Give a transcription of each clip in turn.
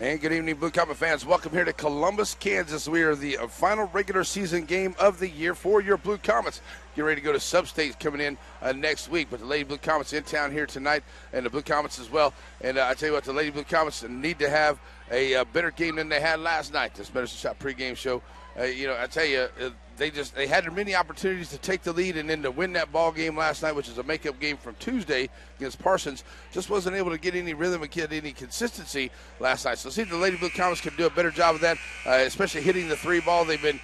And good evening, Blue Comet fans. Welcome here to Columbus, Kansas. We are the final regular season game of the year for your Blue Comets. Get ready to go to Sub-State coming in next week. But the Lady Blue Comets in town here tonight, and the Blue Comets as well. And I tell you what, the Lady Blue Comets need to have a better game than they had last night. This Medicine Shot pregame show. I tell you, they had many opportunities to take the lead and then to win that ball game last night, which is a makeup game from Tuesday against Parsons. Just wasn't able to get any rhythm and get any consistency last night. So see if the Lady Blue Comets can do a better job of that, especially hitting the three ball. They've been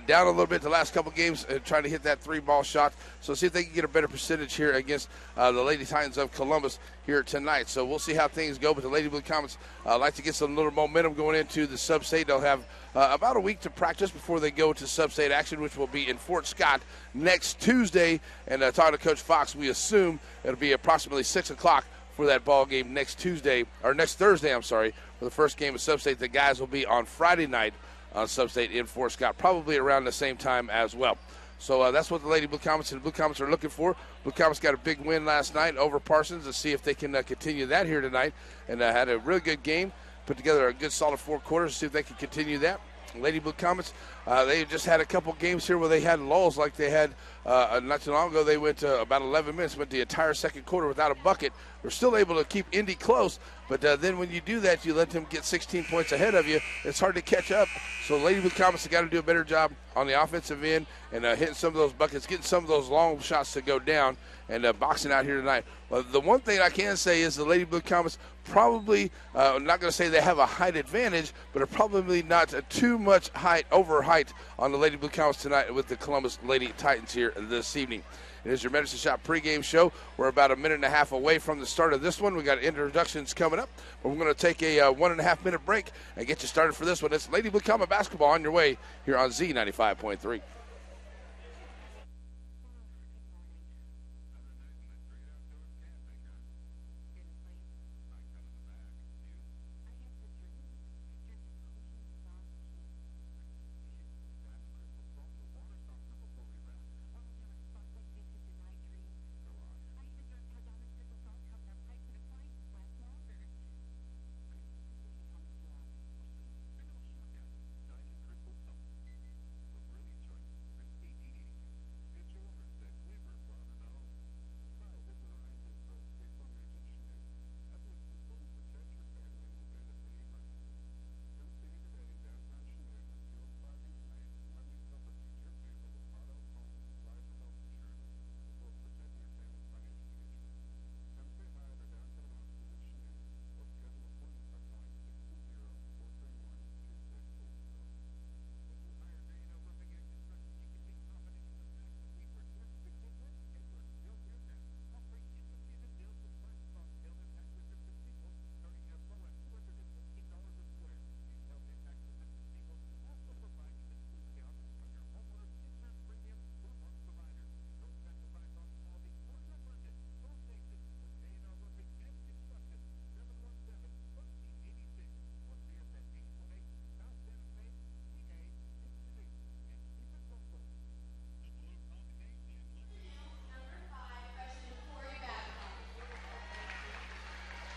down a little bit the last couple games trying to hit that three ball shot. So see if they can get a better percentage here against the Lady Titans of Columbus here tonight. So we'll see how things go. But the Lady Blue Comets like to get some little momentum going into the Sub-State. They'll have about a week to practice before they go to Sub-State action, which will be in Fort Scott next Tuesday. And talking to Coach Fox, we assume it'll be approximately 6 o'clock for that ball game next Thursday, for the first game of Sub-State. The guys will be on Friday night on Sub-State in Fort Scott, probably around the same time as well. So that's what the Lady Blue Comets and the Blue Comets are looking for. Blue Comets got a big win last night over Parsons. To see if they can continue that here tonight. And had a really good game, put together a good solid 4 quarters. See if they can continue that. Lady Blue Comets, they just had a couple games here where they had lulls like they had not too long ago. They went to about 11 minutes, went the entire second quarter without a bucket. They're still able to keep Indy close, but then when you do that, you let them get 16 points ahead of you. It's hard to catch up. So Lady Blue Comets have got to do a better job on the offensive end and hitting some of those buckets, getting some of those long shots to go down, and boxing out here tonight. Well, the one thing I can say is the Lady Blue Comets probably, I'm not going to say they have a height advantage, but are probably not too much over height on the Lady Blue Comets tonight with the Columbus Lady Titans here this evening. It is your Medicine Shot pregame show. We're about a minute and a half away from the start of this one. We got introductions coming up, but we're going to take a 1.5 minute break and get you started for this one. It's Lady Blue Comet basketball on your way here on Z95.3.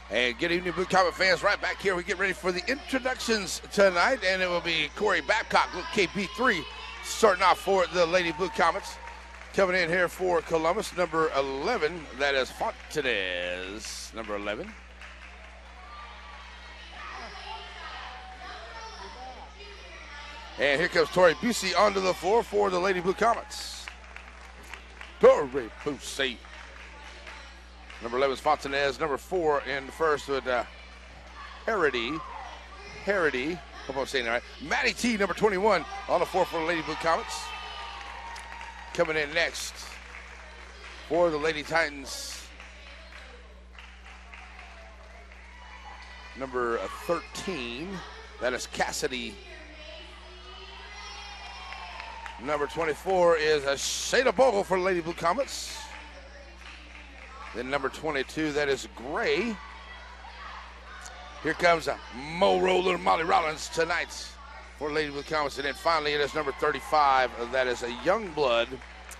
And good evening, Blue Comet fans. Right back here, we get ready for the introductions tonight, and it will be Corey Babcock, KP3, starting off for the Lady Blue Comets. Coming in here for Columbus, number 11, that is Fontanez, number 11. And here comes Tori Busey onto the floor for the Lady Blue Comets. Tori Busey. Number 11 is Fontanez. Number 4 in the first with Harity. Hope I'm saying that right. Maddie T, number 21, on the floor for the Lady Blue Comets. Coming in next for the Lady Titans. Number 13, that is Cassidy. Number 24 is Shayna Bogle for the Lady Blue Comets. Then number 22, that is Gray. Here comes Mo Roller, Molly Rollins tonight for Lady Blue Comets. And then finally, it is number 35. That is a young blood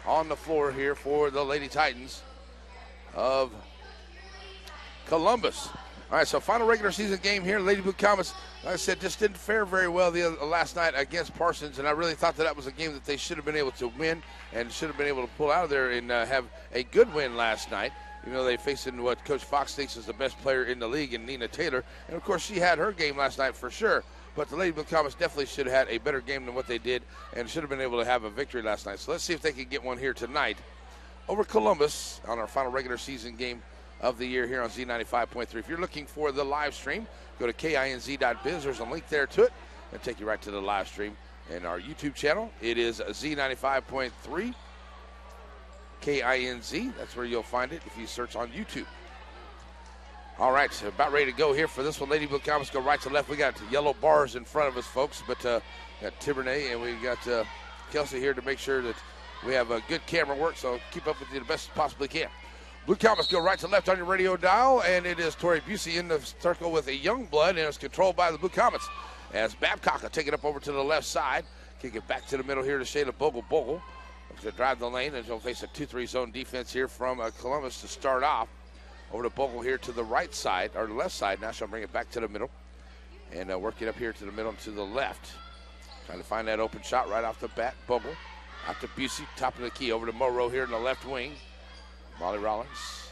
on the floor here for the Lady Titans of Columbus. All right, so final regular season game here. Lady Blue Comets, like I said, just didn't fare very well last night against Parsons, and I really thought that was a game that they should have been able to win and should have been able to pull out of there and have a good win last night. You know, they faced in what Coach Fox thinks is the best player in the league in Nina Taylor, and of course she had her game last night for sure. But the Lady Blue Comets definitely should have had a better game than what they did and should have been able to have a victory last night. So let's see if they can get one here tonight over Columbus on our final regular season game of the year here on Z95.3. If you're looking for the live stream, go to KINZ.biz. There's a link there to it. It'll take you right to the live stream and our YouTube channel. It is Z95.3 KINZ. That's where you'll find it if you search on YouTube. All right, so about ready to go here for this one. Lady Blue Comets go right to left. We got yellow bars in front of us, folks, but got Tibernay and we got Kelsey here to make sure that we have a good camera work, so keep up with you the best you possibly can. Blue Comets go right to left on your radio dial, and it is Tori Busey in the circle with a young blood, and it's controlled by the Blue Comets. As Babcock will take it up over to the left side, kick it back to the middle here to Shayla Bogle. Bogle to drive the lane, and she'll face a 2-3 zone defense here from Columbus to start off. Over to Bogle here to the right side, or the left side. Now she'll bring it back to the middle, and work it up here to the middle and to the left. Trying to find that open shot right off the bat. Bogle out to Busey, top of the key, over to Monroe here in the left wing. Molly Rollins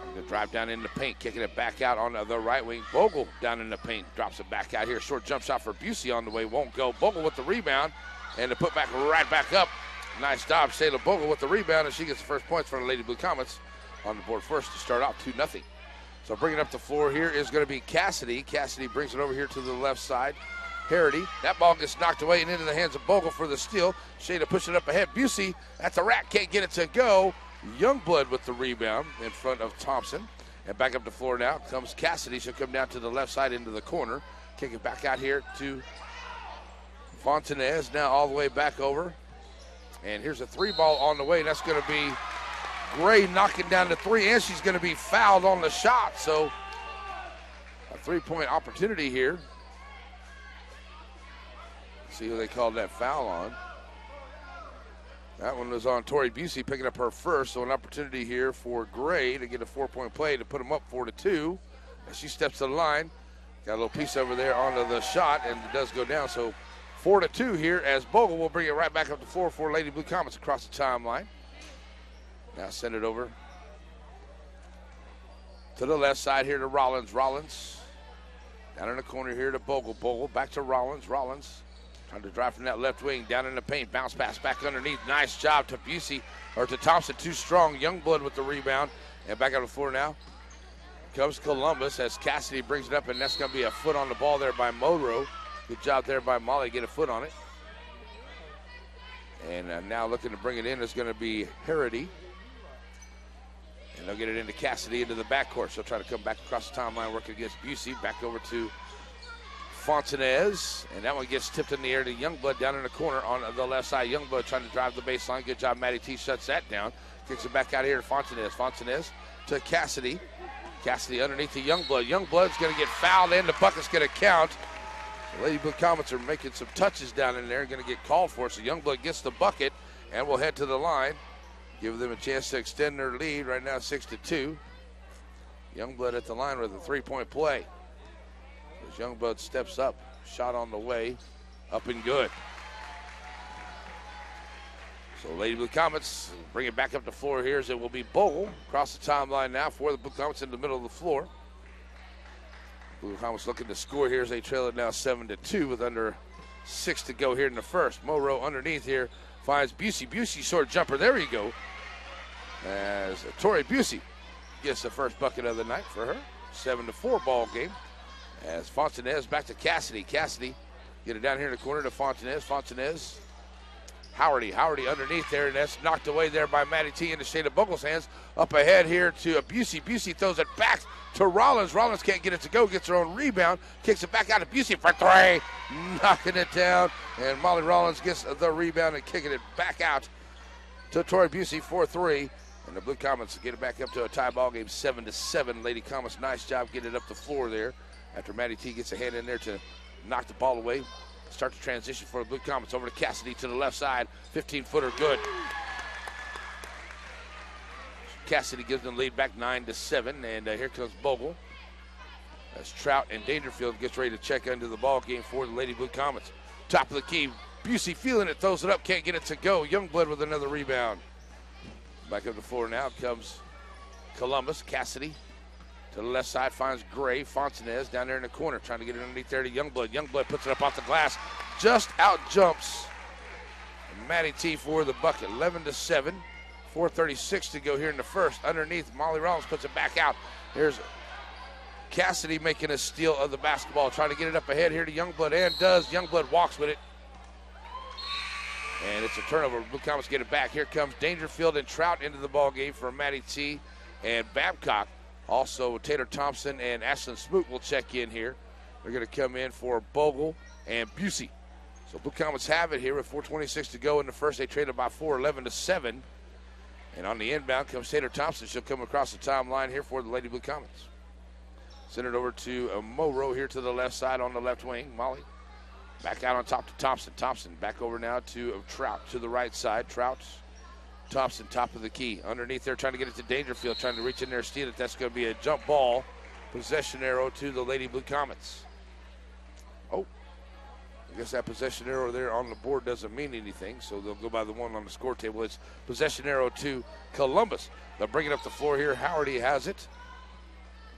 going to drive down in the paint, kicking it back out on the right wing. Bogle down in the paint, drops it back out here. Short jump shot for Busey on the way, won't go. Bogle with the rebound, and the put back right back up. Nice job, Shayla Bogle with the rebound, and she gets the first points for the Lady Blue Comets on the board first to start off 2-0. So bringing up the floor here is going to be Cassidy. Cassidy brings it over here to the left side. Harity, that ball gets knocked away and into the hands of Bogle for the steal. Shayla pushing it up ahead. Busey, that's a rack, can't get it to go. Youngblood with the rebound in front of Thompson. And back up the floor now comes Cassidy. She'll come down to the left side into the corner. Kick it back out here to Fontanez. Now all the way back over. And here's a 3-ball on the way. That's going to be Gray knocking down the 3, and she's going to be fouled on the shot. So a 3-point opportunity here. See who they called that foul on. That one was on Tori Busey, picking up her first. So an opportunity here for Gray to get a 4-point play to put them up 4-2. As she steps to the line, got a little piece over there onto the shot, and it does go down. So 4-2 here as Bogle will bring it right back up the floor for Lady Blue Comets across the timeline. Now send it over to the left side here to Rollins. Rollins down in the corner here to Bogle. Bogle back to Rollins. Rollins trying to drive from that left wing down in the paint. Bounce pass back underneath. Nice job to Busey, or to Thompson. Too strong. Youngblood with the rebound. And back on the floor now comes Columbus as Cassidy brings it up, and that's going to be a foot on the ball there by Monroe. Good job there by Molly. Get a foot on it. And now looking to bring it in is going to be Harity. And they'll get it into Cassidy into the backcourt. She'll try to come back across the timeline, working against Busey. Back over to Fontanez. And that one gets tipped in the air to Youngblood down in the corner on the left side. Youngblood trying to drive the baseline. Good job. Maddie T shuts that down. Kicks it back out here to Fontanez. Fontanez to Cassidy. Cassidy underneath to Youngblood. Youngblood's going to get fouled in. The bucket's going to count. The Lady Blue Comets are making some touches down in there. Going to get called for. So Youngblood gets the bucket and will head to the line. Give them a chance to extend their lead. Right now 6-2. Youngblood at the line with a 3-point play. As Youngblood steps up, shot on the way, up and good. So Lady Blue Comets bring it back up the floor here as it will be Bogle across the timeline now for the Blue Comets in the middle of the floor. Blue Comets looking to score here as they trail it now 7-2 with under 6 to go here in the first. Monroe underneath here finds Busey. Busey short jumper. There you go. As Tori Busey gets the first bucket of the night for her. 7-4 ball game. As Fontanez back to Cassidy. Cassidy get it down here in the corner to Fontanez. Fontanez. Howardy underneath there, and that's knocked away there by Maddie T into Shayla Bogle's hands. Up ahead here to Busey. Busey throws it back to Rollins. Rollins can't get it to go, gets her own rebound, kicks it back out to Busey for 3, knocking it down, and Molly Rollins gets the rebound and kicking it back out to Tori Busey for 3. And the Blue Comets get it back up to a tie ball game, 7-7. Lady Comets, nice job getting it up the floor there after Maddie T gets a hand in there to knock the ball away. Start the transition for the Blue Comets over to Cassidy to the left side. 15-footer good. Cassidy gives them the lead back 9-7, and here comes Bogle. as Trout and Dangerfield gets ready to check into the ball game for the Lady Blue Comets. Top of the key, Busey feeling it, throws it up, can't get it to go. Youngblood with another rebound. Back up the floor now comes Columbus. Cassidy to the left side finds Gray. Fontanez down there in the corner trying to get it underneath there to Youngblood. Youngblood puts it up off the glass, just out jumps Maddie T for the bucket. 11-7, 4:36 to go here in the first. Underneath, Molly Rollins puts it back out. Here's Cassidy making a steal of the basketball, trying to get it up ahead here to Youngblood, and does. Youngblood walks with it. And it's a turnover. Blue Comets get it back. Here comes Dangerfield and Trout into the ball game for Maddie T and Babcock. Also, Taylor Thompson and Ashlyn Smoot will check in here. They're going to come in for Bogle and Busey. So Blue Comets have it here with 4:26 to go in the first. They traded by 4, 11-7. And on the inbound comes Taylor Thompson. She'll come across the timeline here for the Lady Blue Comets. Send it over to Moro here to the left side on the left wing. Molly back out on top to Thompson. Thompson back over now to Trout to the right side. Trout, Thompson, top of the key. Underneath there, trying to get it to Dangerfield, trying to reach in there, steal it. That's going to be a jump ball. Possession arrow to the Lady Blue Comets. Oh, I guess that possession arrow there on the board doesn't mean anything, so they'll go by the one on the score table. It's possession arrow to Columbus. They'll bring it up the floor here. Howardy has it.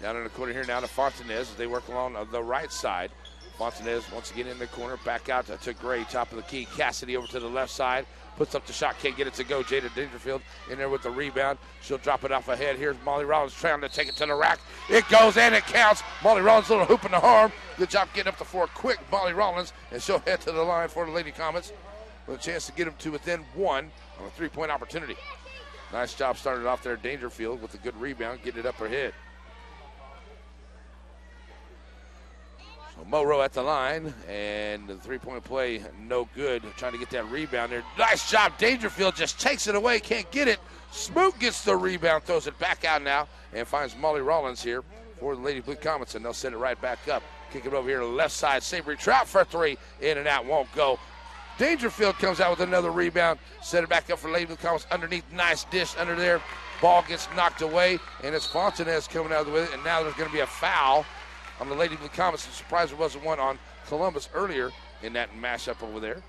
Down in the corner here now to Fontanez as they work along the right side. Fontanez once again in the corner, back out to Gray, top of the key. Cassidy over to the left side, puts up the shot, can't get it to go. Jada Dangerfield in there with the rebound. She'll drop it off ahead. Here's Molly Rollins trying to take it to the rack. It goes and it counts. Molly Rollins, a little hoop in the arm. Good job getting up the floor quick, Molly Rollins, and she'll head to the line for the Lady Comets with a chance to get them to within one on a three-point opportunity. Nice job started off there, Dangerfield, with a good rebound, getting it up her head. So Moro at the line, and the three-point play no good. Trying to get that rebound there. Nice job. Dangerfield just takes it away, can't get it. Smoot gets the rebound, throws it back out now, and finds Molly Rollins here for the Lady Blue Comets, and they'll send it right back up. Kick it over here to the left side. Savory Trout for three. In and out, won't go. Dangerfield comes out with another rebound. Set it back up for Lady Blue Comets underneath. Nice dish under there. Ball gets knocked away, and it's Fontanez coming out with it, and now there's going to be a foul on the Lady Blue Comets. I'm surprised there wasn't one on Columbus earlier in that mashup over there.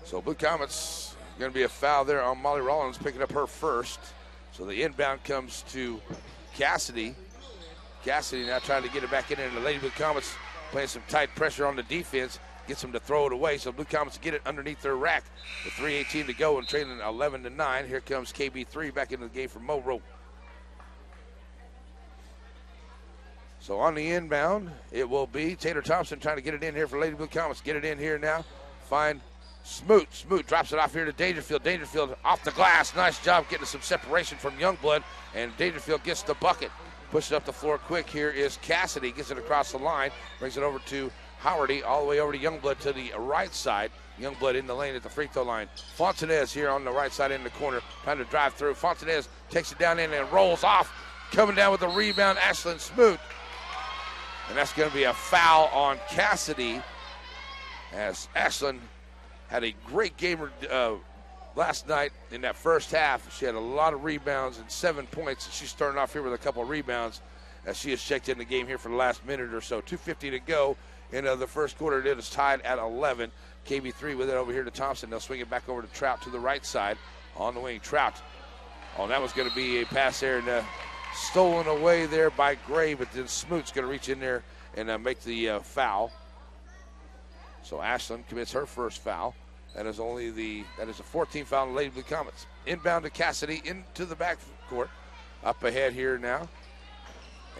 So Blue Comets, going to be a foul there on Molly Rollins, picking up her first. So the inbound comes to Cassidy. Cassidy now trying to get it back in there, and the Lady Blue Comets playing some tight pressure on the defense, gets them to throw it away. So Blue Comets get it underneath their rack with 3:18 to go and trailing 11-9. Here comes KB3 back into the game for Moro. So on the inbound, it will be Taylor Thompson trying to get it in here for Lady Blue Comets. Get it in here now. Find Smoot. Smoot drops it off here to Dangerfield. Dangerfield off the glass. Nice job getting some separation from Youngblood, and Dangerfield gets the bucket. Pushes up the floor quick. Here is Cassidy. Gets it across the line. Brings it over to Howardy, all the way over to Youngblood to the right side. Youngblood in the lane at the free throw line. Fontanez here on the right side in the corner, trying to drive through. Fontanez takes it down in and rolls off. Coming down with the rebound, Ashlyn Smoot. And that's going to be a foul on Cassidy, as Ashlyn had a great game last night in that first half. She had a lot of rebounds and 7 points, and she's starting off here with a couple of rebounds as she has checked in the game here for the last minute or so. 2:50 to go in the first quarter. It is tied at 11. KB3 with it over here to Thompson. They'll swing it back over to Trout to the right side on the wing. Trout. Oh, that was going to be a pass there, and stolen away there by Gray, but then Smoot's going to reach in there and make the foul. So Ashlyn commits her first foul. That is a 14th foul on the Lady Blue Comets. Inbound to Cassidy into the backcourt. Up ahead here now.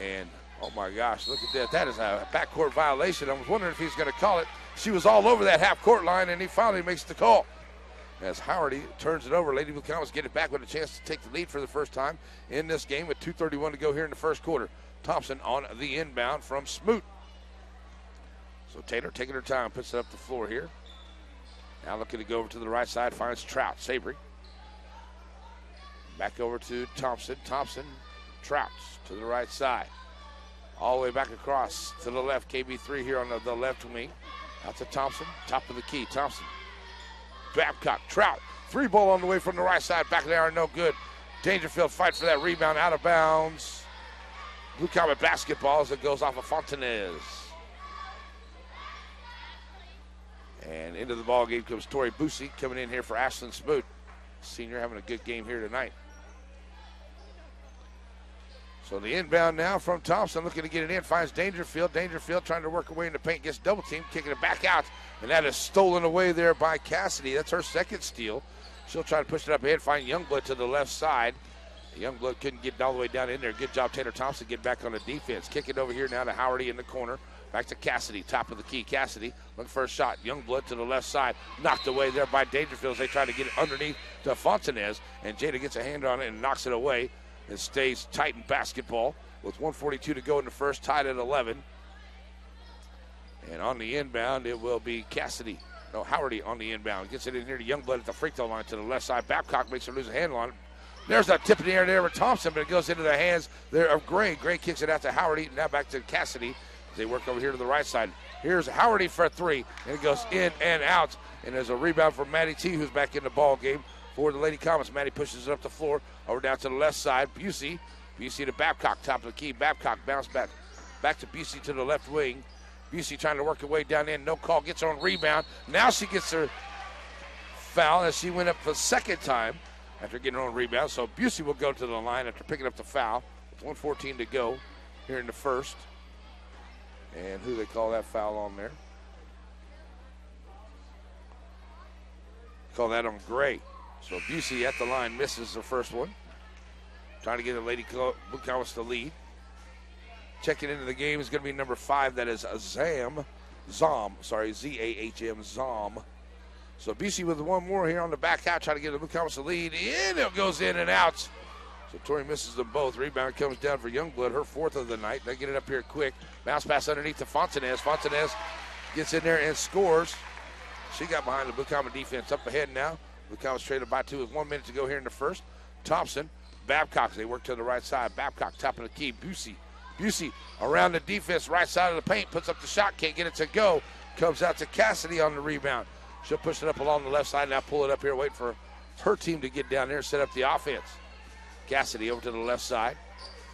And, oh my gosh, look at that. That is a backcourt violation. I was wondering if he's going to call it. She was all over that half-court line, and he finally makes the call. As Howardy turns it over, Lady Blue Comets get it back with a chance to take the lead for the first time in this game with 2:31 to go here in the first quarter. Thompson on the inbound from Smoot. So Taylor taking her time, puts it up the floor here. Now looking to go over to the right side, finds Trout. Savory. Back over to Thompson. Thompson, Trout to the right side. All the way back across to the left. KB3 here on the left wing. Out to Thompson, top of the key. Thompson. Babcock, Trout, three ball on the way from the right side, back there, no good. Dangerfield fight for that rebound, out of bounds. Blue Comet basketball as it goes off of Fontanez. And into the ball game comes Tori Busey coming in here for Ashlyn Smoot. Senior having a good game here tonight. So the inbound now from Thompson, looking to get it in, finds Dangerfield. Dangerfield trying to work away in the paint, gets double teamed, kicking it back out. And that is stolen away there by Cassidy. That's her second steal. She'll try to push it up ahead, find Youngblood to the left side. Youngblood couldn't get all the way down in there. Good job, Taylor Thompson, get back on the defense. Kick it over here now to Howardy in the corner. Back to Cassidy, top of the key. Cassidy looking for a shot. Youngblood to the left side. Knocked away there by Dangerfield as they try to get it underneath to Fontanez. And Jada gets a hand on it and knocks it away. It stays tight in basketball with 1:42 to go in the first, tied at 11. And on the inbound, it will be Cassidy. No, Howardy on the inbound. Gets it in here to Youngblood at the free throw line to the left side. Babcock makes her lose a handle on it. There's that tip in the air there with Thompson, but it goes into the hands there of Gray. Gray kicks it out to Howardy. Now back to Cassidy. They work over here to the right side. Here's Howardy for a three, and it goes in and out. And there's a rebound from Maddie T, who's back in the ball game for the Lady Comets. Maddie pushes it up the floor, over down to the left side. Busey to Babcock, top of the key. Babcock bounce back to Busey to the left wing. Busey trying to work her way down in. No call, gets her on rebound. Now she gets her foul as she went up for the second time after getting her own rebound. So Busey will go to the line after picking up the foul with 1:14 to go here in the first. And who they call that foul on there? Call that on Gray. So Busey at the line misses the first one. Trying to get the Lady Blue Comets to lead. Checking into the game is going to be number 5. That is Zam. Zom. So Busey with one more here on the back out, trying to get the Blue Comets to lead. And it goes in and out. So Tori misses them both. Rebound comes down for Youngblood, her 4th of the night. They get it up here quick. Bounce pass underneath to Fontanez. Fontanez gets in there and scores. She got behind the Blue Comet defense. Up ahead now. Blue Comets traded by 2 with 1 minute to go here in the first. Thompson, Babcock, they work to the right side. Babcock, top of the key. Busey around the defense, right side of the paint, puts up the shot, can't get it to go. Comes out to Cassidy on the rebound. She'll push it up along the left side, now pull it up here, wait for her team to get down there and set up the offense. Cassidy over to the left side.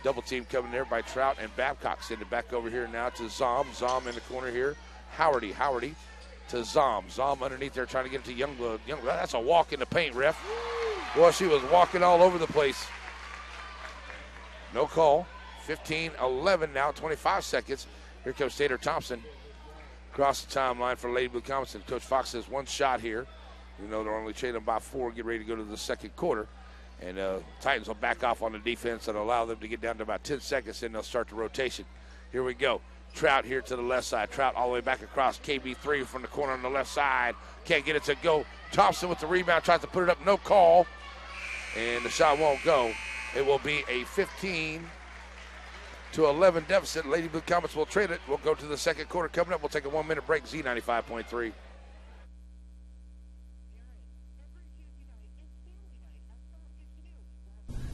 Double team coming there by Trout and Babcock. Send it back over here now to Zom. Zom in the corner here. Howardy to Zom. Zom underneath there trying to get it to Youngblood. That's a walk in the paint, ref. Boy, she was walking all over the place. No call. 15-11 now, 25 seconds. Here comes Taylor Thompson across the timeline for Lady Blue Comets. And Coach Fox says one shot here. You know they're only trailing by 4, get ready to go to the second quarter. And Titans will back off on the defense and allow them to get down to about 10 seconds, then they'll start the rotation. Here we go. Trout here to the left side. Trout all the way back across. KB3 from the corner on the left side. Can't get it to go. Thompson with the rebound, tries to put it up, no call. And the shot won't go. It will be a 15-11 deficit. Lady Blue Comets will trade it. We'll go to the second quarter coming up. We'll take a 1-minute break. Z95.3.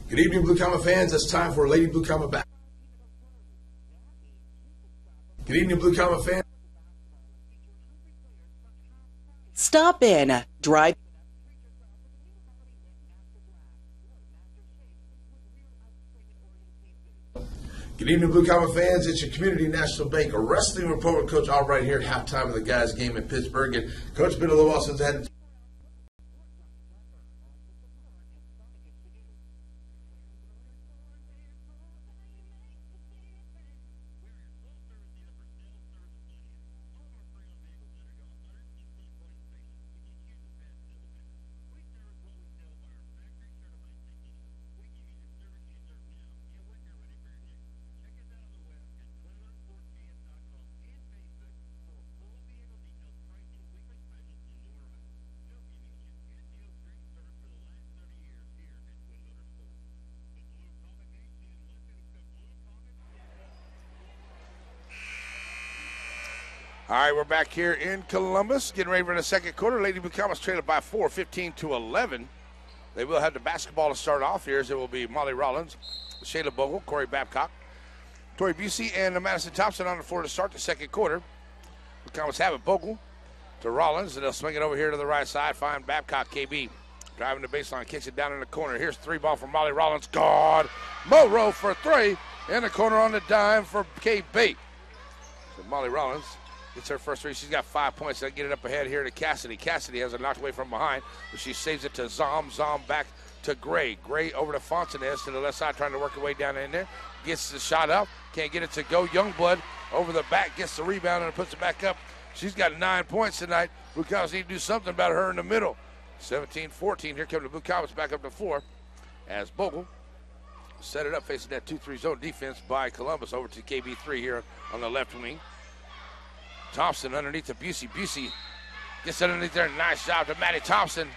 Good evening, Blue Comet fans. It's time for Lady Blue Comet back. Good evening, Blue Comet fans. Stop in. Drive. Good evening, Blue Comet fans. It's your Community National Bank Wrestling Report with Coach All right here at halftime of the guys' game in Pittsburgh. And Coach, been a little while since I had. All right, we're back here in Columbus, getting ready for the second quarter. Lady Blue Comets traded by 4, 15-11. They will have the basketball to start off here, as it will be Molly Rollins, Shayla Bogle, Corey Babcock, Tori Busey, and Madison Thompson on the floor to start the second quarter. Blue Comets have it. Bogle to Rollins, and they'll swing it over here to the right side. Find Babcock, KB. Driving the baseline, kicks it down in the corner. Here's 3 ball from Molly Rollins. God. Monroe for 3. In the corner on the dime for KB. So Molly Rollins gets her first 3. She's got 5 points. They'll get it up ahead here to Cassidy. Cassidy has it knocked away from behind, but she saves it to Zom. Zom back to Gray. Gray over to Fontanez to the left side, trying to work her way down in there. Gets the shot up. Can't get it to go. Youngblood over the back, gets the rebound and puts it back up. She's got 9 points tonight. Blue Comets need to do something about her in the middle. 17-14. Here come the Blue Comets back up to 4 as Bogle set it up facing that 2-3 zone defense by Columbus over to KB3 here on the left wing. Thompson underneath to Busey. Busey gets underneath there. Nice job to Maddie Thompson.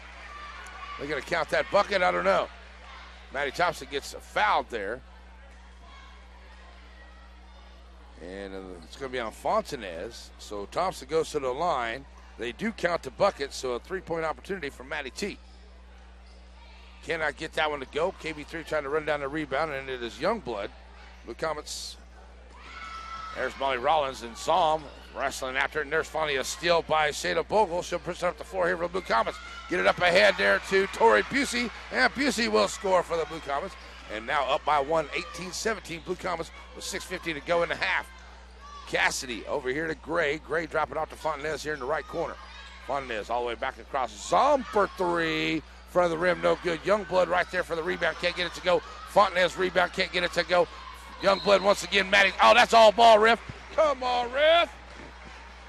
They're going to count that bucket? I don't know. Maddie Thompson gets fouled there. And it's going to be on Fontanez. So Thompson goes to the line. They do count the bucket, so a 3-point opportunity for Maddie T. Cannot get that one to go. KB3 trying to run down the rebound, and it is Youngblood. Blue Comets. There's Molly Rollins and Zom wrestling after it, and there's finally a steal by Shayla Bogle. She'll push it up the floor here for the Blue Comets. Get it up ahead there to Tori Busey, and Busey will score for the Blue Comets. And now up by 1, 18-17. Blue Comets with 6:50 to go in the half. Cassidy over here to Gray. Gray dropping off to Fontanez here in the right corner. Fontanez all the way back across. Zom for 3. Front of the rim, no good. Youngblood right there for the rebound. Can't get it to go. Fontanez rebound, can't get it to go. Youngblood once again. Maddie. Oh, that's all ball, Riff. Come on, Riff.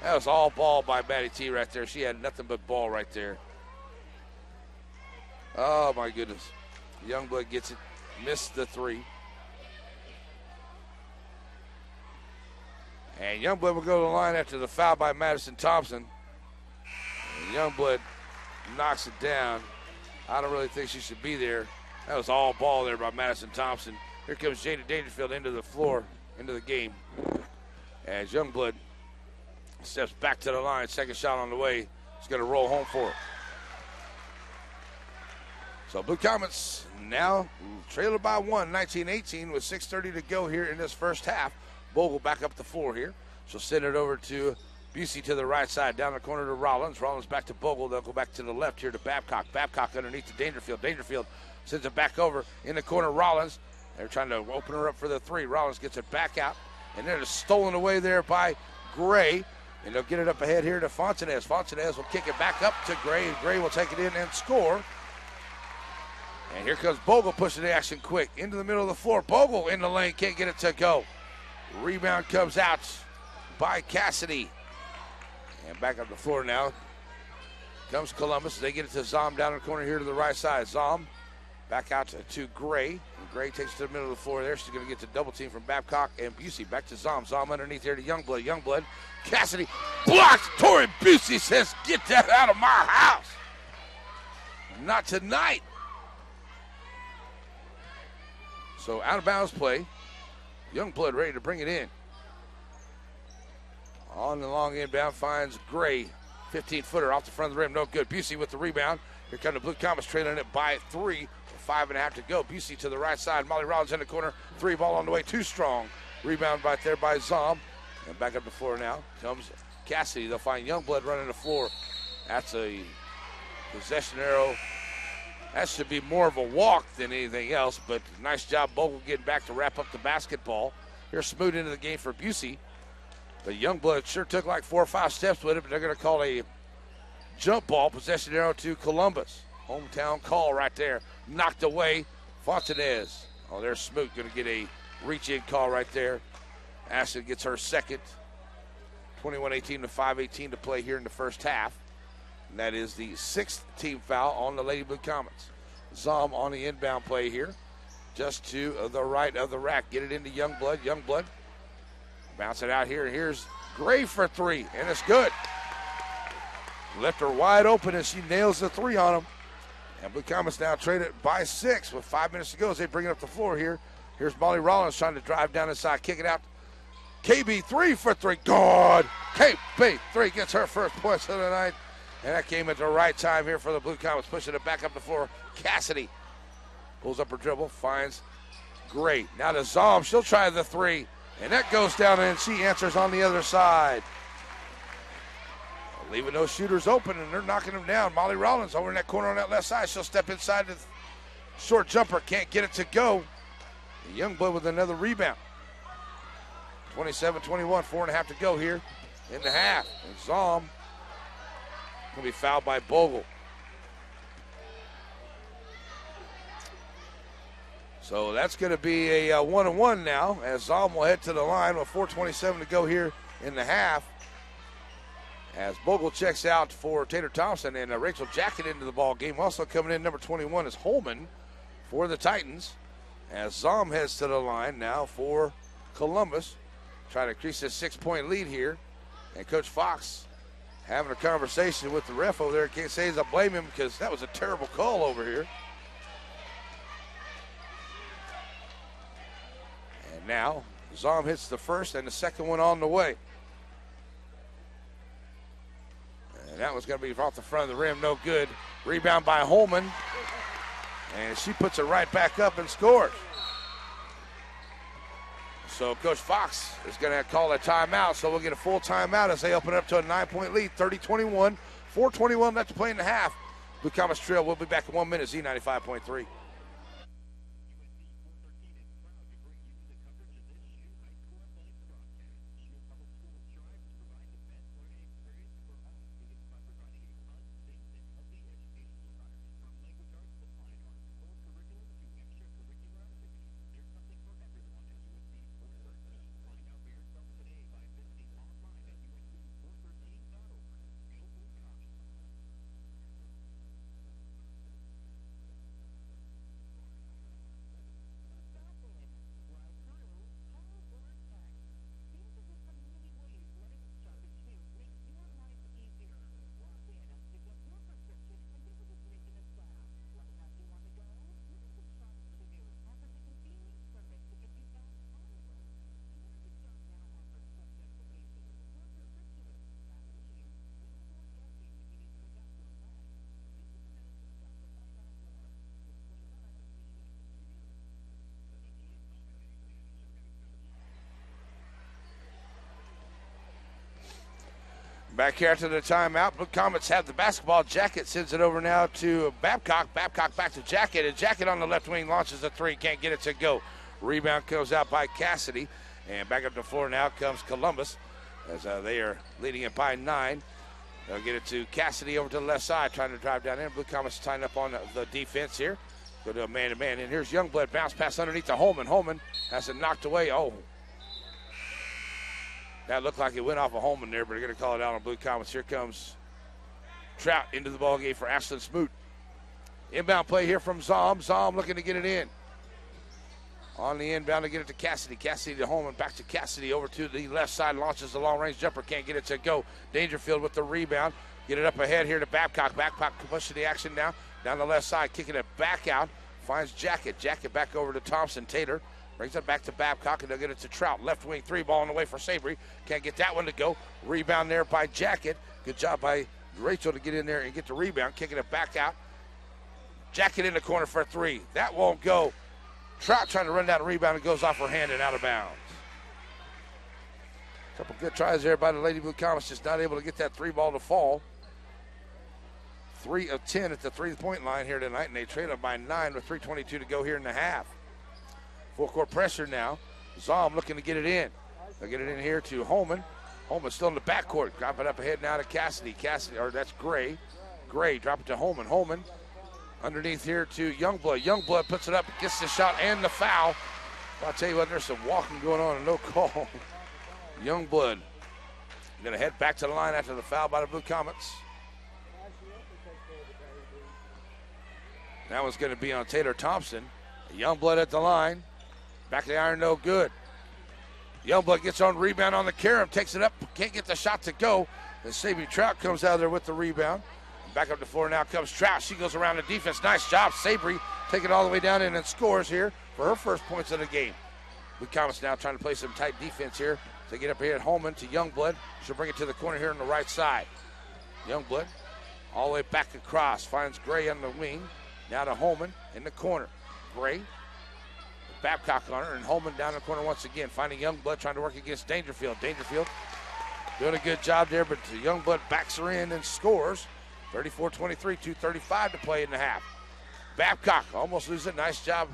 That was all ball by Maddie T right there. She had nothing but ball right there. Oh, my goodness. Youngblood gets it. Missed the 3. And Youngblood will go to the line after the foul by Madison Thompson. And Youngblood knocks it down. I don't really think she should be there. That was all ball there by Madison Thompson. Here comes Jada Dangerfield into the floor, into the game. As Youngblood steps back to the line, second shot on the way. He's going to roll home for it. So Blue Comets now trailer by 1, 19-18 with 6:30 to go here in this first half. Bogle back up the floor here. She'll send it over to Busey to the right side, down the corner to Rollins. Rollins back to Bogle. They'll go back to the left here to Babcock. Babcock underneath to Dangerfield. Dangerfield sends it back over in the corner. Rollins. They're trying to open her up for the 3. Rollins gets it back out. And then it's stolen away there by Gray. And they'll get it up ahead here to Fontanez. Fontanez will kick it back up to Gray. And Gray will take it in and score. And here comes Bogle pushing the action quick. Into the middle of the floor. Bogle in the lane. Can't get it to go. Rebound comes out by Cassidy. And back up the floor now comes Columbus. They get it to Zom down in the corner here to the right side. Zom back out to Gray. And Gray takes it to the middle of the floor there. She's going to get the double team from Babcock and Busey. Back to Zom. Zom underneath there to Youngblood. Youngblood. Cassidy blocks. Tori Busey says, get that out of my house. Not tonight. So out of bounds play. Youngblood ready to bring it in. On the long inbound finds Gray. 15-footer off the front of the rim. No good. Busey with the rebound. Here come the Blue Comets trailing it by 3. 5.5 to go. Busey to the right side. Molly Rollins in the corner. 3 ball on the way. Too strong. Rebound right there by Zom. And back up the floor now comes Cassidy. They'll find Youngblood running the floor. That's a possession arrow. That should be more of a walk than anything else, but nice job Bogle getting back to wrap up the basketball. Here's smooth into the game for Busey. But Youngblood sure took like 4 or 5 steps with it, but they're going to call a jump ball, possession arrow to Columbus. Hometown call right there. Knocked away. Fontanez. Oh, there's Smoot going to get a reach-in call right there. Ashton gets her second. 21-18 to 5:18 to play here in the first half. And that is the 6th team foul on the Lady Blue Comets. Zom on the inbound play here. Just to the right of the rack. Get it into Youngblood. Youngblood. Bounce it out here. Here's Gray for 3. And it's good. Left her wide open as she nails the 3 on him. And Blue Comets now traded by 6 with 5 minutes to go as they bring it up the floor here. Here's Molly Rollins trying to drive down inside. Kick it out. KB3 for 3. God. KB3 gets her first points of the night. And that came at the right time here for the Blue Comets, pushing it back up the floor. Cassidy pulls up her dribble, finds Gray. Now to Zom, she'll try the 3. And that goes down and she answers on the other side. leaving those shooters open, and they're knocking them down. Molly Rollins over in that corner on that left side. She'll step inside the short jumper. Can't get it to go. Youngblood with another rebound. 27-21, 4.5 to go here in the half. And Zom going to be fouled by Bogle. So that's going to be a 1-1 now, as Zom will head to the line with 4:27 to go here in the half. As Bogle checks out for Taylor Thompson, and Rachel Jacket into the ball game. Also coming in, number 21 is Holman for the Titans. As Zom heads to the line now for Columbus, trying to increase his 6-point lead here. And Coach Fox having a conversation with the ref over there. Can't say I blame him, because that was a terrible call over here. And now Zom hits the first, and the second one on the way. And that was going to be off the front of the rim, no good. Rebound by Holman. And she puts it right back up and scores. So Coach Fox is going to call a timeout, so we'll get a full timeout as they open up to a 9-point lead, 30-21, 4:21 left to play in the half. Blue Comets Trail, we'll be back in 1 minute, Z95.3. Back here after the timeout, Blue Comets have the basketball. Jacket sends it over now to Babcock. Babcock back to Jacket, and Jacket on the left wing launches a three. Can't get it to go. Rebound goes out by Cassidy, and back up the floor now comes Columbus as they are leading it by 9. They'll get it to Cassidy over to the left side, trying to drive down in. Blue Comets tying up on the defense here. Go to a man-to-man, and here's Youngblood. Bounce pass underneath to Holman. Holman has it knocked away. Oh. That looked like it went off of Holman there, but they're going to call it out on Blue Comets. Here comes Trout into the ball game for Ashlyn Smoot. Inbound play here from Zom. Zom looking to get it in. On the inbound to get it to Cassidy. Cassidy to Holman. Back to Cassidy over to the left side. Launches the long-range jumper. Can't get it to go. Dangerfield with the rebound. Get it up ahead here to Babcock. Babcock pushing the action now. Down the left side. Kicking it back out. Finds Jacket. Jacket back over to Thompson. Taylor brings it back to Babcock, and they'll get it to Trout. Left wing three, ball on the way for Sabry. Can't get that one to go. Rebound there by Jacket. Good job by Rachel to get in there and get the rebound. Kicking it back out. Jacket in the corner for a three. That won't go. Trout trying to run down the rebound. It goes off her hand and out of bounds. A couple good tries there by the Lady Blue Comets. Just not able to get that three ball to fall. 3 of 10 at the three-point line here tonight, and they trail it by 9 with 3:22 to go here in the half. Full court pressure now. Zom looking to get it in. They'll get it in here to Holman. Holman still in the backcourt. Drop it up ahead now to Cassidy. Cassidy, or that's Gray. Gray, drop it to Holman. Holman underneath here to Youngblood. Youngblood puts it up, gets the shot and the foul. I'll tell you what, there's some walking going on and no call. Youngblood going to head back to the line after the foul by the Blue Comets. That one's going to be on Taylor Thompson. Youngblood at the line. Back of the iron, no good. Youngblood gets on rebound on the carom, takes it up, can't get the shot to go. And Sabry Trout comes out of there with the rebound. Back up the floor now comes Trout. She goes around the defense. Nice job, Sabry. Take it all the way down in and scores here for her first points of the game. Blue Comets now trying to play some tight defense here. They get up here at Holman to Youngblood. She'll bring it to the corner here on the right side. Youngblood all the way back across. Finds Gray on the wing. Now to Holman in the corner. Gray. Babcock on her, and Holman down in the corner once again, finding Youngblood trying to work against Dangerfield. Dangerfield Doing a good job there, but Youngblood backs her in and scores. 34-23, 2:35 to play in the half. Babcock almost loses it. Nice job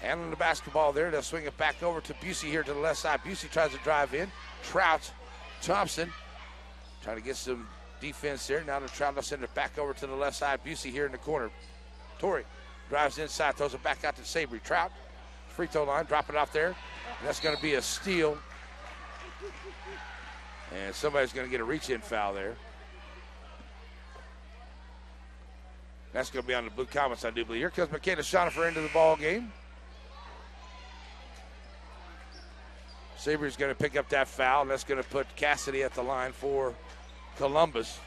handling the basketball there. They'll swing it back over to Busey here to the left side. Busey tries to drive in. Trout, Thompson trying to get some defense there. Now the Trout will send it back over to the left side. Busey here in the corner. Torrey drives inside, throws it back out to Sabry. Trout, free throw line, drop it off there. And that's going to be a steal. And somebody's going to get a reach-in foul there. That's going to be on the Blue Comets, I do believe. Here comes Michaela Schonifer into the ball game. Sabry's going to pick up that foul, and that's going to put Cassidy at the line for Columbus.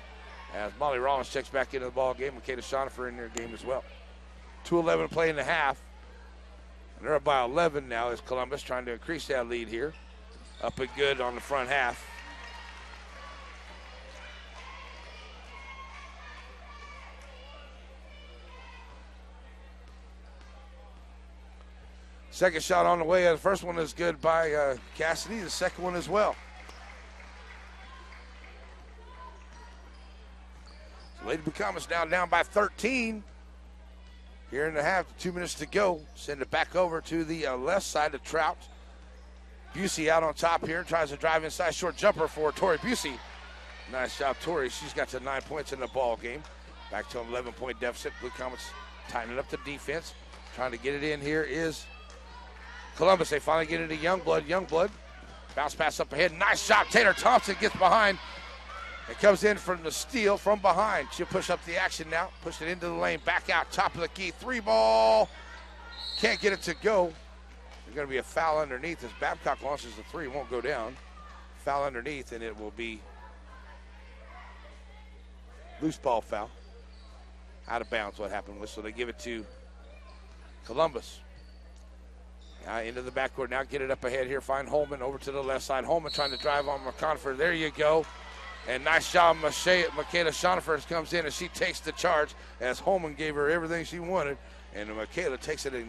As Molly Rollins checks back into the ball game, Michaela Schonifer in their game as well. 2:11 play in the half. And they're up by 11 now as Columbus trying to increase that lead here. Up and good on the front half. Second shot on the way. The first one is good by Cassidy. The second one as well. So Lady Blue Comets now down by 13. Here in the half, 2 minutes to go. Send it back over to the left side of Trout. Busey out on top here. Tries to drive inside. Short jumper for Tori Busey. Nice job, Tori. She's got to 9 points in the ball game. Back to an 11-point deficit. Blue Comets tightening up the defense. Trying to get it in here is Columbus. They finally get into Youngblood. Youngblood, bounce pass up ahead. Nice shot. Taylor Thompson gets behind. It comes in from the steal from behind. She'll push up the action now. Push it into the lane. Back out. Top of the key. 3-ball. Can't get it to go. There's going to be a foul underneath as Babcock launches the three. Won't go down. Foul underneath, and it will be loose ball foul. Out of bounds what happened with. So they give it to Columbus. Into the backcourt now, get it up ahead here. Find Holman over to the left side. Holman trying to drive on McConifer. There you go. And nice job, Michaela Schonifer comes in and she takes the charge as Holman gave her everything she wanted. And Michaela takes it in.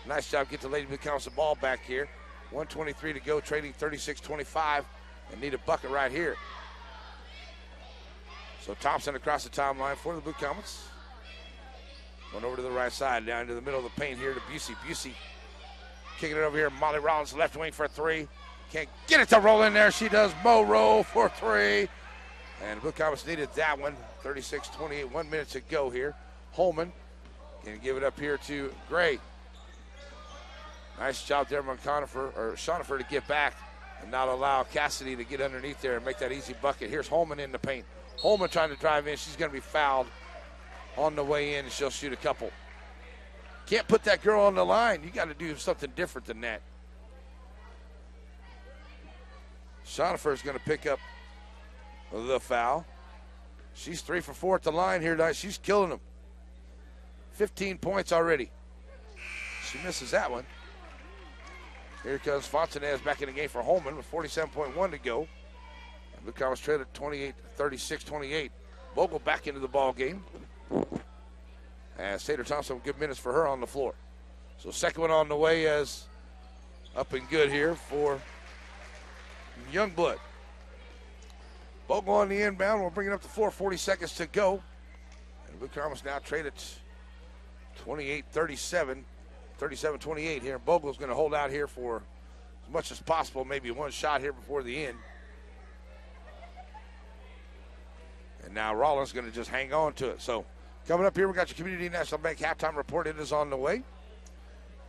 Nice job, get the Lady Blue Comets the ball back here. 1:23 to go, trading 36-25, and need a bucket right here. So Thompson across the timeline for the Blue Comets. Going over to the right side, down into the middle of the paint here to Busey. Busey kicking it over here. Molly Rollins left wing for three. Can't get it to roll in there. She does. Mo roll for three. And the Blue Comets needed that one. 36-28, 1 minute to go here. Holman can give it up here to Gray. Nice job there, Schonifer to get back and not allow Cassidy to get underneath there and make that easy bucket. Here's Holman in the paint. Holman trying to drive in. She's going to be fouled on the way in, and she'll shoot a couple. Can't put that girl on the line. You got to do something different than that. Schonifer is going to pick up the foul. She's 3 for 4 at the line here tonight. She's killing them. 15 points already. She misses that one. Here comes Fontanez back in the game for Holman with 47.1 to go. And Blue Comets trailed at 36-28. Bogle back into the ball game. And Taylor Thompson, good minutes for her on the floor. So second one on the way as up and good here for Youngblood. Bogle on the inbound. We'll bring it up to the floor. 40 seconds to go. And Blue Comets now traded 28-37. 37-28 here. Bogle's going to hold out here for as much as possible, maybe one shot here before the end. And now Rollins going to just hang on to it. So coming up here, we got your Community National Bank halftime report. It is on the way.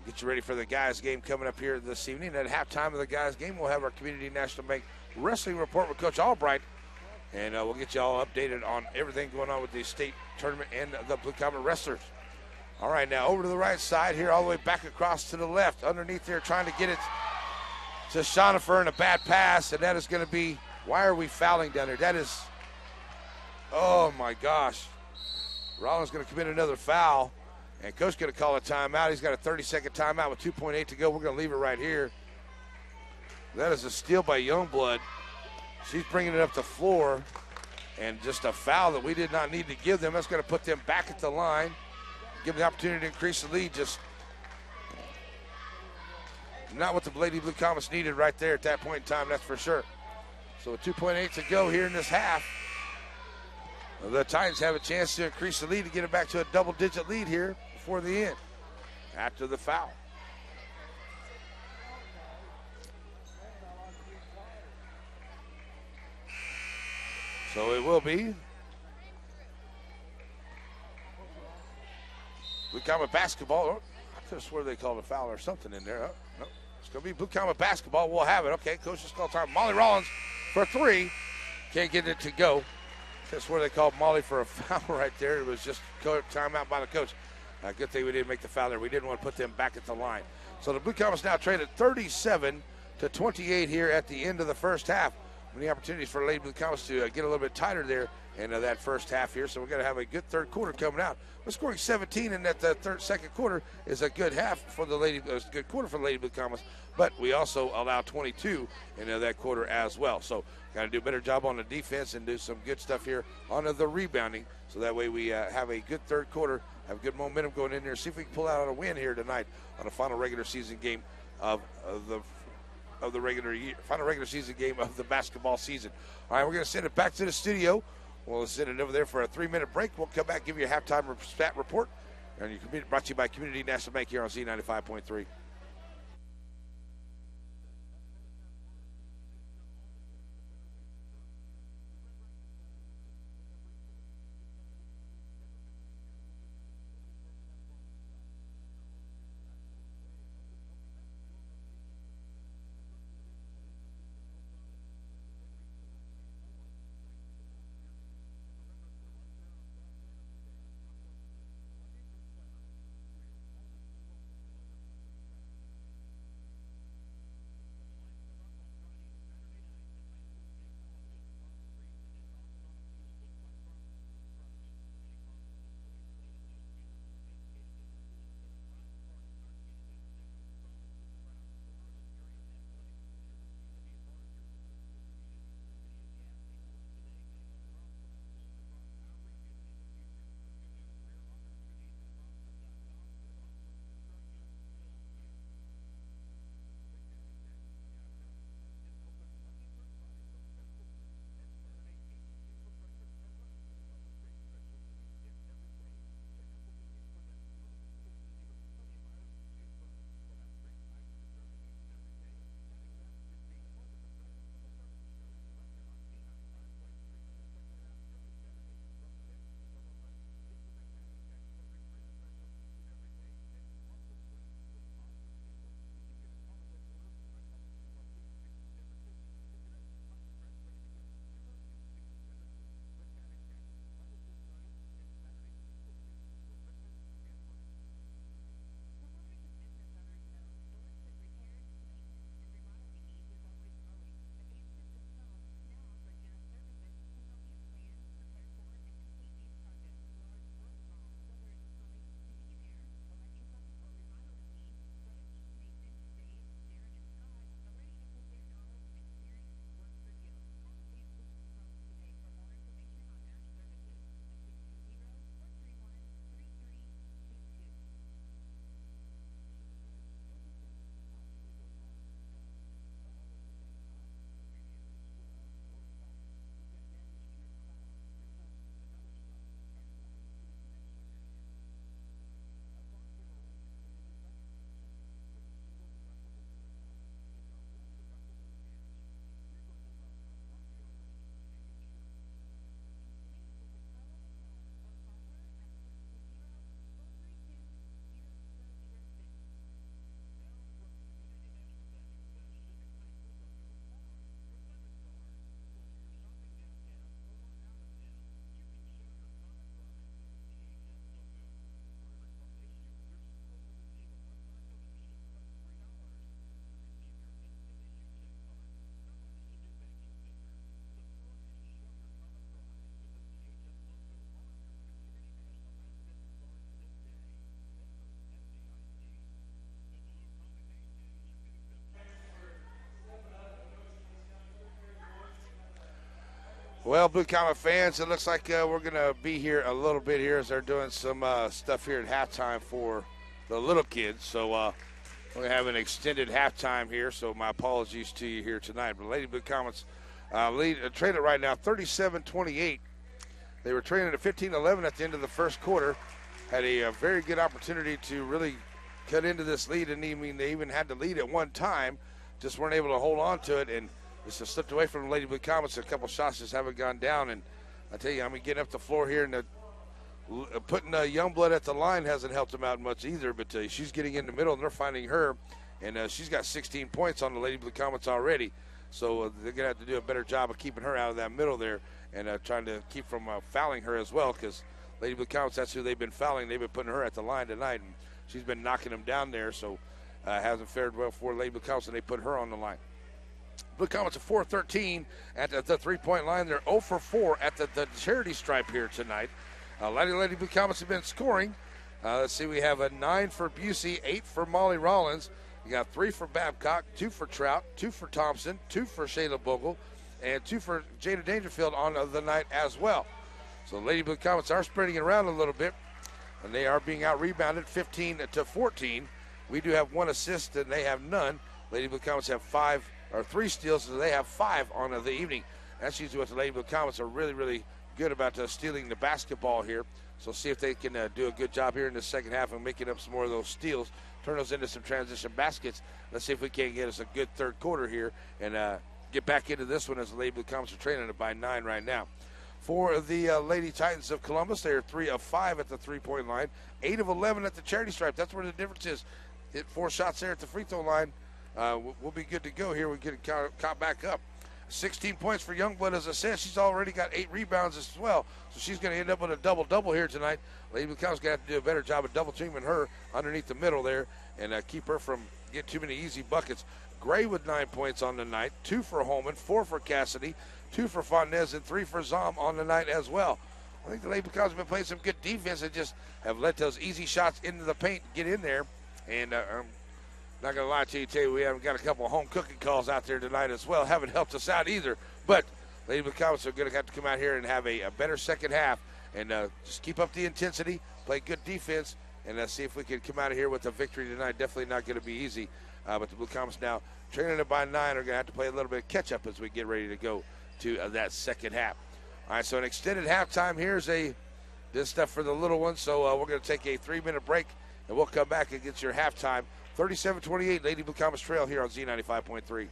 Get you ready for the guys game coming up here this evening. At halftime of the guys game, we'll have our Community National Bank wrestling report with Coach Albright. And we'll get you all updated on everything going on with the state tournament and the Blue Comet wrestlers. All right, now over to the right side here, all the way back across to the left. Underneath there, trying to get it to Schonifer, and a bad pass, and that is going to be, why are we fouling down there? That is, oh my gosh. Rollins going to commit another foul, and Coach going to call a timeout. He's got a 30-second timeout with 2.8 to go. We're going to leave it right here. That is a steal by Youngblood. She's bringing it up the floor, and just a foul that we did not need to give them. That's going to put them back at the line. Give them the opportunity to increase the lead. Just not what the Lady Blue Comets needed right there at that point in time, that's for sure. So with 2.8 to go here in this half, the Titans have a chance to increase the lead to get it back to a double-digit lead here before the end, after the foul. So it will be Blue Comet basketball. Oh, I could have swore they called a foul or something in there. Oh, no. It's going to be Blue Comet basketball. We'll have it. Okay, coach just called time. Molly Rollins for 3. Can't get it to go. That's where they called Molly for a foul right there. It was just timeout by the coach. Good thing we didn't make the foul there. We didn't want to put them back at the line. So the Blue Comets now traded 37-28 here at the end of the first half. Many opportunities for Lady Blue Comets to get a little bit tighter there in that first half here. So we're going to have a good third quarter coming out. We're scoring 17 in that second quarter is a good half for the Lady, good quarter for the Lady Blue Comets. But we also allow 22 in that quarter as well. So got to do a better job on the defense and do some good stuff here on the rebounding. So that way we have a good third quarter, have good momentum going in there. See if we can pull out a win here tonight on the final regular season game of the final regular season game of the basketball season. All right, we're going to send it back to the studio. We'll send it over there for a 3-minute break. We'll come back, give you a halftime stat report. And you're brought to you by Community National Bank here on Z95.3. Well, Blue Comet fans, it looks like we're going to be here a little bit here as they're doing some stuff here at halftime for the little kids. So we're going to have an extended halftime here, so my apologies to you here tonight. But Lady Blue Comets trailing it right now 37-28. They were trailing at 15-11 at the end of the first quarter. Had a very good opportunity to really cut into this lead, and they even had the lead at one time, just weren't able to hold on to it, and just slipped away from the Lady Blue Comets. A couple shots just haven't gone down, and I tell you, getting up the floor here and putting Youngblood at the line hasn't helped them out much either, but she's getting in the middle, and they're finding her, and she's got 16 points on the Lady Blue Comets already, so they're going to have to do a better job of keeping her out of that middle there and trying to keep from fouling her as well, because Lady Blue Comets, that's who they've been fouling. They've been putting her at the line tonight, and she's been knocking them down there, so hasn't fared well for Lady Blue Comets, and they put her on the line. Blue Comets are 4-13 at the three-point line. They're 0 for 4 at the charity stripe here tonight. Lady Blue Comets have been scoring. Let's see, we have a 9 for Busey, 8 for Molly Rollins. You got 3 for Babcock, 2 for Trout, 2 for Thompson, 2 for Shayla Bogle, and 2 for Jada Dangerfield on the night as well. So Lady Blue Comets are spreading it around a little bit, and they are being out-rebounded 15-14. We do have 1 assist, and they have none. Lady Blue Comets have 3 steals, so they have 5 on the evening. That's usually what the Lady Blue Comets are really, really good about, stealing the basketball here. So see if they can do a good job here in the second half and making up some more of those steals, turn those into some transition baskets. Let's see if we can get us a good third quarter here and get back into this one, as the Lady Blue Comets are trailing it by 9 right now. For the Lady Titans of Columbus, they are 3 of 5 at the three-point line, 8 of 11 at the charity stripe. That's where the difference is. Hit 4 shots there at the free throw line. We'll be good to go here. We get caught back up. 16 points for Youngblood, as I said. She's already got 8 rebounds as well, so she's going to end up with a double-double here tonight. Lady Blue Comets going to have to do a better job of double-teaming her underneath the middle there and keep her from getting too many easy buckets. Gray with 9 points on the night, 2 for Holman, 4 for Cassidy, 2 for Fontenez, and 3 for Zom on the night as well. I think the Lady Blue Comets have been playing some good defense and just have let those easy shots into the paint get in there. And I'm not going to lie to you, tell you, we haven't got a couple of home cooking calls out there tonight as well. Haven't helped us out either. But Lady Blue Comets are going to have to come out here and have a better second half and just keep up the intensity, play good defense, and see if we can come out of here with a victory tonight. Definitely not going to be easy. But the Blue Comets now, trailing it by 9, are going to have to play a little bit of catch-up as we get ready to go to that second half. All right, so an extended halftime. Here's this stuff for the little ones. So we're going to take a 3-minute break, and we'll come back and get your halftime. 37-28, Lady Blue Comets trail here on Z95.3.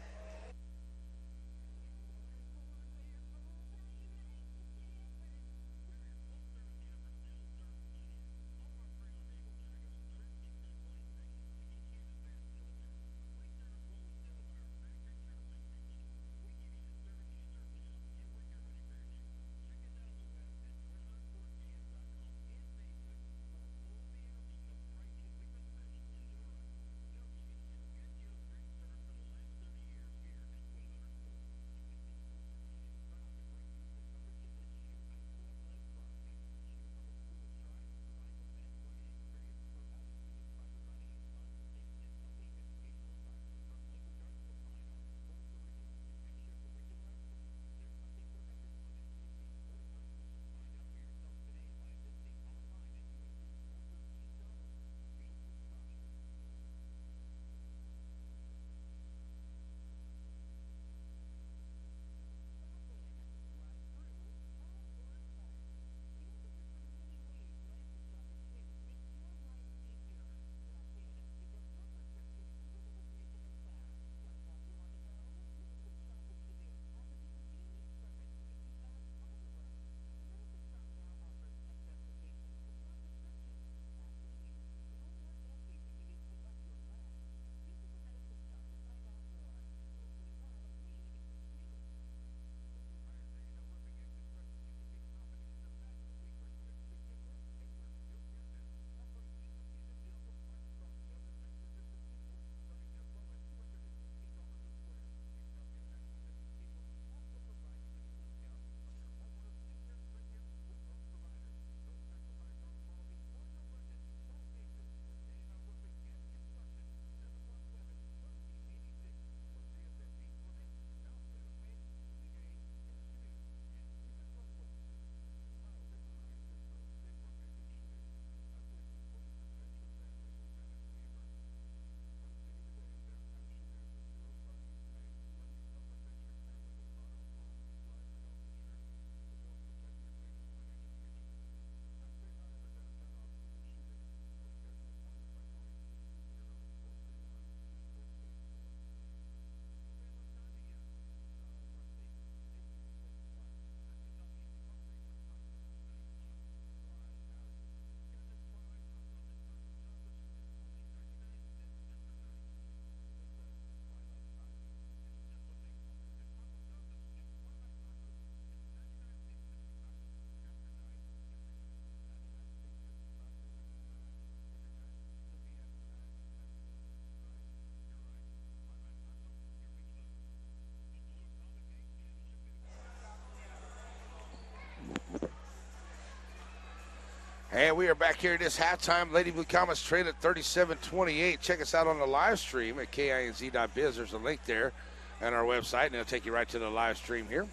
And we are back here at this halftime. Lady Blue Comets trail at 37-28. Check us out on the live stream at KINZ.biz. There's a link there on our website, and it'll take you right to the live stream here.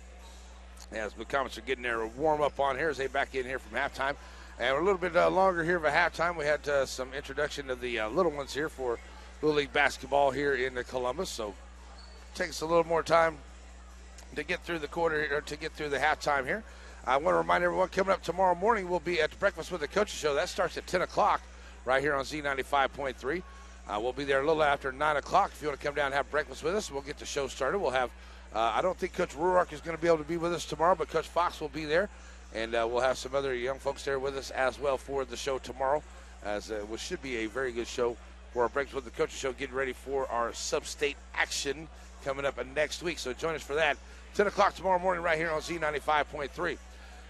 As Blue Comets are getting their warm up on here as they back in here from halftime. And we're a little bit longer here of a halftime. We had some introduction of the little ones here for Little League basketball here in Columbus. So take us a little more time to get through the quarter, or to get through the halftime here. I want to remind everyone, coming up tomorrow morning, we'll be at Breakfast with the Coaches show. That starts at 10 o'clock right here on Z95.3. We'll be there a little after 9 o'clock. If you want to come down and have breakfast with us, we'll get the show started. We'll have, I don't think Coach Ruark is going to be able to be with us tomorrow, but Coach Fox will be there. And we'll have some other young folks there with us as well for the show tomorrow, as which should be a very good show for our Breakfast with the Coaches show, getting ready for our sub-state action coming up next week. So join us for that. 10 o'clock tomorrow morning right here on Z95.3.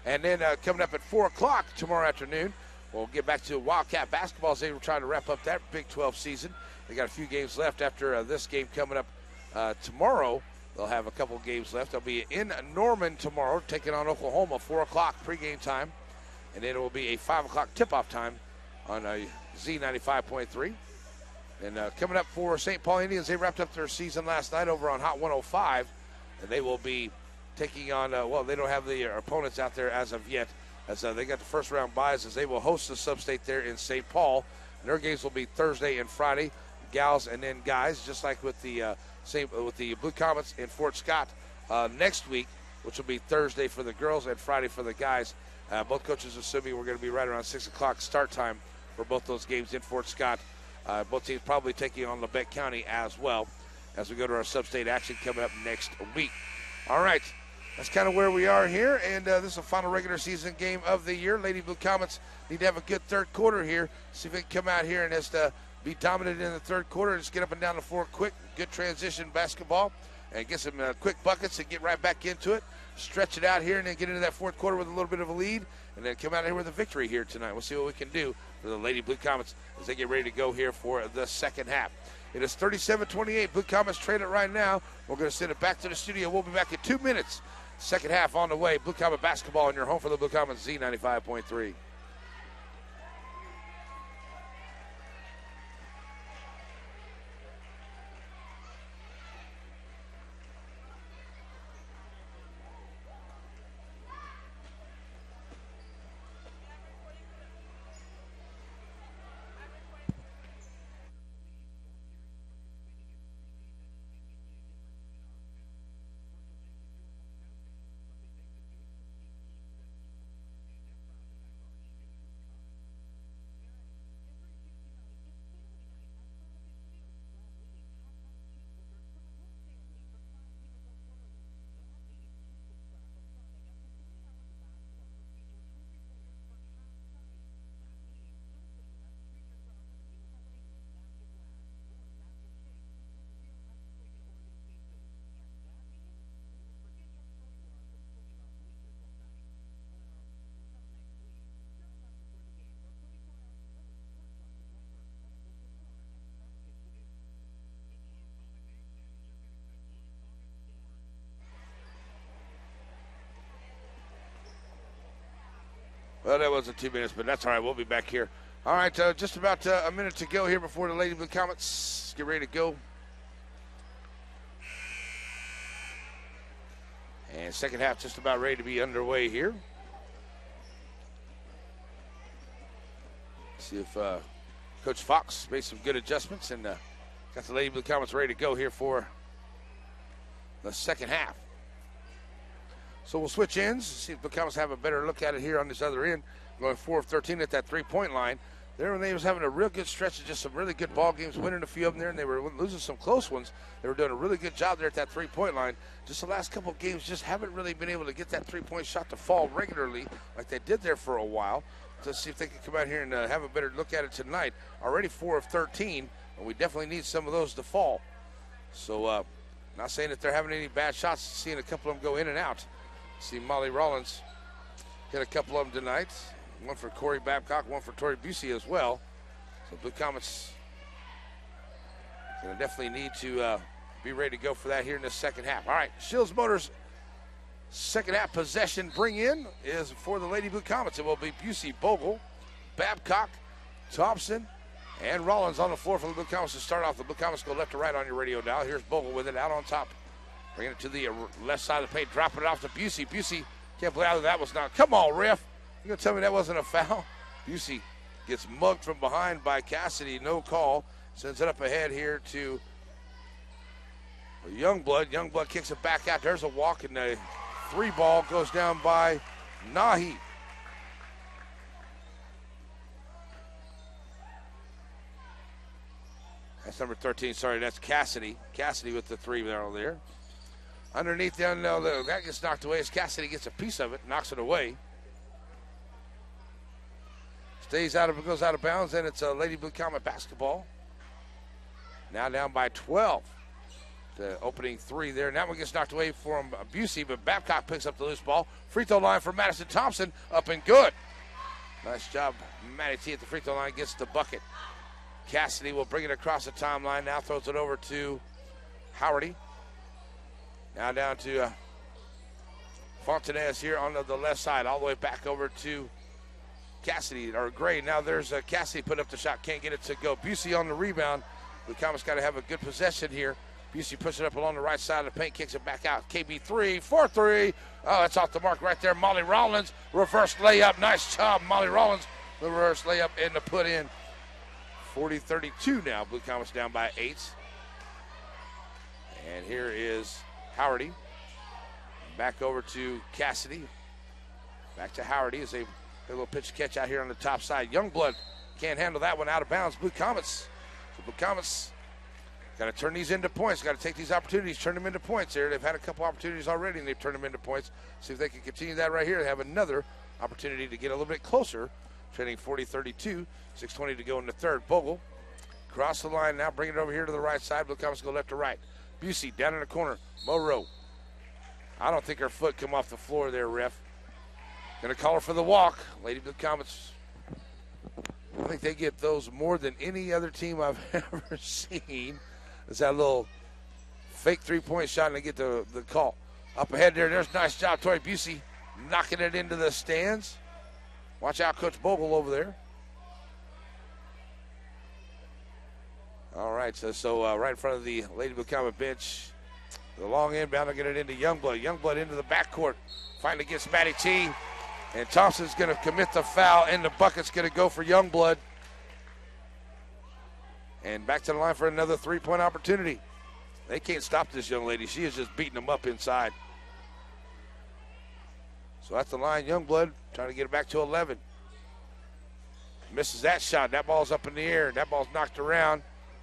And then coming up at 4 o'clock tomorrow afternoon, we'll get back to Wildcat basketball as they were trying to wrap up that Big 12 season. They got a few games left after this game coming up tomorrow. They'll have a couple games left. They'll be in Norman tomorrow, taking on Oklahoma, 4 o'clock pregame time. And then it will be a 5 o'clock tip-off time on Z95.3. And coming up for St. Paul Indians, they wrapped up their season last night over on Hot 105. And they will be taking on, they don't have the opponents out there as of yet, as they got the first round buys, as they will host the sub-state there in St. Paul. And their games will be Thursday and Friday, gals and then guys, just like with the Blue Comets in Fort Scott next week, which will be Thursday for the girls and Friday for the guys. Both coaches assuming we're going to be right around 6 o'clock start time for both those games in Fort Scott. Both teams probably taking on Lebec County as well as we go to our sub-state action coming up next week. All right. That's kind of where we are here, and this is the final regular season game of the year. Lady Blue Comets need to have a good third quarter here. See if they can come out here and just be dominant in the third quarter and just get up and down the floor quick. Good transition basketball, and get some quick buckets and get right back into it. Stretch it out here and then get into that fourth quarter with a little bit of a lead, and then come out here with a victory here tonight. We'll see what we can do for the Lady Blue Comets as they get ready to go here for the second half. It is 37-28. Blue Comets trade it right now. We're going to send it back to the studio. We'll be back in 2 minutes. Second half on the way. Blue Comet basketball in your home for the Blue Comets, Z95.3. Well, that wasn't 2 minutes, but that's all right. We'll be back here. All right, just about a minute to go here before the Lady Blue Comets get ready to go. And second half just about ready to be underway here. See if Coach Fox made some good adjustments and got the Lady Blue Comets ready to go here for the second half. So we'll switch ends, see if the Comets have a better look at it here on this other end. Going 4 of 13 at that three-point line. There when they was having a real good stretch of just some really good ball games, winning a few of them there, and they were losing some close ones. They were doing a really good job there at that three-point line. Just the last couple of games just haven't really been able to get that three-point shot to fall regularly like they did there for a while. Let's see if they can come out here and have a better look at it tonight. Already 4 of 13, and we definitely need some of those to fall. So not saying that they're having any bad shots, seeing a couple of them go in and out. See Molly Rollins hit a couple of them tonight. One for Corey Babcock, one for Tori Busey as well. So Blue Comets going to definitely need to be ready to go for that here in the second half. All right, Shields Motors second half possession bring in is for the Lady Blue Comets. It will be Busey, Bogle, Babcock, Thompson, and Rollins on the floor for the Blue Comets to start off. The Blue Comets go left to right on your radio dial. Here's Bogle with it out on top. Bringing it to the left side of the paint, dropping it off to Busey. Busey, can't believe that was not. Come on, ref. You going to tell me that wasn't a foul? Busey gets mugged from behind by Cassidy. No call. Sends it up ahead here to Youngblood. Youngblood kicks it back out. There's a walk, and the 3 ball goes down by Nahi. That's number 13. Sorry, that's Cassidy. Cassidy with the 3 there. Underneath that gets knocked away as Cassidy gets a piece of it, knocks it away. Goes out of bounds, and it's a Lady Blue Comet basketball. Now down by 12. The opening 3 there. Now one gets knocked away from Busey, but Babcock picks up the loose ball. Free throw line for Madison Thompson, up and good. Nice job, Matty T at the free throw line, gets the bucket. Cassidy will bring it across the timeline, now throws it over to Howardy. Now down to Fontanez here on the left side, all the way back over to Cassidy, or Gray. Now there's Cassidy put up the shot, can't get it to go. Busey on the rebound. The Comets got to have a good possession here. Busey puts it up along the right side of the paint, kicks it back out. KB 3, 4-3. Oh, that's off the mark right there. Molly Rollins, reverse layup. Nice job, Molly Rollins. The reverse layup and the put in. 40-32 now. Blue Comets down by 8. And here is Howardy. Back over to Cassidy. Back to Howardy as a little pitch catch out here on the top side. Youngblood can't handle that one, out of bounds. Blue Comets. So Blue Comets got to turn these into points. Got to take these opportunities, turn them into points here. They've had a couple opportunities already, and they've turned them into points. See if they can continue that right here. They have another opportunity to get a little bit closer. Trailing 40-32. 6:20 to go in the third. Bogle cross the line now, bring it over here to the right side. Blue Comets go left to right. Busey down in the corner. Monroe. I don't think her foot come off the floor there, ref. Going to call her for the walk. Lady Blue Comets, I think they get those more than any other team I've ever seen. It's that little fake 3-point shot, and they get the call. Up ahead there's a nice job. Tori Busey knocking it into the stands. Watch out, Coach Bogle over there. All right, so right in front of the Lady Blue Comet bench. The long inbound will get it into Youngblood. Youngblood into the backcourt. Fighting against Matty T. And Thompson's going to commit the foul, and the bucket's going to go for Youngblood. And back to the line for another 3-point opportunity. They can't stop this young lady. She is just beating them up inside. So that's the line. Youngblood trying to get it back to 11. Misses that shot. That ball's up in the air. That ball's knocked around.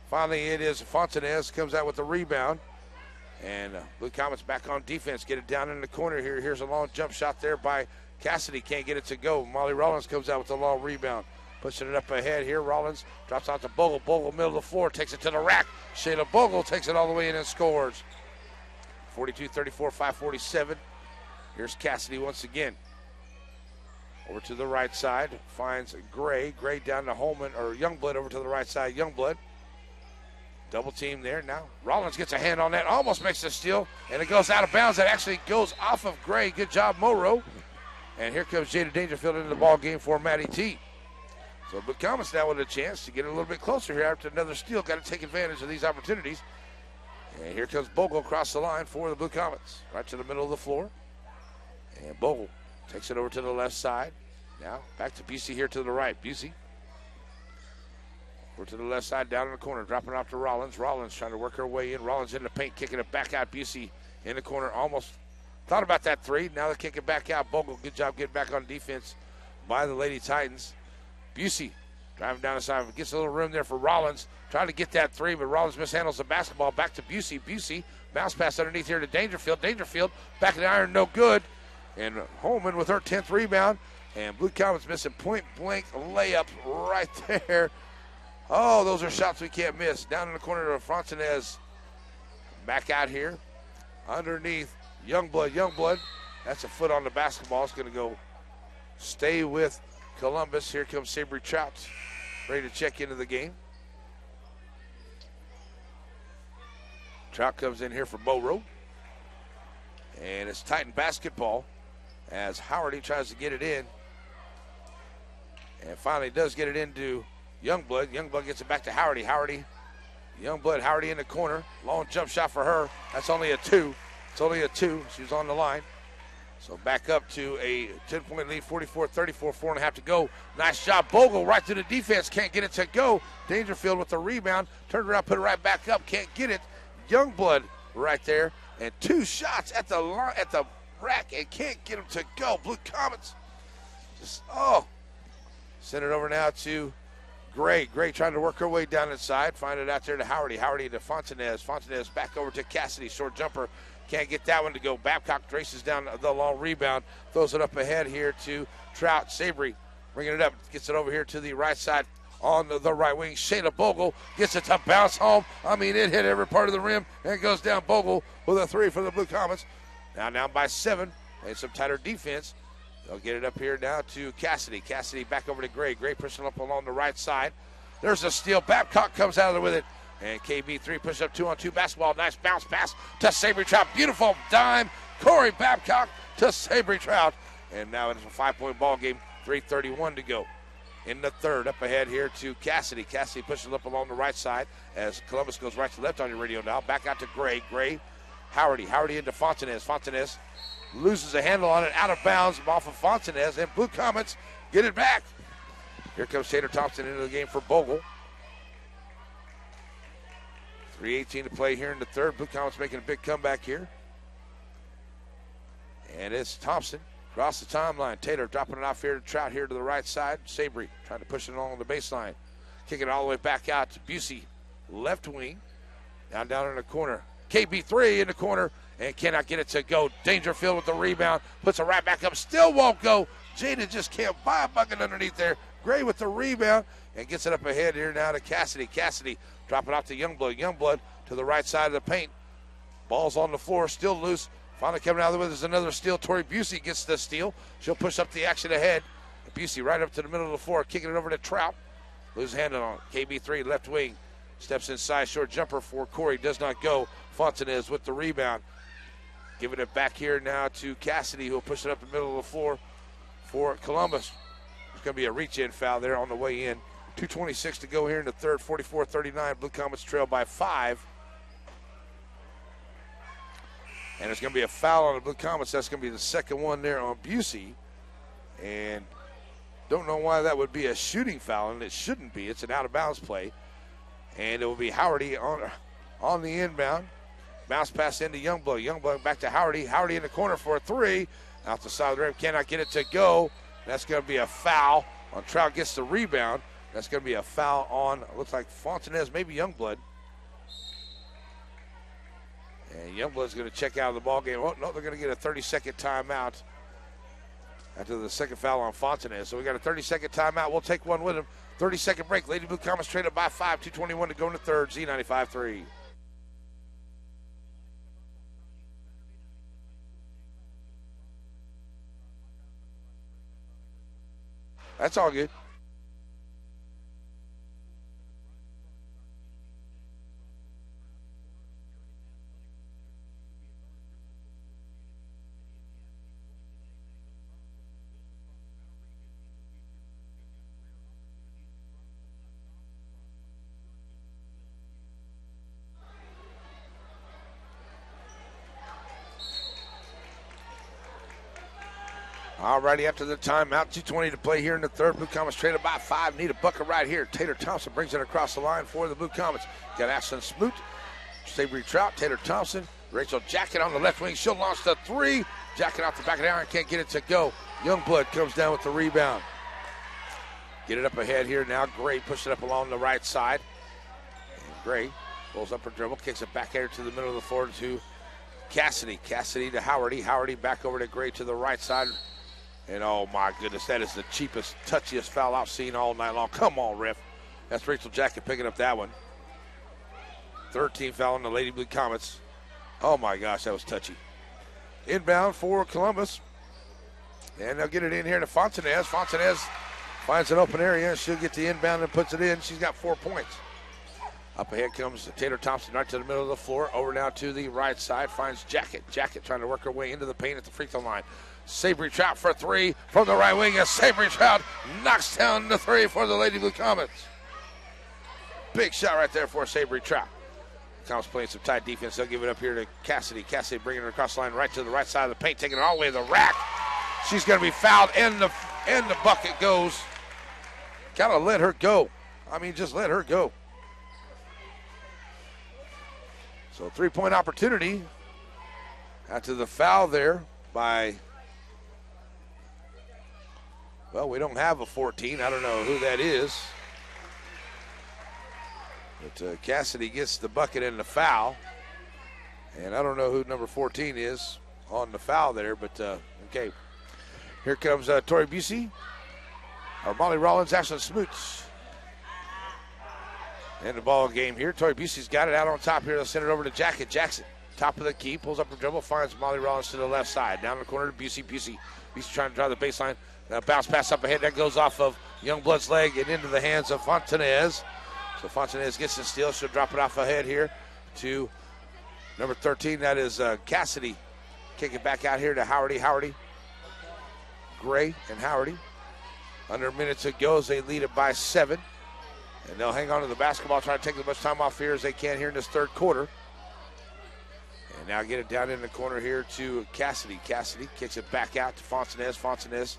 Finally, it is Fontanez comes out with the rebound. And Blue Comets back on defense. Get it down in the corner here. Here's a long jump shot there by Cassidy. Can't get it to go. Molly Rollins comes out with the long rebound. Pushing it up ahead here. Rollins drops out to Bogle. Bogle, middle of the floor, takes it to the rack. Shayla Bogle takes it all the way in and scores. 42-34, 5:47. Here's Cassidy once again. Over to the right side. Finds Gray. Gray down to Holman, or Youngblood over to the right side. Youngblood. Double team there. Now Rollins gets a hand on that. Almost makes a steal. And it goes out of bounds. That actually goes off of Gray. Good job, Morrow. And here comes Jada Dangerfield into the ball game for Matty T. So Blue Comets now with a chance to get a little bit closer here after another steal. Got to take advantage of these opportunities. And here comes Bogle across the line for the Blue Comets. Right to the middle of the floor. And Bogle takes it over to the left side. Now back to Busey here to the right. Busey over to the left side, down in the corner, dropping it off to Rollins. Rollins trying to work her way in. Rollins in the paint, kicking it back out. Busey in the corner, almost thought about that 3. Now they're kicking back out. Bogle, good job getting back on defense by the Lady Titans. Busey driving down the side, gets a little room there for Rollins. Trying to get that 3, but Rollins mishandles the basketball. Back to Busey. Busey, bounce pass underneath here to Dangerfield. Dangerfield, back of the iron, no good. And Holman with her 10th rebound. And Blue Comets missing point-blank layup right there. Oh, those are shots we can't miss. Down in the corner of Fontanez. Back out here. Underneath Youngblood. Youngblood, that's a foot on the basketball. It's going to go stay with Columbus. Here comes Sabry Trout, ready to check into the game. Trout comes in here for Monroe. And it's Titan basketball as Howardy tries to get it in. And finally does get it into Youngblood. Youngblood gets it back to Howardy. Howardy in the corner. Long jump shot for her. That's only a 2. It's only a 2. She's on the line. So back up to a 10-point lead, 44-34, 4.5 to go. Nice job, Bogle, right to the defense. Can't get it to go. Dangerfield with the rebound. Turned around, put it right back up. Can't get it. Youngblood right there. And 2 shots at the line, at the rack, and can't get them to go. Blue Comets send it over now to Gray. Gray trying to work her way down inside. Find it out there to Howardy. Howardy to Fontanez. Fontanez back over to Cassidy. Short jumper. Can't get that one to go. Babcock races down the long rebound. Throws it up ahead here to Trout. Sabry bringing it up. Gets it over here to the right side on the right wing. Shayna Bogle gets it to bounce home. I mean, it hit every part of the rim and goes down. Bogle with a 3 for the Blue Comets. Now down by 7. And some tighter defense. They'll get it up here now to Cassidy. Cassidy back over to Gray. Gray pushing up along the right side. There's a steal. Babcock comes out of there with it. And KB3 pushes up 2-on-2 basketball. Nice bounce pass to Sabry Trout. Beautiful dime. Corey Babcock to Sabry Trout. And now it's a 5-point ball game. 3:31 to go in the third. Up ahead here to Cassidy. Cassidy pushes up along the right side as Columbus goes right to left on your radio now. Back out to Gray. Gray. Howardy into Fontanez. Fontanez loses a handle on it, out of bounds off of Fontanez, and Blue Comets get it back. Here comes Taylor Thompson into the game for Bogle. 3:18 to play here in the third. Blue Comets making a big comeback here. And it's Thompson across the timeline. Taylor dropping it off here to Trout here to the right side. Sabry trying to push it along the baseline. Kicking it all the way back out to Busey, left wing. Down in the corner. KB3 in the corner. And cannot get it to go. Dangerfield with the rebound. Puts it right back up. Still won't go. Jada just can't buy a bucket underneath there. Gray with the rebound. And gets it up ahead here now to Cassidy. Cassidy dropping off to Youngblood. Youngblood to the right side of the paint. Ball's on the floor. Still loose. Finally coming out of the way. There's another steal. Tori Busey gets the steal. She'll push up the action ahead. Busey right up to the middle of the floor. Kicking it over to Trout. Loses handle on it. KB3 left wing. Steps inside. Short jumper for Corey. Does not go. Fontanez with the rebound. Giving it back here now to Cassidy, who will push it up the middle of the floor for Columbus. There's going to be a reach-in foul there on the way in. 2:26 to go here in the third, 44-39. Blue Comets trail by 5. And there's going to be a foul on the Blue Comets. That's going to be the second one there on Busey. And don't know why that would be a shooting foul, and it shouldn't be. It's an out-of-bounds play. And it will be Howardy on the inbound. Bounce pass into Youngblood. Youngblood back to Howardy. Howardy in the corner for a 3. Out the side of the rim. Cannot get it to go. That's going to be a foul on Trout. Gets the rebound. That's going to be a foul on, looks like Fontanez, maybe Youngblood. And Youngblood's going to check out of the ball game. Oh, no, they're going to get a 30-second timeout after the second foul on Fontanez. So we got a 30-second timeout. We'll take one with him. 30-second break. Lady Blue Comets traded by 5. 2:21 to go in the third. Z95-3. That's all good. Alrighty, after the timeout, 2:20 to play here in the third. Blue Comets traded by 5. Need a bucket right here. Taylor Thompson brings it across the line for the Blue Comets. Got Ashton Smoot, Sabry Trout, Taylor Thompson, Rachel Jacket on the left wing. She'll launch the 3. Jacket off the back of the iron, can't get it to go. Youngblood comes down with the rebound. Get it up ahead here now. Gray pushing it up along the right side. And Gray pulls up her dribble, kicks it back here to the middle of the floor to Cassidy. Cassidy to Howardy. Howardy back over to Gray to the right side. And oh my goodness, that is the cheapest, touchiest foul I've seen all night long. Come on, ref. That's Rachel Jacket picking up that one. 13 foul on the Lady Blue Comets. Oh my gosh, that was touchy. Inbound for Columbus. And they'll get it in here to Fontanez. Fontanez finds an open area. She'll get the inbound and puts it in. She's got 4 points. Up ahead comes Taylor Thompson right to the middle of the floor. Over now to the right side. Finds Jacket. Jacket trying to work her way into the paint at the free throw line. Sabry Trout for three from the right wing as Sabry Trout knocks down the three for the Lady Blue Comets. Big shot right there for Sabry Trout. Comets playing some tight defense. They'll give it up here to Cassidy. Cassidy bringing it across the line right to the right side of the paint, taking it all the way to the rack. She's going to be fouled, and the bucket goes. Got to let her go. I mean, just let her go. So 3-point opportunity after the foul there by, well, we don't have a 14. I don't know who that is. But Cassidy gets the bucket and the foul. And I don't know who number 14 is on the foul there, but okay. Here comes Tori Busey, or Molly Rollins, Ashlyn Smoots. In the ball game here. Tori Busey's got it out on top here. They'll send it over to Jackson. Jackson, top of the key, pulls up her dribble, finds Molly Rollins to the left side. Down the corner to Busey. Busey trying to drive the baseline. Bounce pass up ahead. That goes off of Youngblood's leg and into the hands of Fontanez. So Fontanez gets the steal. She'll drop it off ahead here to number 13. That is Cassidy. Kick it back out here to Howardy. Howardy. Gray and Howardy. Under a minute to go as they lead it by 7. And they'll hang on to the basketball, try to take as much time off here as they can here in this third quarter. And now get it down in the corner here to Cassidy. Cassidy kicks it back out to Fontanez. Fontanez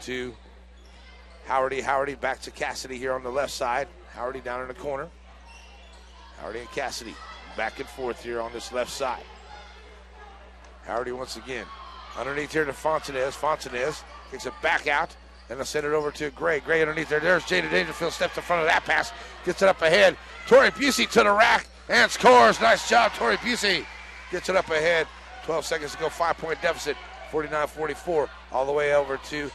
to Howardy. Howardy back to Cassidy here on the left side. Howardy down in the corner. Howardy and Cassidy back and forth here on this left side. Howardy once again. Underneath here to Fontanez. Fontanez kicks it back out. And they'll send it over to Gray. Gray underneath there. There's Jada Dangerfield. Steps in front of that pass. Gets it up ahead. Tori Busey to the rack and scores. Nice job, Tori Busey. Gets it up ahead. 12 seconds to go. 5-point deficit. 49-44. All the way over to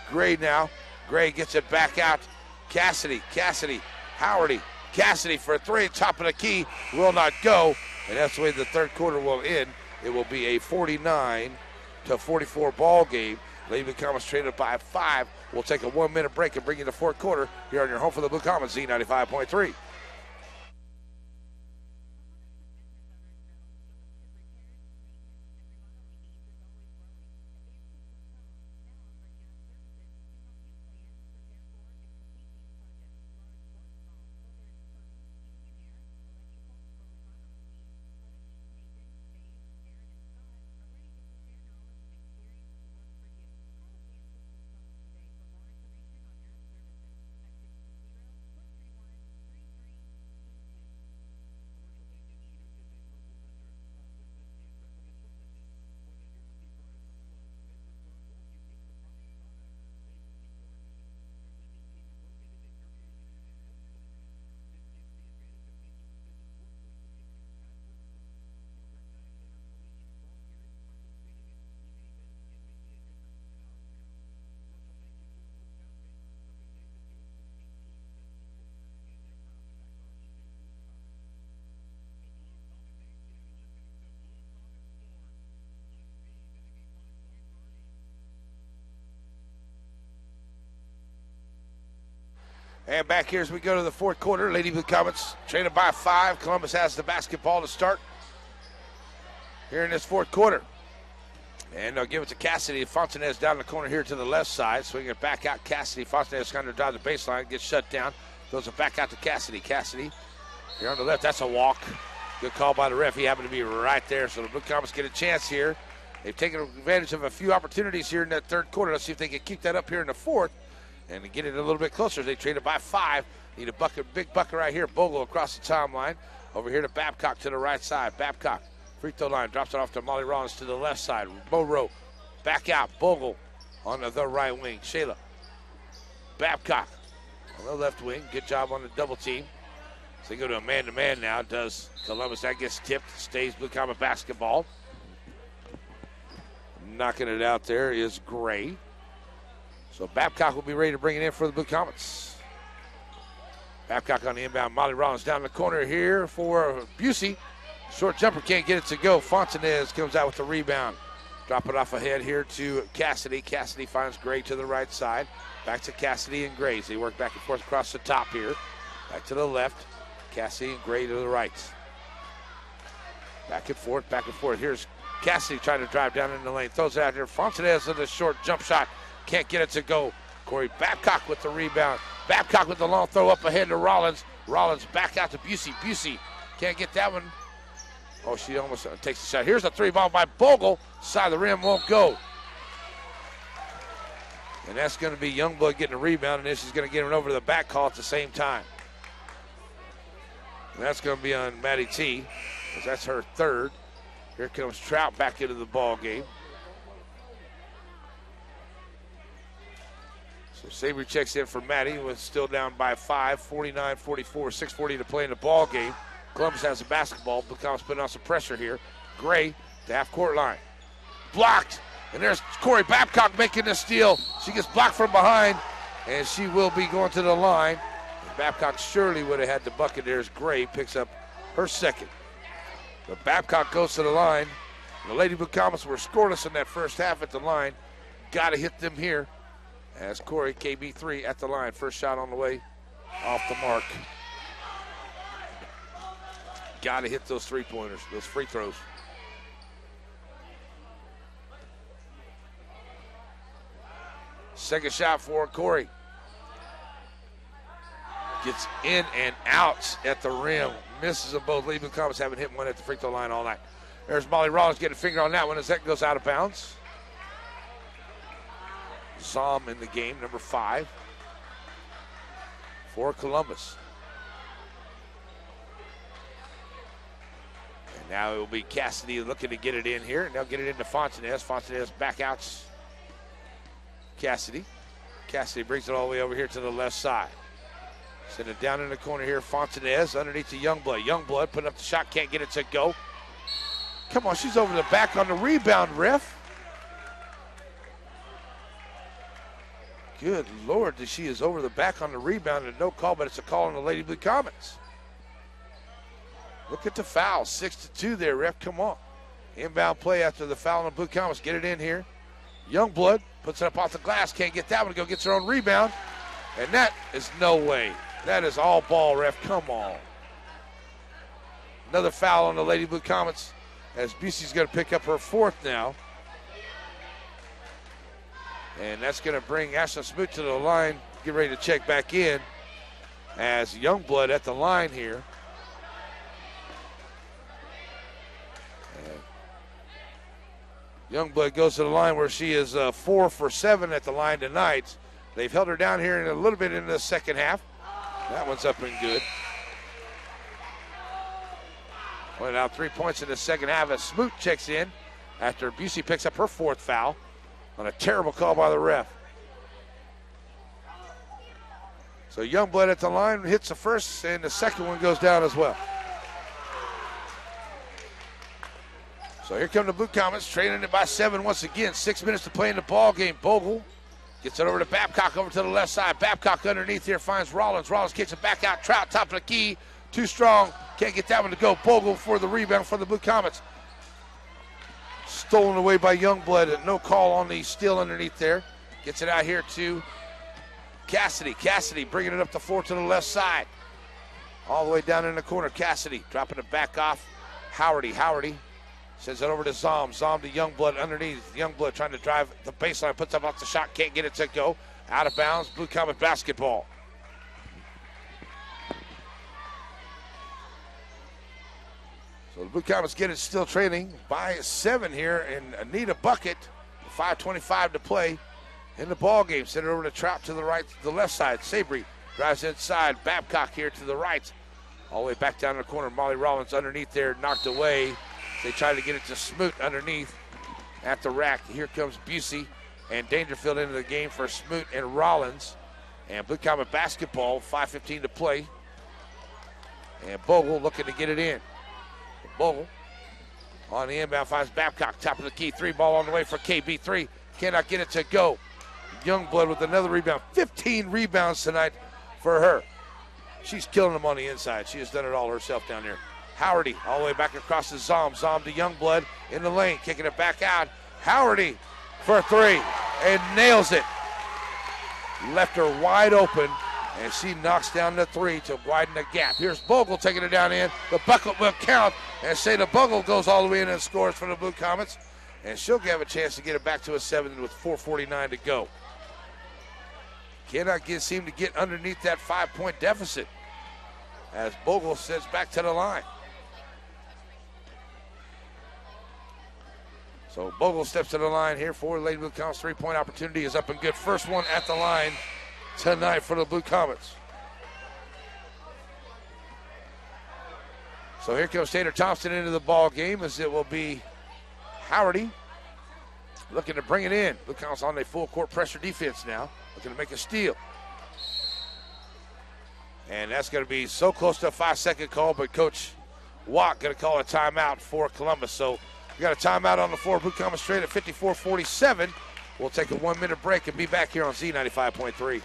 Gray now. Gray gets it back out. Cassidy. Cassidy. Howardy. Cassidy for 3. Top of the key. Will not go. And that's the way the third quarter will end. It will be a 49-44 ball game. Lady Blue Comets traded by 5. We'll take a 1-minute break and bring you the fourth quarter here on your home for the Blue Comets, Z95.3. And back here as we go to the fourth quarter, Lady Blue Comets traded by 5. Columbus has the basketball to start here in this fourth quarter. And they'll give it to Cassidy. Fontanez down the corner here to the left side. Swinging it back out. Cassidy. Fontanez trying to drive the baseline. Gets shut down. Goes it back out to Cassidy. Cassidy here on the left. That's a walk. Good call by the ref. He happened to be right there. So the Blue Comets get a chance here. They've taken advantage of a few opportunities here in that third quarter. Let's see if they can keep that up here in the fourth and get it a little bit closer. They traded by 5. Need a bucket, big bucket right here. Bogle across the timeline. Over here to Babcock to the right side. Babcock, free throw line, drops it off to Molly Rollins to the left side. Boro back out. Bogle on the right wing. Shayla Babcock on the left wing. Good job on the double team. So they go to a man-to-man now. Does Columbus. That gets tipped. Stays Blue Comet basketball. Knocking it out there is Gray. So Babcock will be ready to bring it in for the Blue Comets. Babcock on the inbound. Molly Rollins down the corner here for Busey. Short jumper, can't get it to go. Fontanez comes out with the rebound. Drop it off ahead here to Cassidy. Cassidy finds Gray to the right side. Back to Cassidy and Gray. They work back and forth across the top here. Back to the left. Cassidy and Gray to the right. Back and forth, back and forth. Here's Cassidy trying to drive down in the lane. Throws it out here. Fontanez with a short jump shot. Can't get it to go. Corey Babcock with the rebound. Babcock with the long throw up ahead to Rollins. Rollins back out to Busey. Busey can't get that one. Oh, she almost takes the shot. Here's a three ball by Bogle. Side of the rim won't go. And that's going to be Youngblood getting a rebound, and this is going to get him over to the back call at the same time. And that's going to be on Maddie T, because that's her third. Here comes Trout back into the ball game. So Sabry checks in for Maddie, was still down by 5, 49-44, 6:40 to play in the ball game. Columbus has the basketball. Blue Comets putting on some pressure here. Gray to half-court line. Blocked, and there's Corey Babcock making the steal. She gets blocked from behind, and she will be going to the line. And Babcock surely would have had the bucket. There's Gray, picks up her second. But Babcock goes to the line. The Lady Blue Comets were scoreless in that first half at the line. Got to hit them here. As Corey, KB3 at the line. First shot on the way, off the mark. Got to hit those three-pointers, those free throws. Second shot for Corey. Gets in and out at the rim. Misses them both. Lady Blue Comets haven't hit one at the free throw line all night. There's Molly Rollins getting a finger on that one as that goes out of bounds. Zom in the game, number 5 for Columbus. And now it will be Cassidy looking to get it in here. And they'll get it into Fontanez. Fontanez back outs Cassidy. Cassidy brings it all the way over here to the left side. Send it down in the corner here. Fontanez underneath to Youngblood. Youngblood putting up the shot, can't get it to go. Come on, she's over the back on the rebound, ref. Good Lord, she is over the back on the rebound and no call, but it's a call on the Lady Blue Comets. Look at the foul, 6-2 there, ref, come on. Inbound play after the foul on the Blue Comets, get it in here. Youngblood puts it up off the glass, can't get that one, go gets her own rebound. And that is no way. That is all ball, ref, come on. Another foul on the Lady Blue Comets as Busey's gonna pick up her 4th now. And that's going to bring Ashlyn Smoot to the line. Get ready to check back in as Youngblood at the line here. And Youngblood goes to the line where she is 4 for 7 at the line tonight. They've held her down here in a little bit in the second half. That one's up and good. Pointed out 3 points in the second half as Smoot checks in after Busey picks up her 4th foul on a terrible call by the ref. So Youngblood at the line hits the first, and the second one goes down as well. So here come the Blue Comets, trailing it by 7 once again. 6 minutes to play in the ball game. Bogle gets it over to Babcock over to the left side. Babcock underneath here finds Rollins. Rollins kicks it back out. Trout top of the key. Too strong. Can't get that one to go. Bogle for the rebound for the Blue Comets. Stolen away by Youngblood, and no call on the steal underneath there. Gets it out here to Cassidy. Cassidy bringing it up the floor to the left side. All the way down in the corner. Cassidy dropping it back off. Howardy sends it over to Zom. Zom to Youngblood underneath. Youngblood trying to drive the baseline. Puts up off the shot. Can't get it to go. Out of bounds. Blue Comet basketball. So the Blue Comets get it still trailing by 7 here and need a bucket. 5:25 to play in the ball game. Send it over to Trout to the right, to the left side. Sabry drives inside. Babcock here to the right. All the way back down in the corner. Molly Rollins underneath there, knocked away. They try to get it to Smoot underneath at the rack. Here comes Busey and Dangerfield into the game for Smoot and Rollins. And Blue Comet basketball, 5:15 to play. And Bogle looking to get it in. Bogle on the inbound finds Babcock, top of the key. 3 ball on the way for KB3. Cannot get it to go. Youngblood with another rebound. 15 rebounds tonight for her. She's killing them on the inside. She has done it all herself down there. Howardy all the way back across to Zom. Zom to Youngblood in the lane, kicking it back out. Howardy for 3 and nails it. Left her wide open, and she knocks down the 3 to widen the gap. Here's Bogle taking it down in. The bucket will count. And Shayna Bogle goes all the way in and scores for the Blue Comets. And she'll have a chance to get it back to a 7 with 4:49 to go. Cannot seem to get underneath that 5-point deficit as Bogle sits back to the line. So Bogle steps to the line here for Lady Blue Comets. 3-point opportunity is up and good. First one at the line tonight for the Blue Comets. So here comes Taylor Thompson into the ball game as it will be Howardy looking to bring it in. Blue Comets on a full court pressure defense now, looking to make a steal. And that's going to be so close to a 5-second call, but Coach Watt going to call a timeout for Columbus. So we got a timeout on the floor. Blue Comets straight at 54-47. We'll take a 1-minute break and be back here on Z95.3.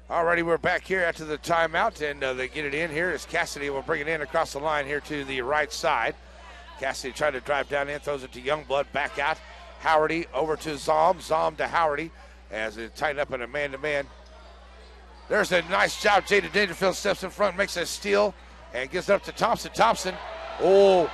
Alrighty, we're back here after the timeout, and they get it in here as Cassidy will bring it in across the line here to the right side. Cassidy trying to drive down in, throws it to Youngblood, back out. Howardy over to Zom, Zom to Howardy as it tightened up in a man-to-man. There's a nice job. Jada Dangerfield steps in front, makes a steal, and gives it up to Thompson. Thompson, oh,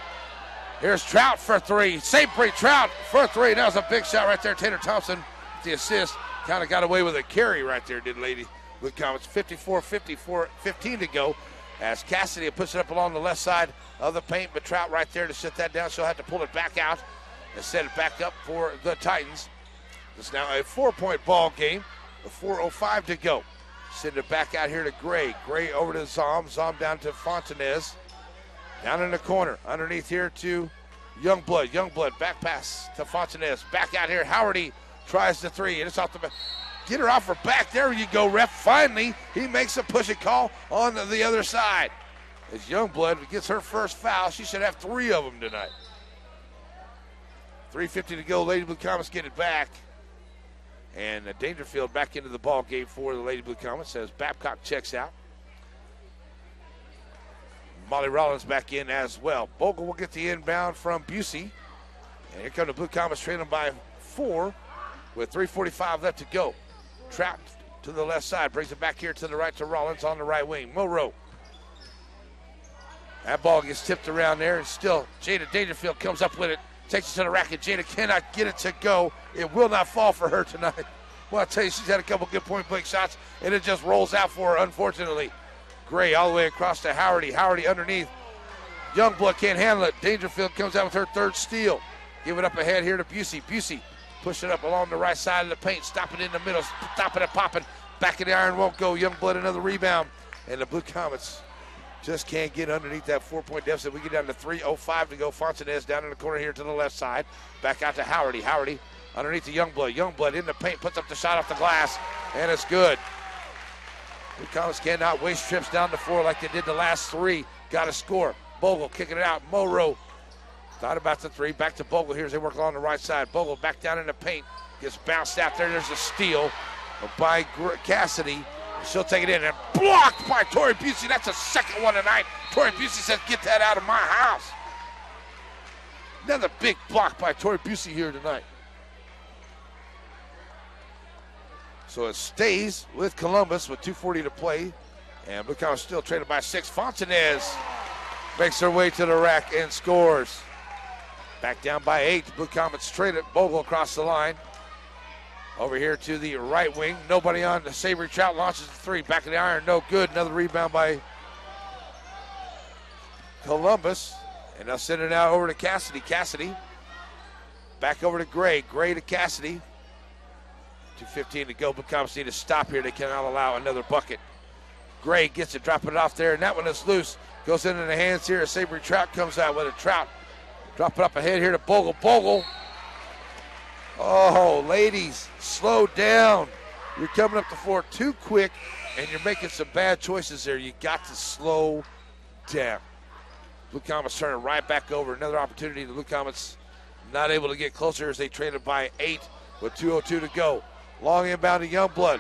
here's Trout for three. Sabre Trout for three. That was a big shot right there. Taylor Thompson with the assist. Kind of got away with a carry right there, did Lady Blue Comets. 15 to go as Cassidy puts it up along the left side of the paint, but Trout right there to sit that down. She'll have to pull it back out and set it back up for the Titans. It's now a 4-point ball game with 4:05 to go. Send it back out here to Gray. Gray over to Zom. Zom down to Fontanez. Down in the corner. Underneath here to Youngblood. Youngblood back pass to Fontanez. Back out here. Howardy tries the three, and it's off the back. Get her off her back. There you go, ref. Finally, he makes a push and call on the other side. As Youngblood gets her first foul, she should have 3 of them tonight. 3:50 to go. Lady Blue Comets get it back. And Dangerfield back into the ball game for the Lady Blue Comets as Babcock checks out. Molly Rollins back in as well. Bogle will get the inbound from Busey. And here come the Blue Comets trailing by 4 with 3:45 left to go. Trapped to the left side, brings it back here to the right to Rollins on the right wing. Monroe. That ball gets tipped around there, and still Jada Dangerfield comes up with it, takes it to the racket. Jada cannot get it to go. It will not fall for her tonight. Well, I'll tell you, she's had a couple good point-blank shots, and it just rolls out for her, unfortunately. Gray all the way across to Howardy. Howardy underneath. Youngblood can't handle it. Dangerfield comes out with her 3rd steal. Give it up ahead here to Busey. Busey push it up along the right side of the paint. Stop it in the middle. Stop it at popping. Back of the iron won't go. Youngblood another rebound. And the Blue Comets just can't get underneath that 4-point deficit. We get down to 3:05 to go. Fontanez down in the corner here to the left side. Back out to Howardy. Howardy underneath the Youngblood. Youngblood in the paint. Puts up the shot off the glass. And it's good. Blue Comets cannot waste trips down the floor like they did the last 3. Got to score. Bogle kicking it out. Monroe thought about the 3. Back to Bogle here as they work along the right side. Bogle back down in the paint. Gets bounced out there. There's a steal by Cassidy. She'll take it in and blocked by Tori Busey. That's the 2nd one tonight. Tori Busey says, get that out of my house. Another big block by Tori Busey here tonight. So it stays with Columbus with 2:40 to play. And Blue Comets still traded by 6. Fontanez makes her way to the rack and scores. Back down by 8. Blue Comets trade it. Bogle across the line. Over here to the right wing. Nobody on. The Savory Trout launches the 3. Back of the iron. No good. Another rebound by Columbus. And they'll send it out over to Cassidy. Cassidy back over to Gray. Gray to Cassidy. 2:15 to go. Blue Comets need to stop here. They cannot allow another bucket. Gray gets it, dropping it off there, and that one is loose. Goes into the hands here. Savory Trout comes out with a Trout. Drop it up ahead here to Bogle. Bogle. Oh, ladies, slow down. You're coming up the floor too quick, and you're making some bad choices there. You got to slow down. Blue Comets turning right back over. Another opportunity. The Blue Comets not able to get closer as they traded by 8 with 2:02 to go. Long inbound to Youngblood.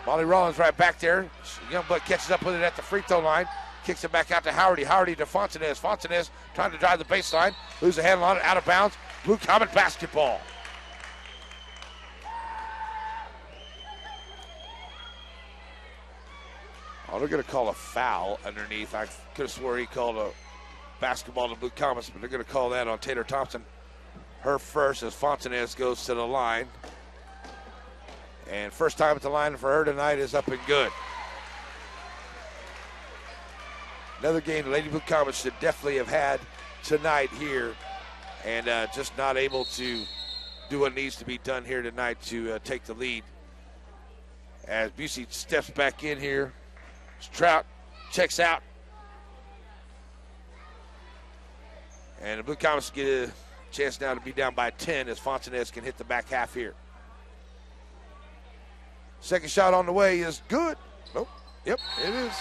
Molly Rollins right back there. Youngblood catches up with it at the free throw line. Kicks it back out to Howardy. Howardy to Fontanez. Fontanez trying to drive the baseline. Loses a handle on it. Out of bounds. Blue Comet basketball. Oh, they're going to call a foul underneath. I could have swore he called a basketball to Blue Comets, but they're going to call that on Taylor Thompson. Her first as Fontanez goes to the line. And first time at the line for her tonight is up and good. Another game the Lady Blue Comets should definitely have had tonight here. And just not able to do what needs to be done here tonight to take the lead. As Busey steps back in here. Trout checks out. And the Blue Comets get a chance now to be down by 10 as Fontanez can hit the back half here. Second shot on the way is good. Nope. Yep, it is.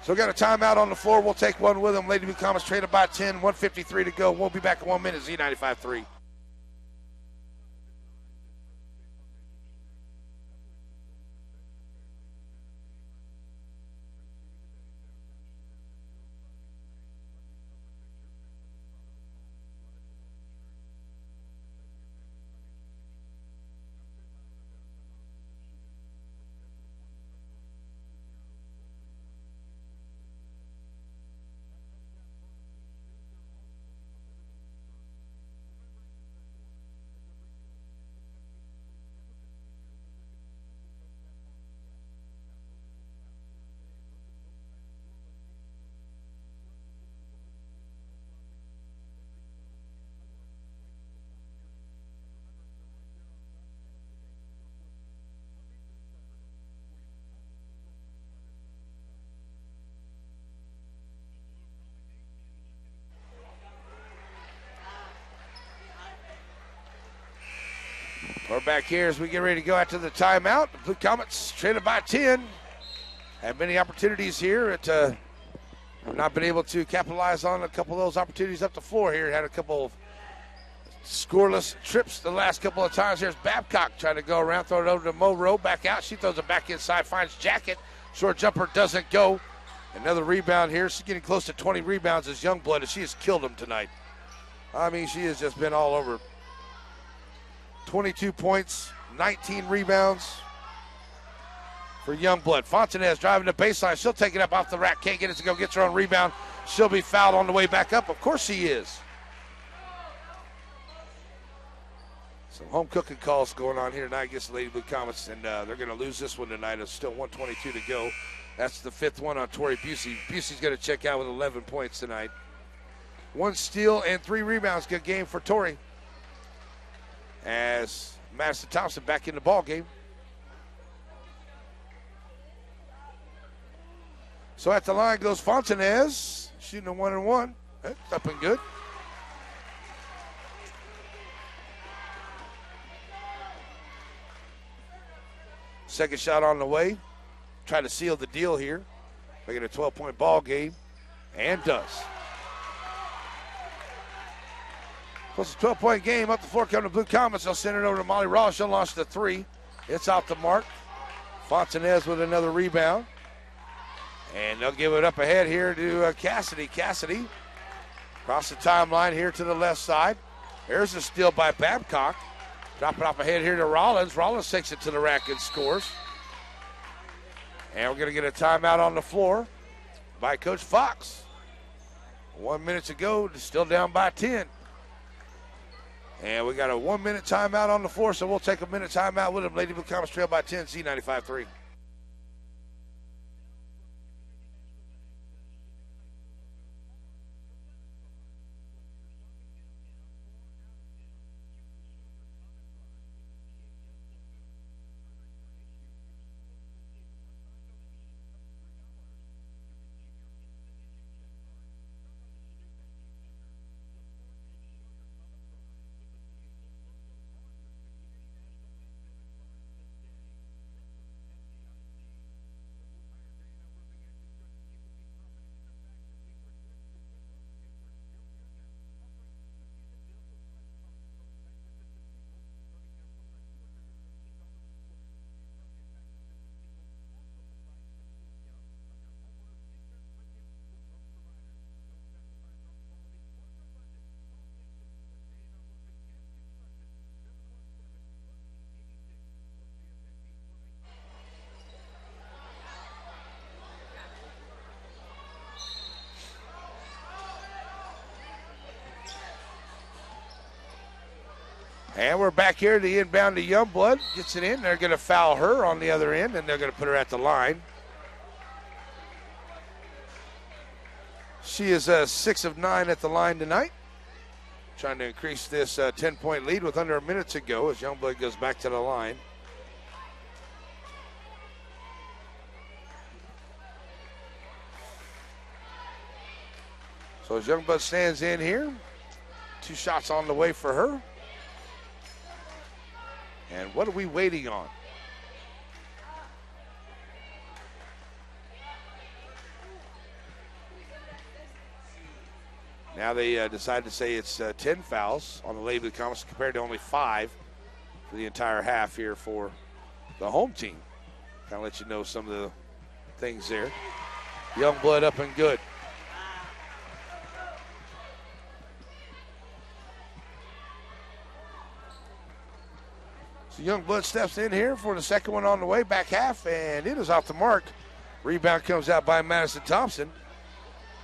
So we got a timeout on the floor. We'll take one with them. Lady Blue Comets traded by 10, 1:53 to go. We'll be back in 1 minute. Z95.3. We're back here as we get ready to go after the timeout. The Blue Comets traded by 10. Had many opportunities here. Have not been able to capitalize on a couple of those opportunities up the floor here. Had a couple of scoreless trips the last couple of times. Here's Babcock trying to go around, throw it over to Monroe. Back out. She throws it back inside, finds Jacket. Short jumper doesn't go. Another rebound here. She's getting close to 20 rebounds as Youngblood, and she has killed them tonight. I mean, she has just been all over. 22 points, 19 rebounds for Youngblood. Fontanez driving the baseline. She'll take it up off the rack. Can't get it to go. Gets her own rebound. She'll be fouled on the way back up. Of course she is. Some home cooking calls going on here tonight against the Lady Blue Comets, and they're going to lose this one tonight. It's still 1:22 to go. That's the fifth one on Tori Busey. Busey's going to check out with 11 points tonight. 1 steal and 3 rebounds. Good game for Tori. As Madison Thompson back in the ball game. So at the line goes Fontanez, shooting a 1-and-1. That's up and good. Second shot on the way. Try to seal the deal here. Make it a 12-point ball game, and does. Plus a 12-point game up the floor coming to Blue Comets. They'll send it over to Molly Ross. She'll launch the 3. It's out the mark. Fontanez with another rebound. And they'll give it up ahead here to Cassidy. Cassidy across the timeline here to the left side. There's a steal by Babcock. Drop it off ahead here to Rollins. Rollins takes it to the rack and scores. And we're going to get a timeout on the floor by Coach Fox. 1 minute to go, still down by 10. And we got a 1 minute timeout on the floor, so we'll take a minute timeout with them. Lady Blue Comets trail by 10, Z95-3. And we're back here to the inbound to Youngblood. Gets it in. They're going to foul her on the other end, and they're going to put her at the line. She is 6 of 9 at the line tonight. Trying to increase this 10-point lead with under a minute to go as Youngblood goes back to the line. So as Youngblood stands in here, 2 shots on the way for her. And what are we waiting on? Now they decide to say it's 10 fouls on the Lady Blue Comets compared to only 5 for the entire half here for the home team. Kind of let you know some of the things there. Youngblood up and good. So Youngblood steps in here for the second one on the way, back half, and it is off the mark. Rebound comes out by Madison Thompson.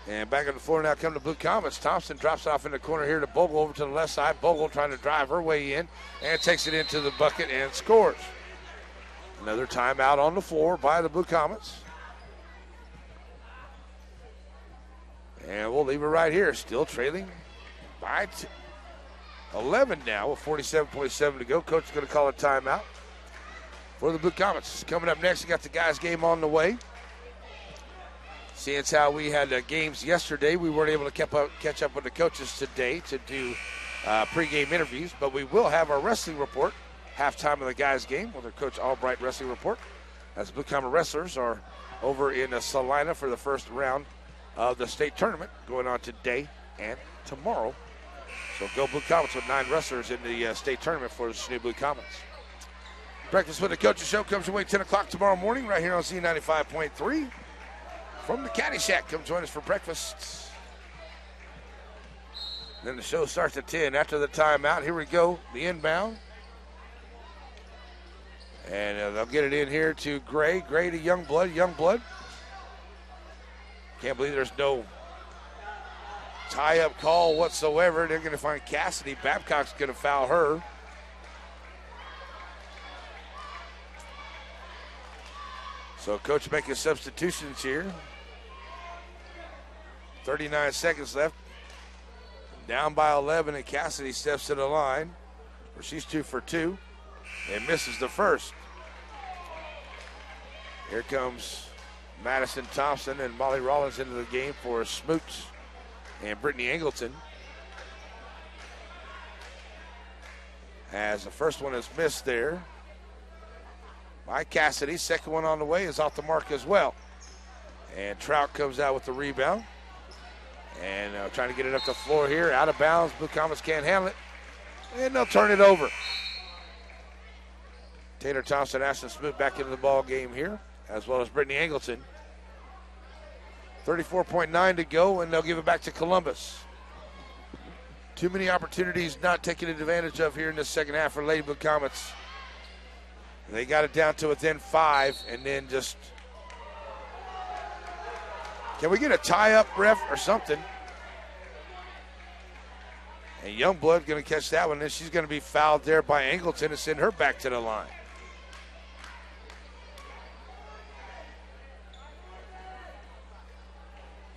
And back on the floor now come the Blue Comets. Thompson drops off in the corner here to Bogle over to the left side. Bogle trying to drive her way in and takes it into the bucket and scores. Another timeout on the floor by the Blue Comets. And we'll leave it right here. Still trailing by 11 now with 47.7 to go. Coach is going to call a timeout for the Blue Comets. Coming up next, we got the guys' game on the way. Seeing as how we had games yesterday, we weren't able to catch up with the coaches today to do pregame interviews, but we will have our wrestling report, halftime of the guys' game with our Coach Albright wrestling report, as Blue Comet wrestlers are over in Salina for the first round of the state tournament going on today and tomorrow. So go Blue Comets with 9 wrestlers in the state tournament for the Cheney Blue Comets. Breakfast with the Coaches Show comes your way 10 o'clock tomorrow morning right here on Z95.3. From the Caddy Shack, come join us for breakfast. Then the show starts at 10 after the timeout. Here we go, the inbound. And they'll get it in here to Gray. Gray to Youngblood. Youngblood. Can't believe there's no tie-up call whatsoever. They're going to find Cassidy. Babcock's going to foul her. So coach making substitutions here. 39 seconds left. Down by 11, and Cassidy steps to the line where she's 2 for 2 and misses the first. Here comes Madison Thompson and Molly Rollins into the game for Smoots and Brittany Angleton. As the first one is missed there by Cassidy. Second one on the way is off the mark as well. And Trout comes out with the rebound. And trying to get it up the floor here. Out of bounds. Blue Comets can't handle it. And they'll turn it over. Taylor Thompson, Ashton Smoot back into the ball game here, as well as Brittany Angleton. 34.9 to go, and they'll give it back to Columbus. Too many opportunities not taken advantage of here in the second half for Lady Blue Comets. They got it down to within 5, and then just Can we get a tie-up, ref, or something? And Youngblood going to catch that one, and she's going to be fouled there by Angleton and send her back to the line.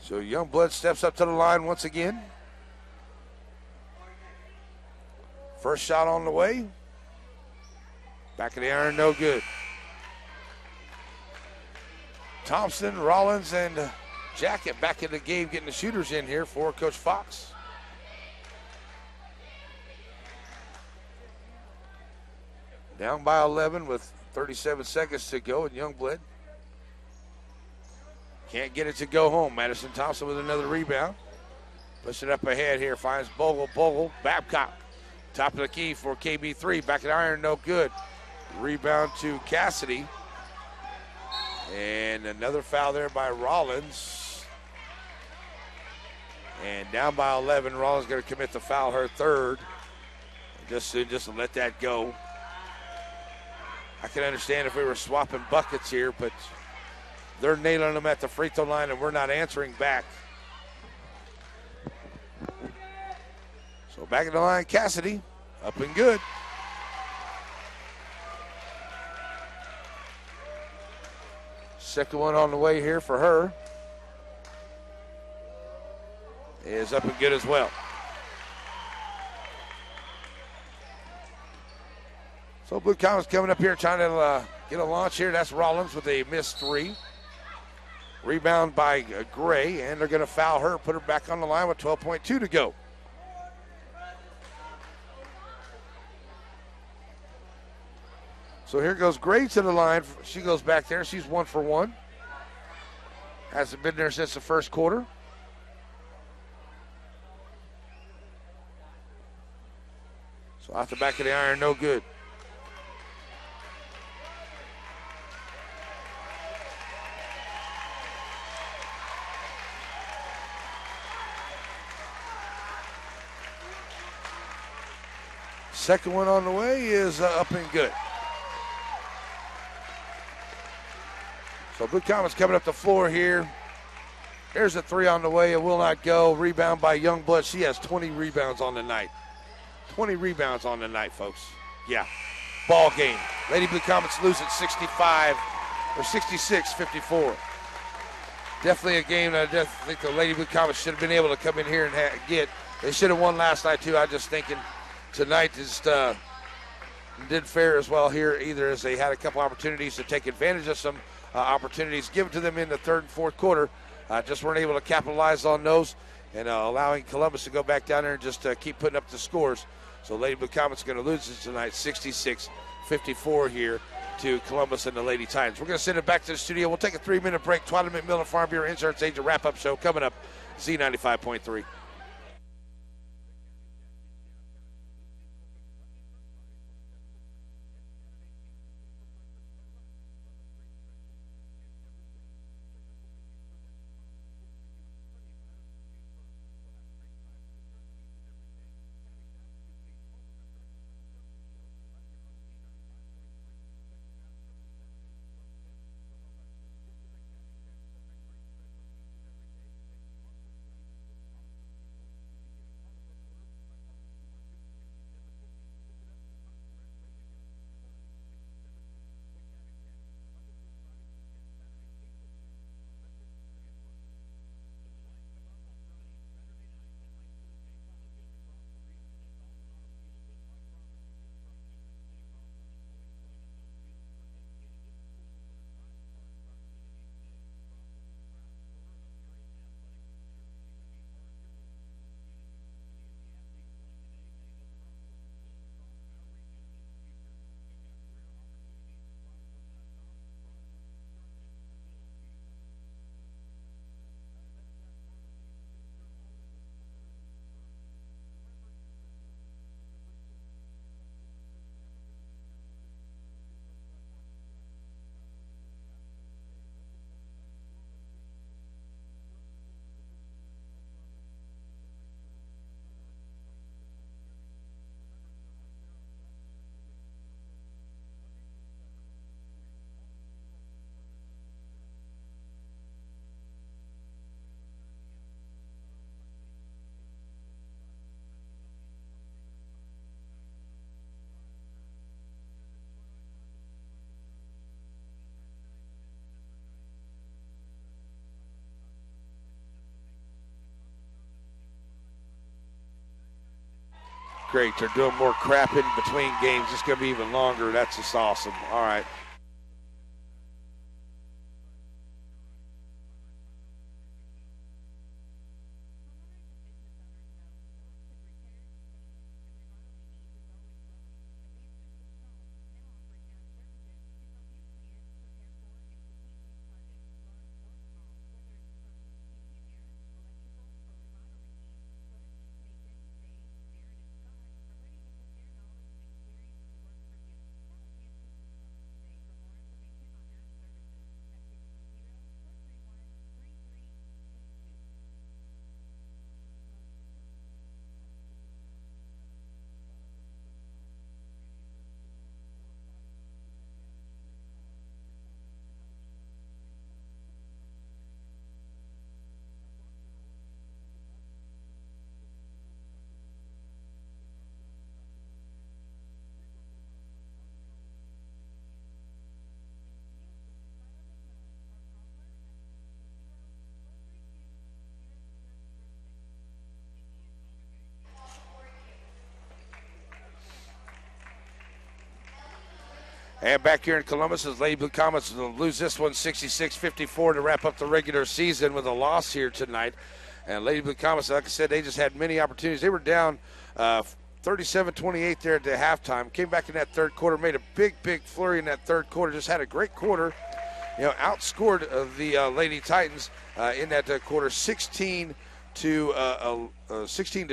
So Youngblood steps up to the line once again. First shot on the way. Back of the iron, no good. Thompson, Rollins, and Jacket back in the game, getting the shooters in here for Coach Fox. Down by 11 with 37 seconds to go, and Youngblood can't get it to go home. Madison Thompson with another rebound. Pushing up ahead here, finds Bogle, Babcock. Top of the key for KB3, back at iron, no good. Rebound to Cassidy. And another foul there by Rollins. And down by 11, Rollins going to commit the foul, her third. Just let that go. I can understand if we were swapping buckets here, but they're nailing them at the free throw line and we're not answering back. So back in the line, Cassidy, up and good. Second one on the way here for her is up and good as well. So Blue Comets coming up here trying to get a launch here. That's Rollins with a missed three. Rebound by Gray, and they're going to foul her, put her back on the line with 12.2 to go. So here goes Gray to the line. She goes back there. She's 1 for 1. Hasn't been there since the first quarter. So off the back of the iron, no good. Second one on the way is up and good. So Blue Comets coming up the floor here. There's a three on the way. It will not go. Rebound by Youngblood. She has 20 rebounds on the night. 20 rebounds on the night, folks. Yeah. Ball game. Lady Blue Comets lose at 66-54. Definitely a game that I think the Lady Blue Comets should have been able to come in here and get. They should have won last night, too. I just thinking tonight just did fare as well here either, as they had a couple opportunities to take advantage of some opportunities given to them in the third and fourth quarter. Just weren't able to capitalize on those and allowing Columbus to go back down there and just keep putting up the scores. So Lady Blue Comets going to lose it tonight, 66-54 here to Columbus and the Lady Titans. We're going to send it back to the studio. We'll take a 3-minute break. Twyla McMillan Farm Bureau Insurance Agent wrap-up show coming up, Z95.3. Great. They're doing more crap in between games. It's going to be even longer. That's just awesome. All right. And back here in Columbus, as Lady Blue Comets will lose this one 66-54 to wrap up the regular season with a loss here tonight. And Lady Blue Comets, like I said, they just had many opportunities. They were down 37-28 there at the halftime. Came back in that third quarter, made a big flurry in that third quarter. Just had a great quarter. You know, outscored the Lady Titans in that quarter 16 to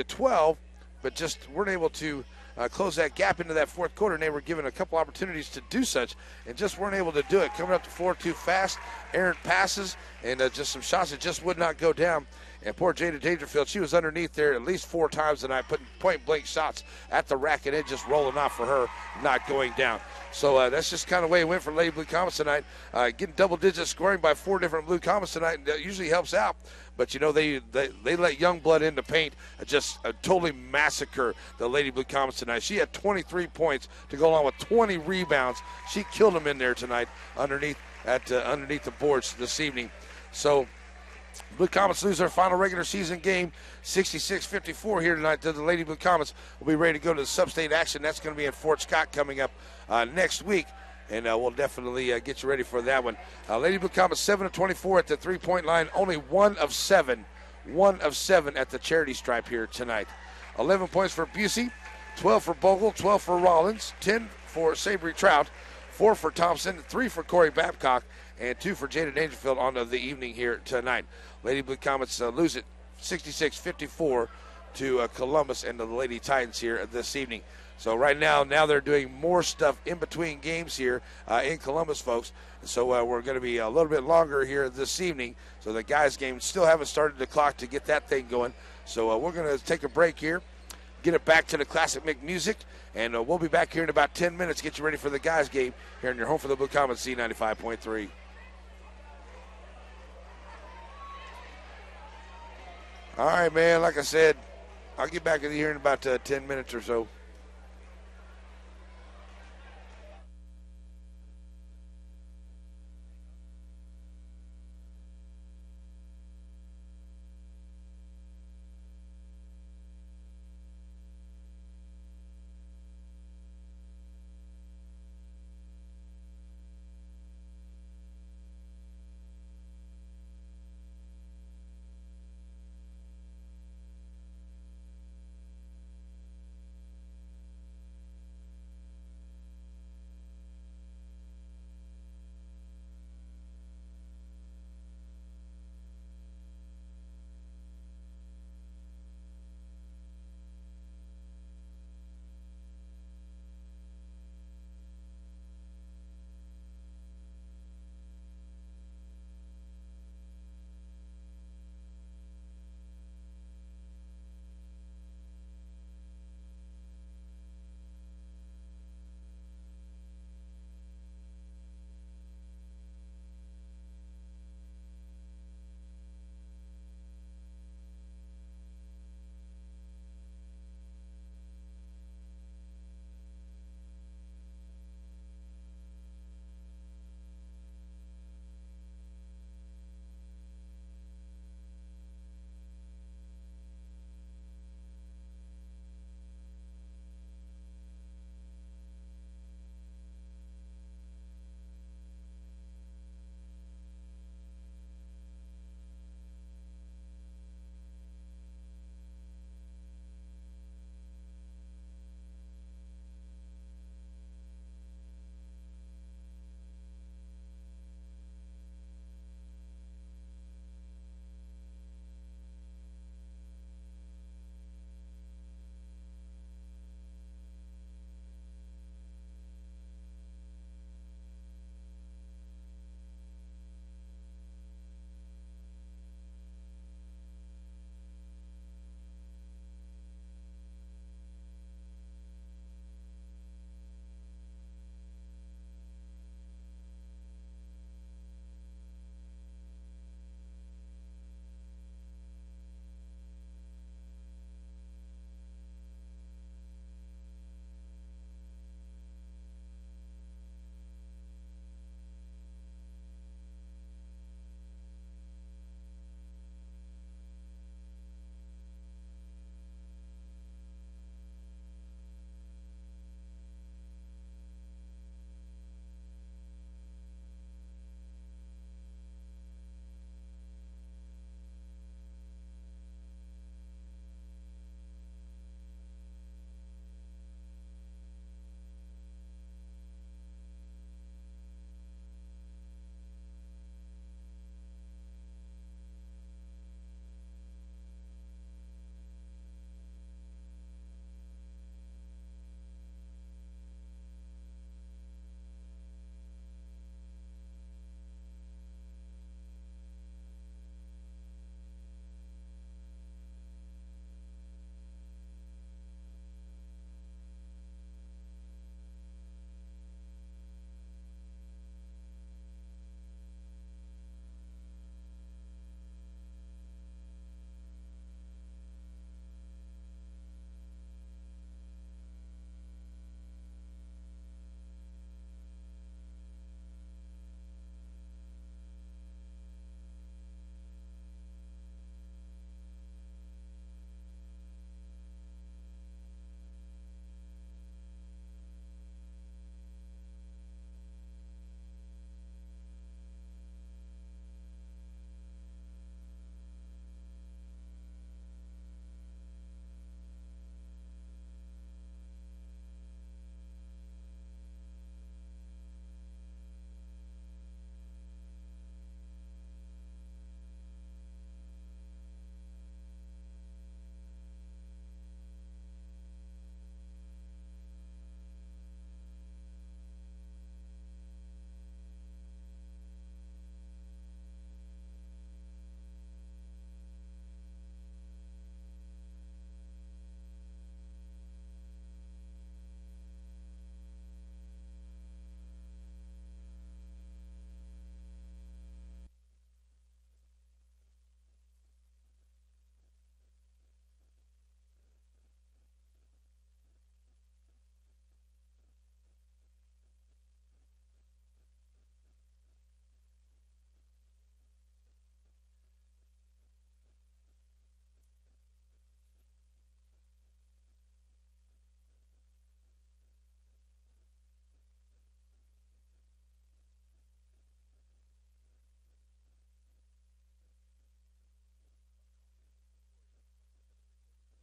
12, but just weren't able to close that gap into that fourth quarter, and they were given a couple opportunities to do such and just weren't able to do it. Coming up the floor too fast, errant passes, and just some shots that just would not go down. And poor Jada Dangerfield, she was underneath there at least 4 times tonight, putting point-blank shots at the rack, and it just rolling off for her, not going down. So that's just kind of the way it went for Lady Blue Comets tonight. Getting double-digit scoring by 4 different Blue Comets tonight usually helps out. But, you know, they let young blood in the paint, just totally massacre the Lady Blue Comets tonight. She had 23 points to go along with 20 rebounds. She killed them in there tonight underneath the boards this evening. So Blue Comets lose their final regular season game, 66-54 here tonight to the Lady Blue Comets. We'll be ready to go to the sub-state action. That's going to be in Fort Scott coming up next week. And we'll definitely get you ready for that one. Lady Blue Comets 7 of 24 at the three-point line, only 1 of 7 at the charity stripe here tonight. 11 points for Busey, 12 for Bogle, 12 for Rollins, 10 for Savory Trout, 4 for Thompson, 3 for Corey Babcock, and 2 for Jada Dangerfield on the evening here tonight. Lady Blue Comets lose it 66-54 to Columbus and the Lady Titans here this evening. So right now they're doing more stuff in between games here in Columbus, folks. So we're going to be a little bit longer here this evening. So the guys' game still haven't started the clock to get that thing going. So we're going to take a break here, get it back to the Classic Mick music, and we'll be back here in about 10 minutes, get you ready for the guys' game here in your home for the Blue Comets, Z95.3. All right, man, like I said, I'll get back in here in about 10 minutes or so.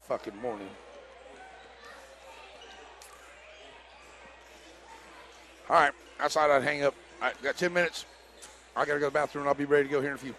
fucking morning. All right, I thought I'd hang up. I got 10 minutes. I got to go to the bathroom, and I'll be ready to go here in a few.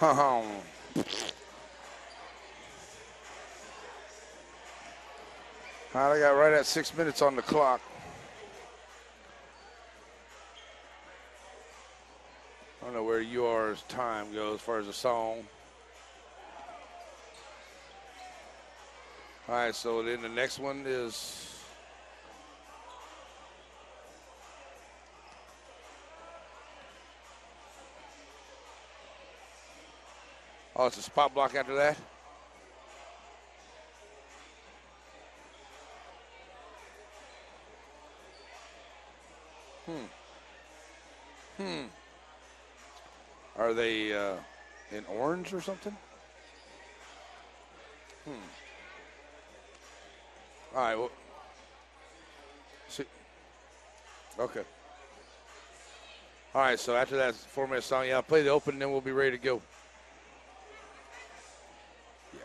All right, I got right at 6 minutes on the clock. I don't know where you are as time goes as far as the song. All right, so then the next one is it's a spot block after that. Are they in orange or something? All right, well, see. Okay. All right, so after that 4-minute song, yeah, I'll play the open and then we'll be ready to go. Yeah.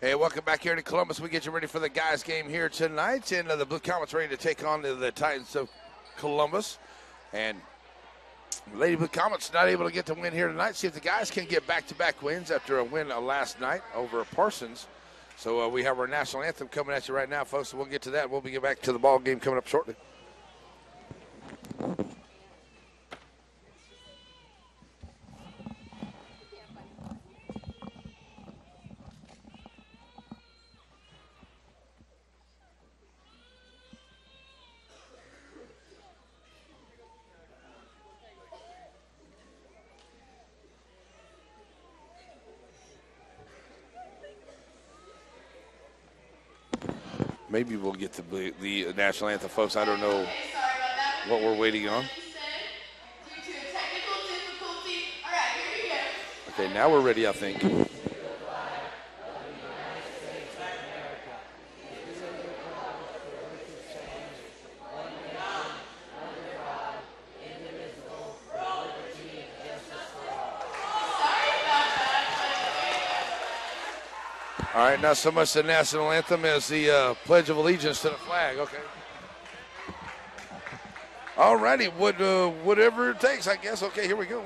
Hey, welcome back here to Columbus. We get you ready for the guys' game here tonight. And the Blue Comets ready to take on the Titans of Columbus. And Lady Blue Comets not able to get the win here tonight. See if the guys can get back-to-back wins after a win last night over Parsons. So we have our national anthem coming at you right now, folks. So we'll get to that. We'll be getting back to the ball game coming up shortly. Maybe we'll get to the national anthem, folks. I don't know what we're waiting on. Okay, now we're ready, I think. All right, not so much the national anthem as the Pledge of Allegiance to the flag. Okay. All righty, whatever it takes, I guess. Okay, here we go.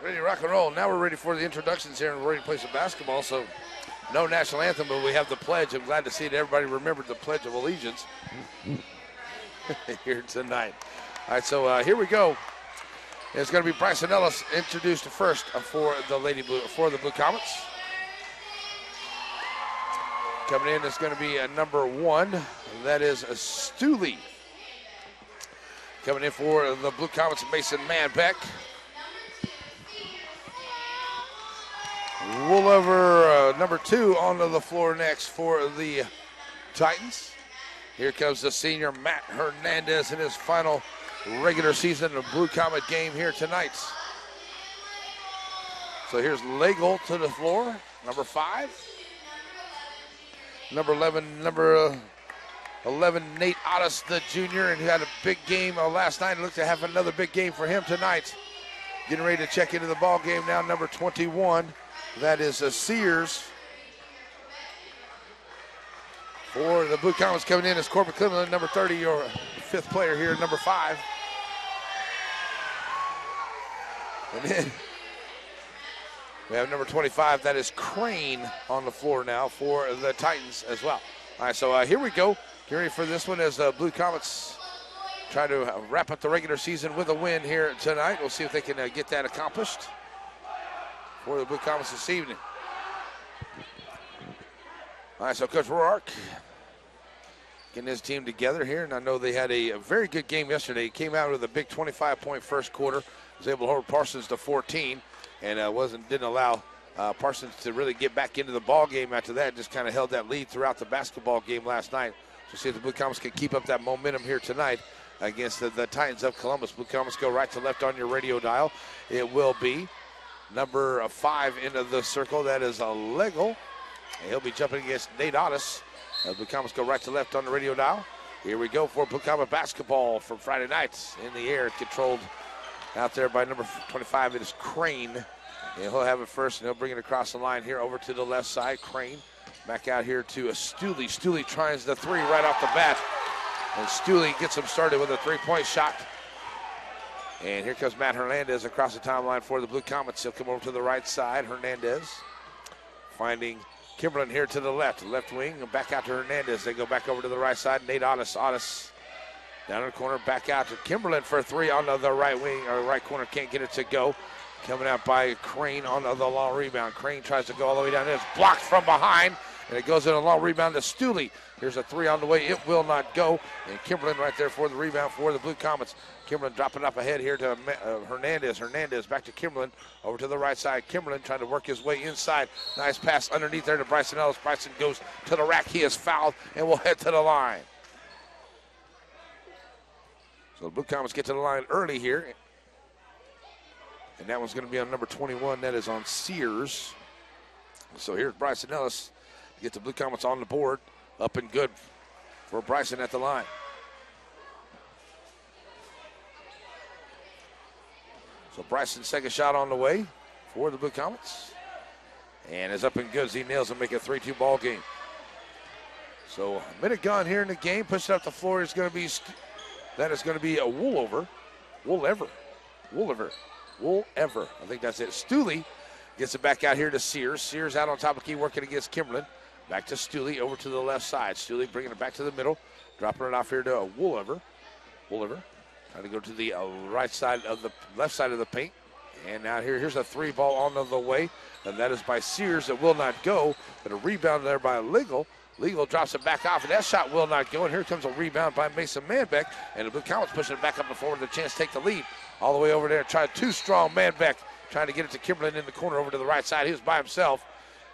Ready to rock and roll. Now we're ready for the introductions here, and we're ready to play some basketball. So, no national anthem, but we have the pledge. I'm glad to see that everybody remembered the Pledge of Allegiance here tonight. All right, so here we go. It's going to be Bryson Ellis introduced first for the Blue Comets. Coming in is going to be number 1. That is Stooley. Coming in for the Blue Comets, Mason Manbeck. Woolover, number 2, onto the floor next for the Titans. Here comes the senior Matt Hernandez in his final regular season Blue Comet game here tonight. So here's Legel to the floor, number 5. Number 11, Nate Ottis, the junior, and he had a big game last night. Looks to have another big game for him tonight. Getting ready to check into the ball game now, number 21. That is Sears. For the Blue Comets coming in is Corbin Cleveland, number 30, your 5th player here, number 5. And then we have number 25, that is Crane, on the floor now for the Titans as well. All right, so here we go. Get ready for this one as the Blue Comets try to wrap up the regular season with a win here tonight. We'll see if they can get that accomplished for the Blue Comets this evening. All right, so Coach Rourke getting his team together here, and I know they had a very good game yesterday. He came out with a big 25-point first quarter. Was able to hold Parsons to 14. And didn't allow Parsons to really get back into the ball game after that. Just kind of held that lead throughout the basketball game last night. So see if the Blue Comets can keep up that momentum here tonight against the Titans of Columbus. Blue Comets go right to left on your radio dial. It will be number 5 into the circle. That is Legel. And he'll be jumping against Nate Ottis. Blue Comets go right to left on the radio dial. Here we go for Blue Comet basketball from Friday nights in the air, controlled out there by number 25. It is Crane. And he'll have it first, and he'll bring it across the line here over to the left side. Crane back out here to Stooley. Stooley tries the 3 right off the bat. And Stooley gets him started with a 3-point shot. And here comes Matt Hernandez across the timeline for the Blue Comets. He'll come over to the right side. Hernandez finding Kimberlin here to the left wing, and back out to Hernandez. They go back over to the right side. Nate Ottis down in the corner, back out to Kimberlin for 3 on the right wing, or right corner, can't get it to go. Coming out by Crane on the long rebound. Crane tries to go all the way down. It's blocked from behind, and it goes in a long rebound to Stooley. Here's a 3 on the way. It will not go. And Kimberlin right there for the rebound for the Blue Comets. Kimberlin dropping up ahead here to Hernandez. Hernandez back to Kimberlin over to the right side. Kimberlin trying to work his way inside. Nice pass underneath there to Bryson Ellis. Bryson goes to the rack. He is fouled and will head to the line. So the Blue Comets get to the line early here. And that one's going to be on number 21. That is on Sears. So here's Bryson Ellis to get the Blue Comets on the board. Up and good for Bryson at the line. So Bryson's second shot on the way for the Blue Comets. And is up and good as he nails and make a 3-2 ball game. So a minute gone here in the game. Pushing up the floor is going to be, that is going to be a Woolever. I think that's it. Stooley gets it back out here to Sears. Sears out on top of the key working against Kimberlin. Back to Stooley over to the left side. Stooley bringing it back to the middle. Dropping it off here to Woolever. Trying to go to the left side of the paint. And now here's a 3 ball on the way. And that is by Sears. It will not go. But a rebound there by Legal. Legal drops it back off, and that shot will not go. And here comes a rebound by Mason Manbeck. And the Blue Comets pushing it back up and forward with a chance to take the lead. All the way over there. Too strong. Manbeck trying to get it to Kimberlin in the corner over to the right side. He was by himself.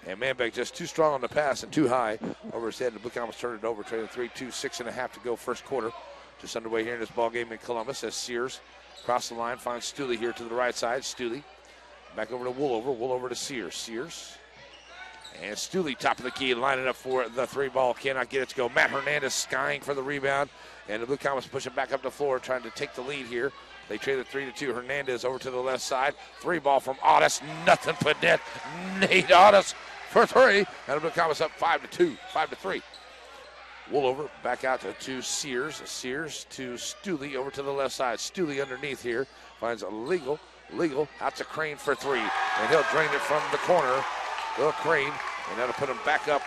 And Manbeck just too strong on the pass and too high over his head. The Blue Comets turned it over, trailing 3-2, 6.5 to go first quarter. Just underway here in this ball game in Columbus as Sears across the line finds Stooley here to the right side. Stooley back over to Woolever to Sears. And Stooley, top of the key, lining up for the 3 ball. Cannot get it to go. Matt Hernandez skying for the rebound. And the Blue Comets pushing back up the floor, trying to take the lead here. They trade it 3-2. Hernandez over to the left side. 3 ball from Otis. Nothing but net. Nate Otis for 3. And the Blue Comets up 5-2, 5-3. Woolever back out to Sears. Sears to Stooley over to the left side. Stooley underneath here. Finds a Legal out to Crane for 3. And he'll drain it from the corner. Little Crane. And that'll put him back up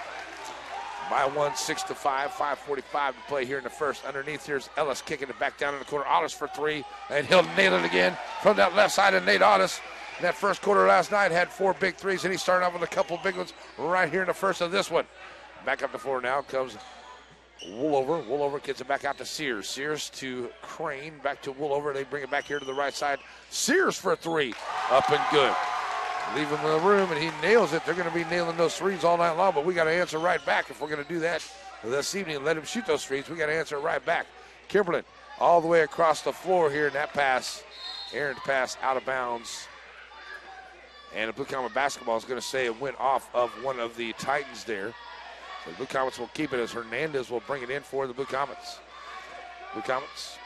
by 1, 6-5. 5:45 to play here in the first. Underneath here's Ellis kicking it back down in the corner. Otis for 3. And he'll nail it again from that left side of Nate Otis. In that first quarter last night had 4 big threes. And he started off with a couple big ones right here in the first of this one. Back up the floor now comes Woolever. Woolever gets it back out to Sears. Sears to Crane. Back to Woolever. They bring it back here to the right side. Sears for 3. Up and good. Leave him in the room, and he nails it. They're going to be nailing those threes all night long, but we got to answer right back if we're going to do that this evening and let him shoot those threes. We got to answer right back. Kimberlin all the way across the floor here in that pass. Aaron's pass out of bounds. And the Blue Comet basketball is going to say it went off of one of the Titans there. So the Blue Comets will keep it as Hernandez will bring it in for the Blue Comets. Blue Comets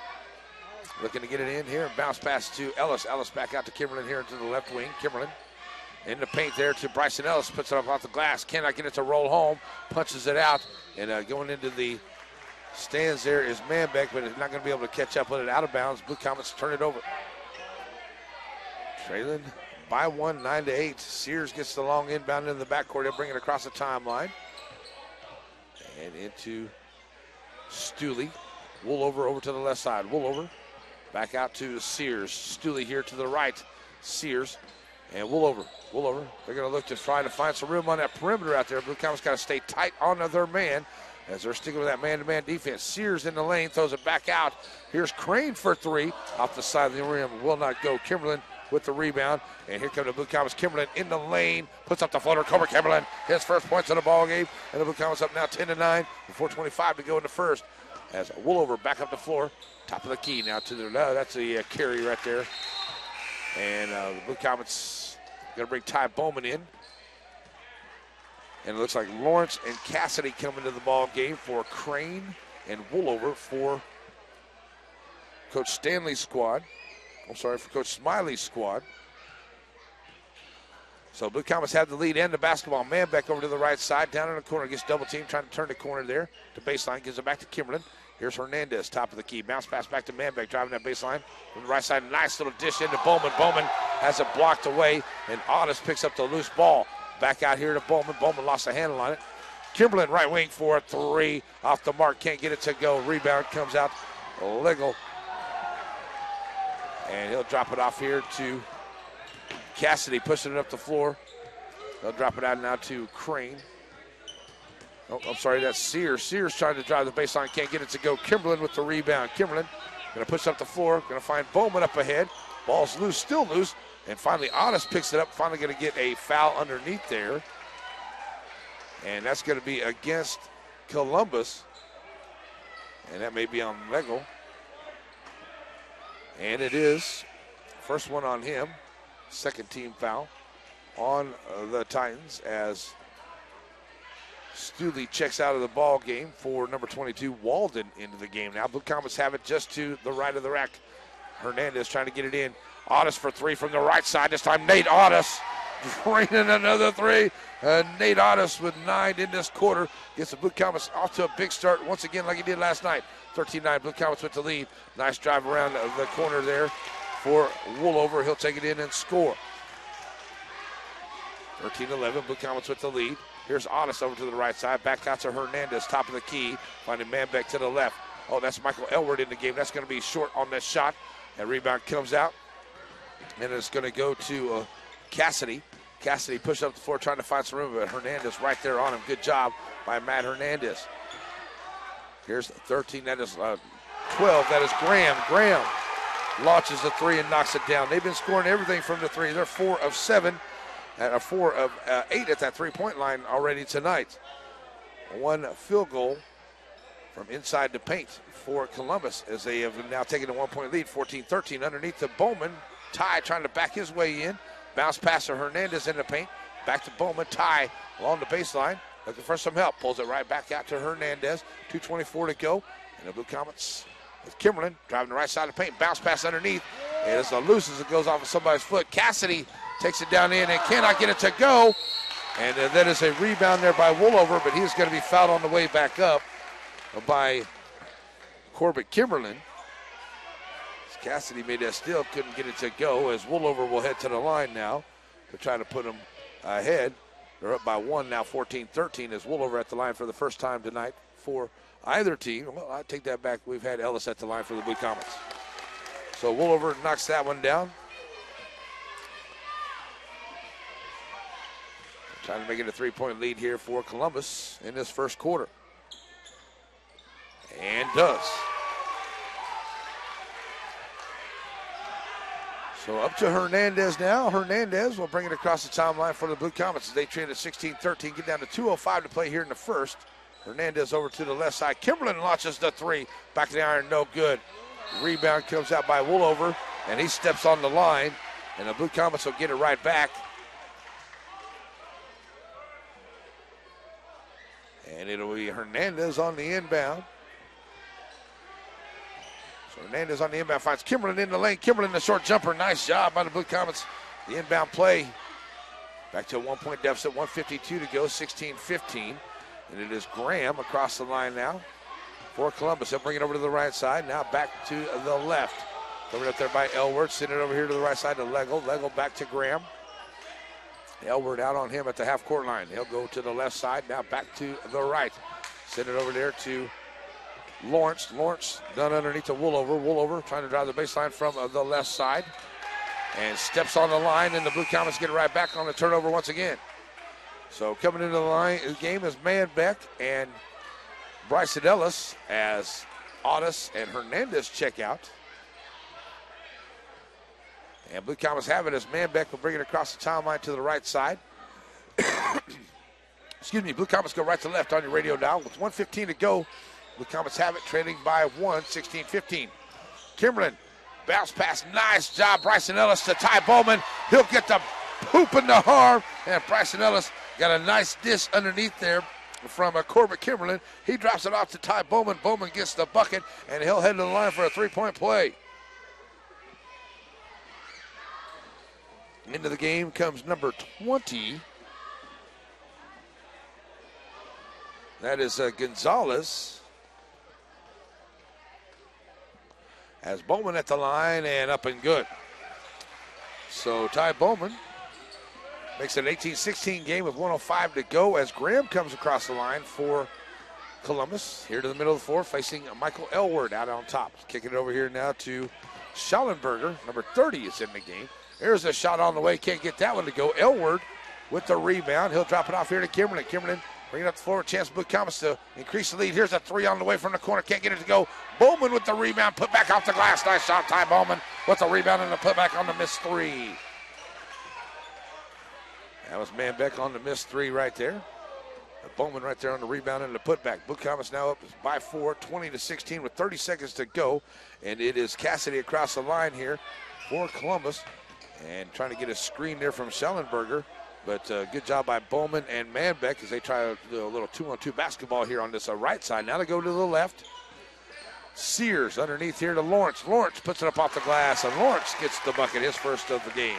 looking to get it in here. Bounce pass to Ellis. Ellis back out to Kimberlin here into the left wing. Kimberlin in the paint there to Bryson Ellis. Puts it up off the glass. Cannot get it to roll home. Punches it out. And going into the stands there is Manbeck, but is not going to be able to catch up with it out of bounds. Blue Comets turn it over. Trailing by 1, 9-8. Sears gets the long inbound into the backcourt. They'll bring it across the timeline. And into Stooley. Woolever over to the left side. Woolever back out to Sears. Stooley here to the right. Sears and Woolever. They're going to look to try to find some room on that perimeter out there. Blue Comets got to stay tight on their man as they're sticking with that man-to-man defense. Sears in the lane, throws it back out. Here's Crane for 3 off the side of the rim. Will not go. Kimberlin with the rebound. And here come the Blue Comets. Kimberlin in the lane. Puts up the floater. Cobra Kimberlin. His first points of the ball game. And the Blue Comets up now 10-9. 4:25 to go in the first. As Woolever back up the floor. Top of the key now to the that's a carry right there. And the Blue Comets going to bring Ty Bowman in. And it looks like Lawrence and Cassidy come into the ball game for Crane and Woolever for Coach Stanley's squad. For Coach Smiley's squad. So Blue Comets have the lead and the basketball. Manbeck over to the right side, down in the corner, gets double team, trying to turn the corner there to baseline, gives it back to Kimberlin. Here's Hernandez, top of the key. Bounce pass back to Manbeck, driving that baseline. From the right side, nice little dish into Bowman. Bowman has it blocked away, and Otis picks up the loose ball. Back out here to Bowman. Bowman lost a handle on it. Kimberlin right wing for 3. Off the mark, can't get it to go. Rebound comes out. Legal. And he'll drop it off here to Cassidy, pushing it up the floor. They'll drop it out now to Crane. Oh, I'm sorry, that's Sears. Sears trying to drive the baseline, can't get it to go. Kimberlin with the rebound. Kimberlin going to push up the floor, going to find Bowman up ahead. Ball's loose, still loose. And finally, Otis picks it up, finally going to get a foul underneath there. And that's going to be against Columbus. And that may be on Legal. And it is. First one on him. Second team foul on the Titans as Stooley checks out of the ball game for number 22, Walden, into the game now. Blue Comets have it just to the right of the rack. Hernandez trying to get it in. Otis for 3 from the right side. This time Nate Otis draining another three. Nate Otis with 9 in this quarter gets the Blue Comets off to a big start once again like he did last night. 13-9, Blue Comets with the lead. Nice drive around the corner there for Woolover. He'll take it in and score. 13-11, Blue Comets with the lead. Here's Otis over to the right side. Back out to Hernandez, top of the key. Finding Manbeck to the left. Oh, that's Michael Elward in the game. That's going to be short on this shot. That rebound comes out. And it's going to go to Cassidy. Cassidy pushed up the floor trying to find some room, but Hernandez right there on him. Good job by Matt Hernandez. Here's 13. That is 12. That is Graham. Graham launches the three and knocks it down. They've been scoring everything from the three. They're 4 of 7. 4 of 8 at that three-point line already tonight. One field goal from inside the paint for Columbus as they have now taken a 1-point lead, 14-13. Underneath to Bowman. Ty trying to back his way in. Bounce pass to Hernandez in the paint. Back to Bowman. Ty along the baseline. Looking for some help. Pulls it right back out to Hernandez. 2:24 to go. And the Blue Comets with Kimberlin driving the right side of the paint. Bounce pass underneath. And it's loose as it goes off of somebody's foot. Cassidy takes it down in and cannot get it to go. And that is a rebound there by Woolover, but he's going to be fouled on the way back up by Corbett Kimberlin. Cassidy made that steal, couldn't get it to go, as Woolover will head to the line now to try to put them ahead. They're up by 1 now, 14-13, as Woolover at the line for the first time tonight for either team. Well, I take that back. We've had Ellis at the line for the Blue Comets. So Woolover knocks that one down. Trying to make it a 3-point lead here for Columbus in this first quarter. And does. So up to Hernandez now. Hernandez will bring it across the timeline for the Blue Comets as they train at 16-13. Get down to 2:05 to play here in the first. Hernandez over to the left side. Kimberlin launches the three. Back to the iron, no good. Rebound comes out by Woolover, and he steps on the line. And the Blue Comets will get it right back. And it'll be Hernandez on the inbound. So Hernandez on the inbound finds Kimberlin in the lane. Kimberlin the short jumper. Nice job by the Blue Comets. The inbound play. Back to a 1-point deficit. 1:52 to go. 16-15. And it is Graham across the line now for Columbus. They'll bring it over to the right side. Now back to the left. Covered up there by Elward. Sending it over here to the right side to Legel. Legel back to Graham. Elward out on him at the half-court line. He'll go to the left side. Now back to the right. Send it over there to Lawrence. Lawrence done underneath to Woolover. Woolover trying to drive the baseline from the left side. And steps on the line, and the Blue Comets get it right back on the turnover once again. So coming into the game is Manbeck and Bryson Ellis as Otis and Hernandez check out. And Blue Comets have it as Manbeck will bring it across the timeline to the right side. Excuse me, Blue Comets go right to left on your radio dial. With 1:15 to go, Blue Comets have it, trailing by 1, 16-15. Kimberlin, bounce pass, nice job. Bryson Ellis to Ty Bowman. He'll get the hoop in the harm, and Bryson Ellis got a nice dish underneath there from Corbett Kimberlin. He drops it off to Ty Bowman. Bowman gets the bucket, and he'll head to the line for a 3-point play. Into the game comes number 20. That is Gonzalez. As Bowman at the line and up and good. So Ty Bowman makes it an 18-16 game with 1:05 to go as Graham comes across the line for Columbus. Here to the middle of the floor facing Michael Elward out on top. Kicking it over here now to Schallenberger. Number 30 is in the game. There's a shot on the way. Can't get that one to go. Elward with the rebound. He'll drop it off here to Kimberlin. Kimberlin bringing up the floor. Chance Blue Comets to increase the lead. Here's a three on the way from the corner. Can't get it to go. Bowman with the rebound. Put back off the glass. Nice shot. Ty Bowman with the rebound and the putback on the missed three. That was Manbeck on the missed three right there. Bowman right there on the rebound and the putback. Blue Comets now up by 4, 20-16 with 30 seconds to go. And it is Cassidy across the line here for Columbus. And trying to get a screen there from Schellenberger. But good job by Bowman and Manbeck as they try to do a little 2-on-2 basketball here on this right side. Now they go to the left. Sears underneath here to Lawrence. Lawrence puts it up off the glass, and Lawrence gets the bucket, his first of the game.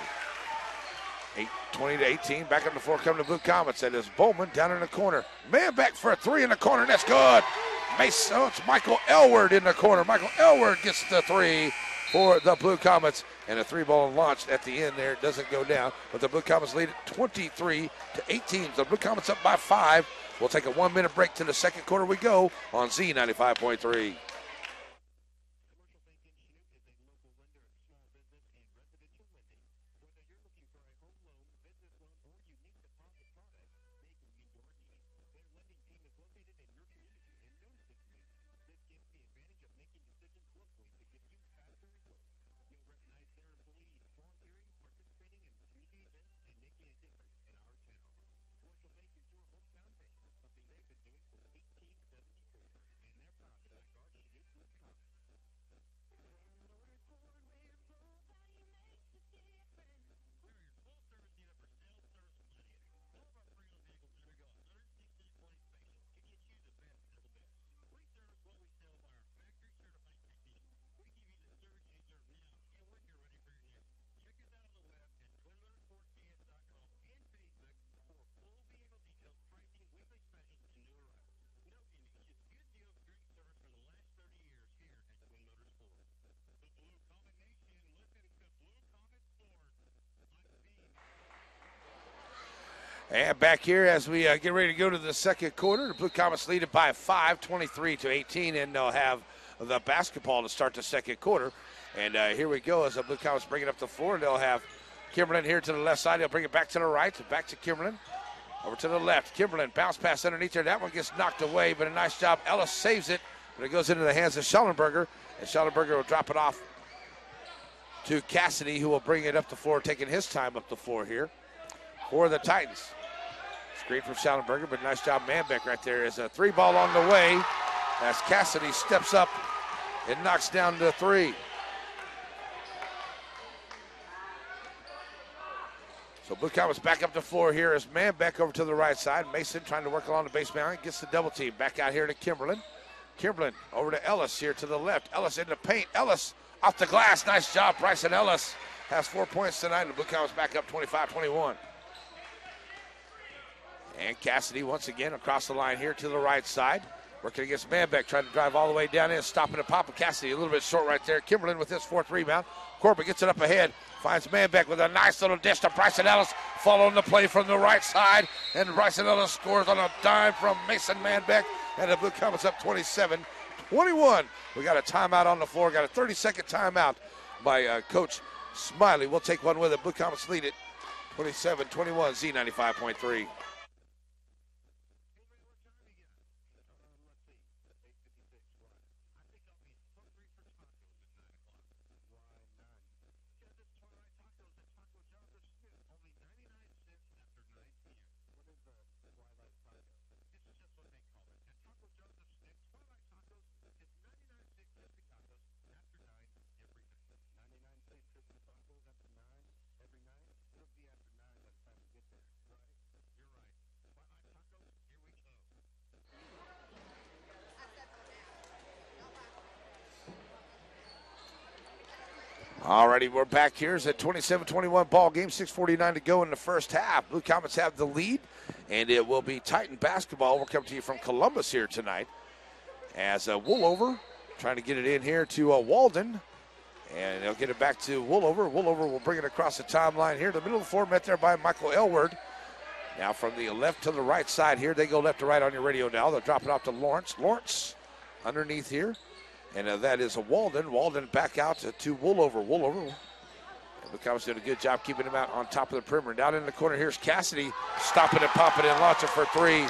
20-18, back on the floor coming to Blue Comets. That is Bowman down in the corner. Man back for a three in the corner, and that's good. Mason, it's Michael Elward in the corner. Michael Elward gets the three for the Blue Comets, and a three-ball launched at the end there. It doesn't go down, but the Blue Comets lead it 23-18. The Blue Comets up by 5. We'll take a 1-minute break to the second quarter we go on Z95.3. And back here as we get ready to go to the second quarter, the Blue Comets lead it by 5, 23-18, and they'll have the basketball to start the second quarter. And here we go as the Blue Comets bring it up the floor. They'll have Kimberlin here to the left side. They'll bring it back to the right, back to Kimberlin. Over to the left. Kimberlin, bounce pass underneath there. That one gets knocked away, but a nice job. Ellis saves it, but it goes into the hands of Schellenberger, and Schellenberger will drop it off to Cassidy, who will bring it up the floor, taking his time up the floor here for the Titans. Screen from Schellenberger, but nice job Manbeck right there. Is a three ball on the way as Cassidy steps up and knocks down the three. So Blue Comets back up the floor here as Manbeck over to the right side. Mason trying to work along the baseline, gets the double team. Back out here to Kimberlin. Kimberlin over to Ellis here to the left. Ellis in the paint. Ellis off the glass. Nice job. Bryson Ellis has 4 points tonight. The Blue Comets back up 25-21. And Cassidy once again across the line here to the right side. Working against Manbeck, trying to drive all the way down in, stopping the pop of Cassidy. A little bit short right there. Kimberlin with his fourth rebound. Corbett gets it up ahead. Finds Manbeck with a nice little dish to Bryson Ellis. Following the play from the right side. And Bryson Ellis scores on a dime from Mason Manbeck. And the Blue Comets up 27-21. We got a timeout on the floor. Got a 30-second timeout by Coach Smiley. We'll take one with it. Blue Comets lead it 27-21, Z95.3. Alrighty, we're back here. It's a 27-21 ball game, 6:49 to go in the first half. Blue Comets have the lead, and it will be Titan basketball. We'll come to you from Columbus here tonight as Woolover trying to get it in here to Walden, and they'll get it back to Woolover. Woolover will bring it across the timeline here. The middle of the floor met there by Michael Elward. Now from the left to the right side here. They go left to right on your radio now. They'll drop it off to Lawrence. Lawrence underneath here. And that is a Walden. Walden back out to Woolover. Woolover. The Comets doing a good job keeping him out on top of the perimeter. Down in the corner, here's Cassidy stopping and popping and launching for three.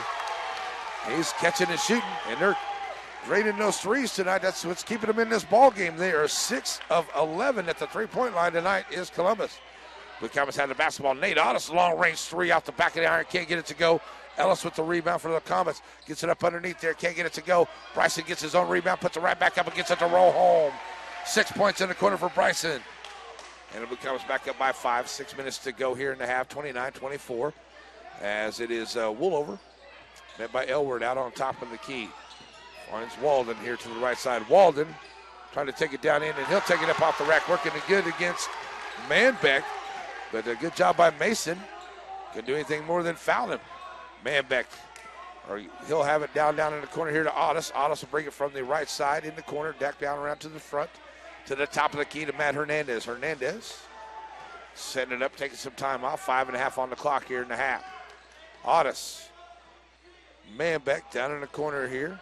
He's catching and shooting, and they're draining those threes tonight. That's what's keeping them in this ball game. They are 6 of 11 at the three-point line tonight is Columbus. Blue Comets had the basketball. Nate Ottis, long-range three out the back of the iron. Can't get it to go. Ellis with the rebound for the Comets. Gets it up underneath there. Can't get it to go. Bryson gets his own rebound. Puts it right back up and gets it to roll home. 6 points in the corner for Bryson. And the Blue Comets back up by 5. 6 minutes to go here in the half. 29-24. As it is Woolover. Met by Elward out on top of the key. Finds Walden here to the right side. Walden trying to take it down in, and he'll take it up off the rack. Working it good against Manbeck. But a good job by Mason. Couldn't do anything more than foul him. Manbeck, or he'll have it down in the corner here to Otis. Otis will bring it from the right side in the corner, back down around to the front, to the top of the key to Matt Hernandez. Hernandez setting it up, taking some time off. 5.5 on the clock here in the half. Otis, Manbeck down in the corner here,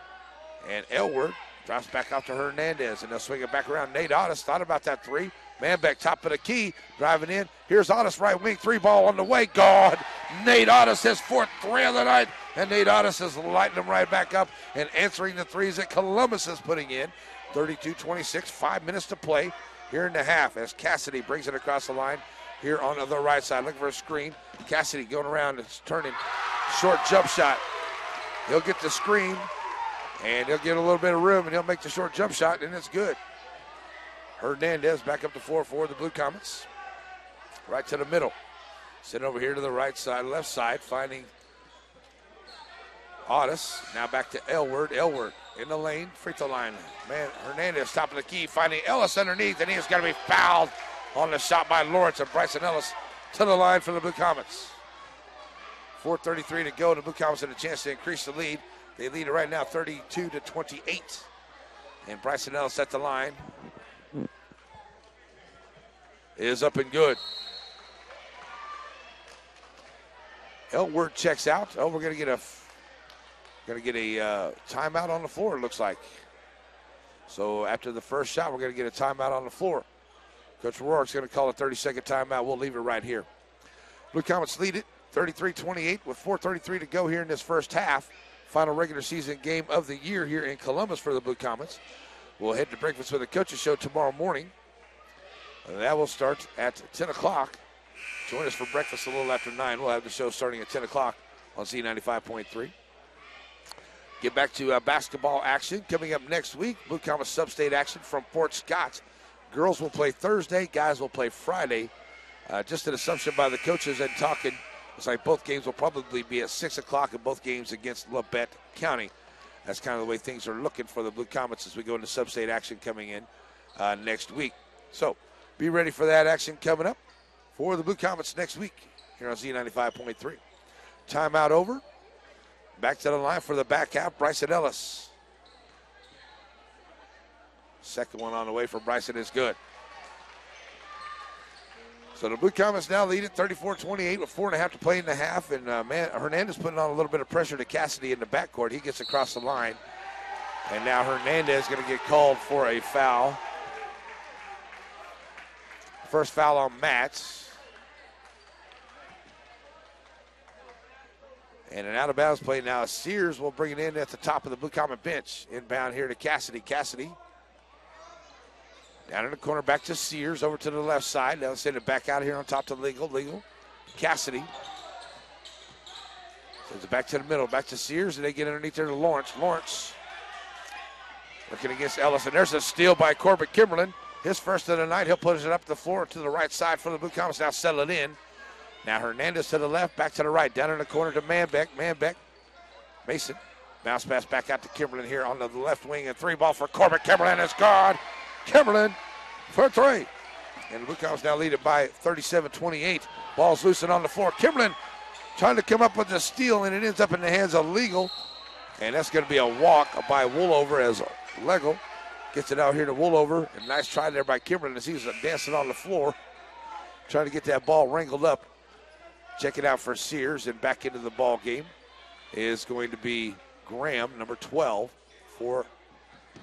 and Elward drops back out to Hernandez, and they'll swing it back around. Nate Otis thought about that three. Manbeck, top of the key, driving in. Here's Otis, right wing, three ball on the way. God, Nate Otis, his fourth three of the night, and Nate Otis is lighting them right back up and answering the threes that Columbus is putting in. 32-26, 5 minutes to play here in the half as Cassidy brings it across the line here on the right side, looking for a screen. Cassidy going around, it's turning, short jump shot. He'll get the screen, and he'll get a little bit of room, and he'll make the short jump shot, and it's good. Hernandez back up the floor for the Blue Comets. Right to the middle. Sitting over here to the right side, left side, finding Otis. Now back to Elward. Elward in the lane, free throw line. Man, Hernandez top of the key, finding Ellis underneath, and he's got to be fouled on the shot by Lawrence, and Bryson Ellis to the line for the Blue Comets. 4:33 to go. The Blue Comets had a chance to increase the lead. They lead it right now 32-28. And Bryson Ellis at the line is up and good. Elward checks out. Oh, we're gonna get a timeout on the floor, it looks like. So after the first shot, we're gonna get a timeout on the floor. Coach Rourke's gonna call a 30-second timeout. We'll leave it right here. Blue Comets lead it 33-28 with 4:33 to go here in this first half. Final regular season game of the year here in Columbus for the Blue Comets. We'll head to Breakfast with the Coaches show tomorrow morning. That will start at 10 o'clock. Join us for breakfast a little after 9. We'll have the show starting at 10 o'clock on Z95.3. Get back to basketball action coming up next week. Blue Comets Substate action from Fort Scott. Girls will play Thursday. Guys will play Friday. Just an assumption by the coaches and talking. It's like both games will probably be at 6 o'clock and both games against Labette County. That's kind of the way things are looking for the Blue Comets as we go into Substate action coming in next week. So be ready for that action coming up for the Blue Comets next week here on Z95.3. Timeout over. Back to the line for the back half, Bryson Ellis. Second one on the way for Bryson is good. So the Blue Comets now lead it 34-28 with 4.5 to play in the half. And Hernandez putting on a little bit of pressure to Cassidy in the backcourt. He gets across the line. And now Hernandez is going to get called for a foul. First foul on Matz. And an out-of-bounds play now. Sears will bring it in at the top of the Blue Comet bench. Inbound here to Cassidy. Cassidy down in the corner, back to Sears, over to the left side. Now send it back out here on top to Legal. Legal. Cassidy. Sends it back to the middle, back to Sears, and they get underneath there to Lawrence. Lawrence working against Ellis, and there's a steal by Corbett Kimberlin. His first of the night. He'll put it up the floor to the right side for the Blue Comets. Now settle it in. Now Hernandez to the left, back to the right, down in the corner to Manbeck. Manbeck, Mason, bounce pass back out to Kimberlin here on the left wing, and three ball for Corbett Kimberlin is gone. Kimberlin for three. And the Blue Comets now lead it by 37-28. Ball's loosened on the floor. Kimberlin trying to come up with the steal, and it ends up in the hands of Legal. And that's going to be a walk by Woolover as Legal gets it out here to Woolover. And nice try there by Kimberlin as he's dancing on the floor, trying to get that ball wrangled up. Check it out for Sears, and back into the ball game is going to be Graham, number 12 for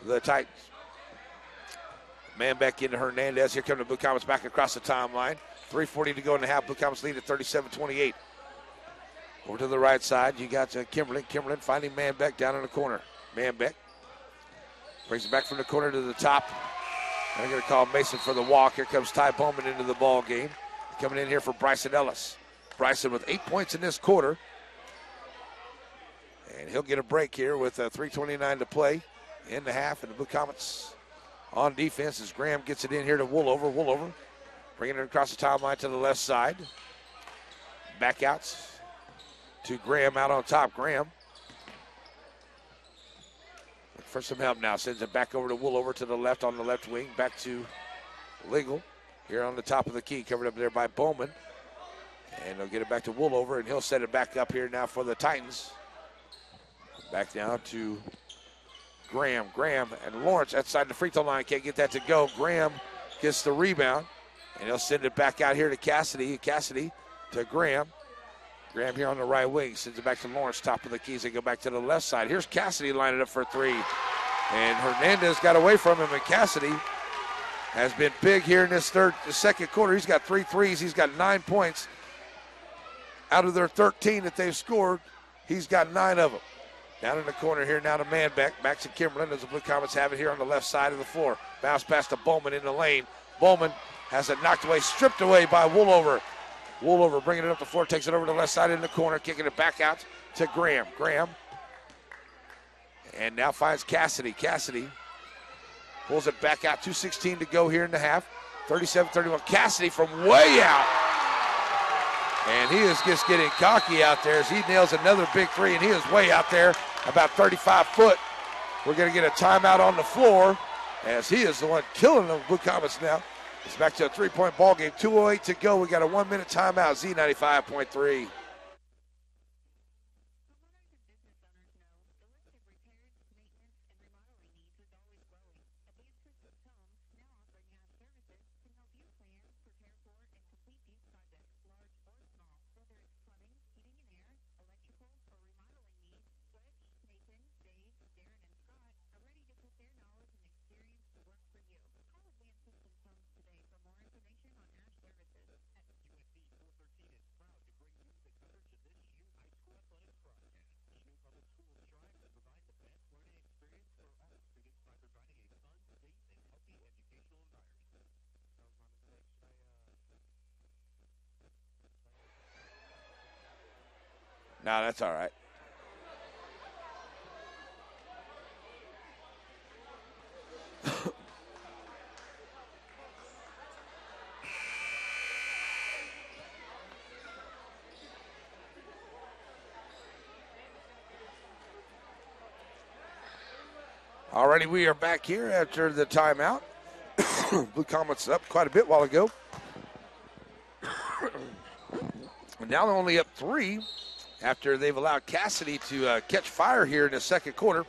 the Titans. Man back into Hernandez. Here come the Blue Comets back across the timeline. 3:40 to go in the half. Blue Comets lead at 37-28. Over to the right side, you got Kimberlin. Kimberlin finding Manbeck down in the corner. Manbeck brings it back from the corner to the top. They're going to call Mason for the walk. Here comes Ty Bowman into the ball game. Coming in here for Bryson Ellis. Bryson with 8 points in this quarter. And he'll get a break here with 3:29 to play in the half. And the Blue Comets on defense as Graham gets it in here to Woolover. Woolover bringing it across the timeline to the left side. Back out to Graham out on top. Graham looking for some help now. Sends it back over to Woolover to the left on the left wing. Back to Legal here on the top of the key. Covered up there by Bowman. And they'll get it back to Woolover, and he'll set it back up here now for the Titans. Back down to Graham. Graham and Lawrence outside the free throw line. Can't get that to go. Graham gets the rebound, and he'll send it back out here to Cassidy. Cassidy to Graham. Graham here on the right wing. Sends it back to Lawrence, top of the keys. They go back to the left side. Here's Cassidy lining up for three. And Hernandez got away from him, and Cassidy has been big here in the second quarter. He's got 3 threes. He's got 9 points. Out of their 13 that they've scored, he's got 9 of them. Down in the corner here now to Manbeck. Back to Kimberlin as the Blue Comets have it here on the left side of the floor. Bounce pass to Bowman in the lane. Bowman has it knocked away, stripped away by Woolover. Woolover bringing it up the floor, takes it over to the left side in the corner, kicking it back out to Graham. Graham. And now finds Cassidy. Cassidy pulls it back out. 2:16 to go here in the half. 37-31. Cassidy from way out. And he is just getting cocky out there as he nails another big three, and he is way out there, about 35 foot. We're going to get a timeout on the floor as he is the one killing the Blue Comets now. It's back to a 3-point ball game. 2:08 to go. We got a 1-minute timeout. Z95.3. No, that's all right. Alrighty, we are back here after the timeout. Blue Comets up quite a bit while ago. And now they're only up 3 after they've allowed Cassidy to catch fire here in the second quarter.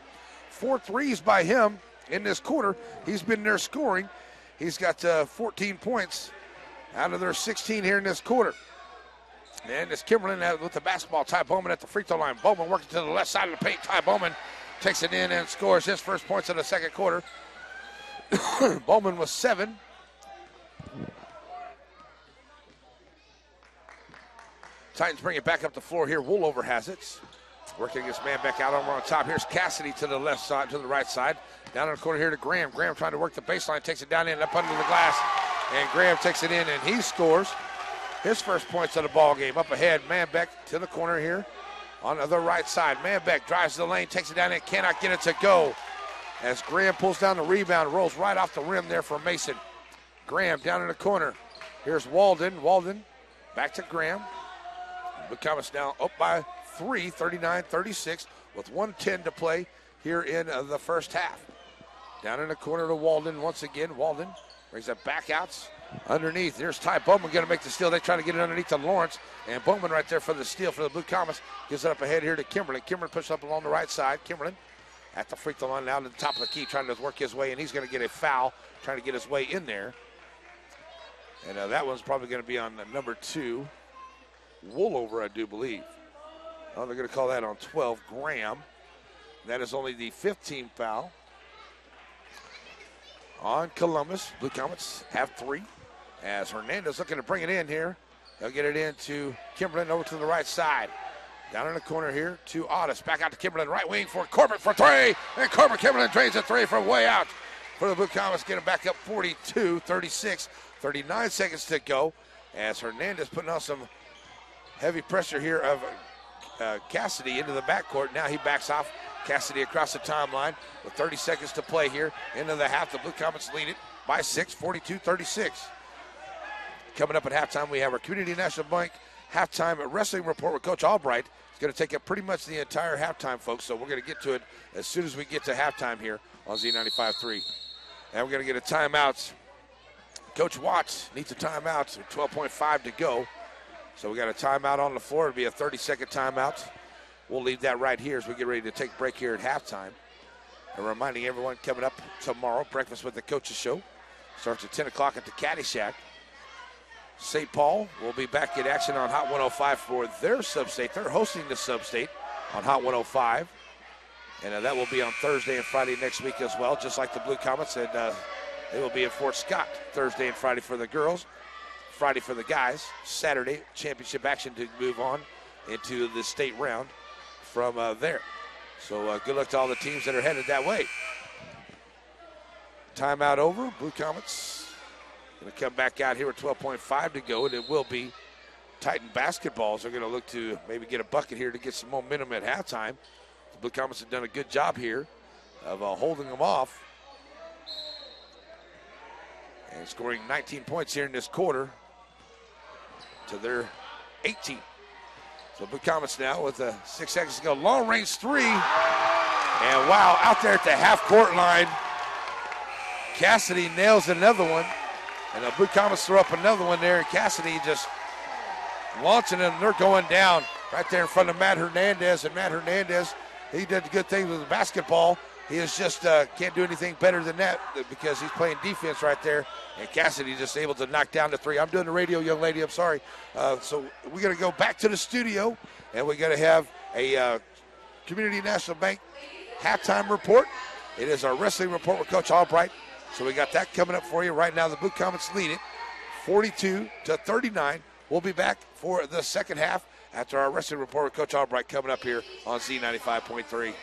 4 threes by him in this quarter. He's been there scoring. He's got 14 points out of their 16 here in this quarter. And it's Kimberlin with the basketball. Ty Bowman at the free throw line. Bowman working to the left side of the paint. Ty Bowman takes it in and scores his first points in the second quarter. Bowman was 7. Titans bring it back up the floor here. Woolover has it. Working against Manbeck out over on top. Here's Cassidy to the left side, to the right side. Down in the corner here to Graham. Graham trying to work the baseline, takes it down in, up under the glass. And Graham takes it in, and he scores his first points of the ball game. Up ahead, Manbeck to the corner here on the right side. Manbeck drives the lane, takes it down in, cannot get it to go. As Graham pulls down the rebound, rolls right off the rim there for Mason. Graham down in the corner. Here's Walden. Walden back to Graham. Blue Comets now up by 3, 39-36, with 1:10 to play here in the first half. Down in the corner to Walden once again. Walden brings it back out underneath. There's Ty Bowman going to make the steal. They try to get it underneath to Lawrence. And Bowman right there for the steal for the Blue Comets. Gives it up ahead here to Kimberlin. Kimberlin pushes up along the right side. Kimberlin at the free throw line now to the top of the key, trying to work his way, and he's going to get a foul, trying to get his way in there. And that one's probably going to be on number 2. Woolover, I do believe. Oh, they're going to call that on 12, Graham. That is only the 15th foul on Columbus. Blue Comets have 3. As Hernandez looking to bring it in here. He'll get it into Kimberlin over to the right side. Down in the corner here to Otis. Back out to Kimberlin, right wing for Corbett for 3. And Corbett Kimberlin drains a 3 from way out for the Blue Comets. Getting back up 42-36. 39 seconds to go. As Hernandez putting on some heavy pressure here of Cassidy into the backcourt. Now he backs off. Cassidy across the timeline with 30 seconds to play here into the half. The Blue Comets lead it by 6, 42-36. Coming up at halftime, we have our Community National Bank halftime wrestling report with Coach Albright. It's going to take up pretty much the entire halftime, folks, so we're going to get to it as soon as we get to halftime here on Z95.3. And we're going to get a timeout. Coach Watts needs a timeout, so 12.5 to go. So we got a timeout on the floor. It'll be a 30-second timeout. We'll leave that right here as we get ready to take a break here at halftime. And reminding everyone coming up tomorrow, Breakfast with the Coaches show starts at 10 o'clock at the Caddy Shack. St. Paul will be back in action on Hot 105 for their sub-state. They're hosting the sub-state on Hot 105. And that will be on Thursday and Friday next week as well, just like the Blue Comets. And they will be in Fort Scott Thursday and Friday for the girls, Friday for the guys, Saturday championship action to move on into the state round from there. So good luck to all the teams that are headed that way. Timeout over. Blue Comets going to come back out here with 12.5 to go, and it will be Titan basketballs. They're going to look to maybe get a bucket here to get some momentum at halftime. The Blue Comets have done a good job here of holding them off and scoring 19 points here in this quarter to their 18. So Blue Comets now with 6 seconds to go. Long range three. And wow, out there at the half court line, Cassidy nails another one. And the Blue Comets throw up another one there. And Cassidy just launching them. They're going down right there in front of Matt Hernandez. And Matt Hernandez, he did good things with the basketball. He is just can't do anything better than that because he's playing defense right there. And Cassidy just able to knock down the three. I'm doing the radio, young lady. I'm sorry. So we're going to go back to the studio, and we're going to have a Community National Bank halftime report. It is our wrestling report with Coach Albright. So we got that coming up for you. Right now, the Blue Comets lead it 42-39. We'll be back for the second half after our wrestling report with Coach Albright coming up here on Z95.3.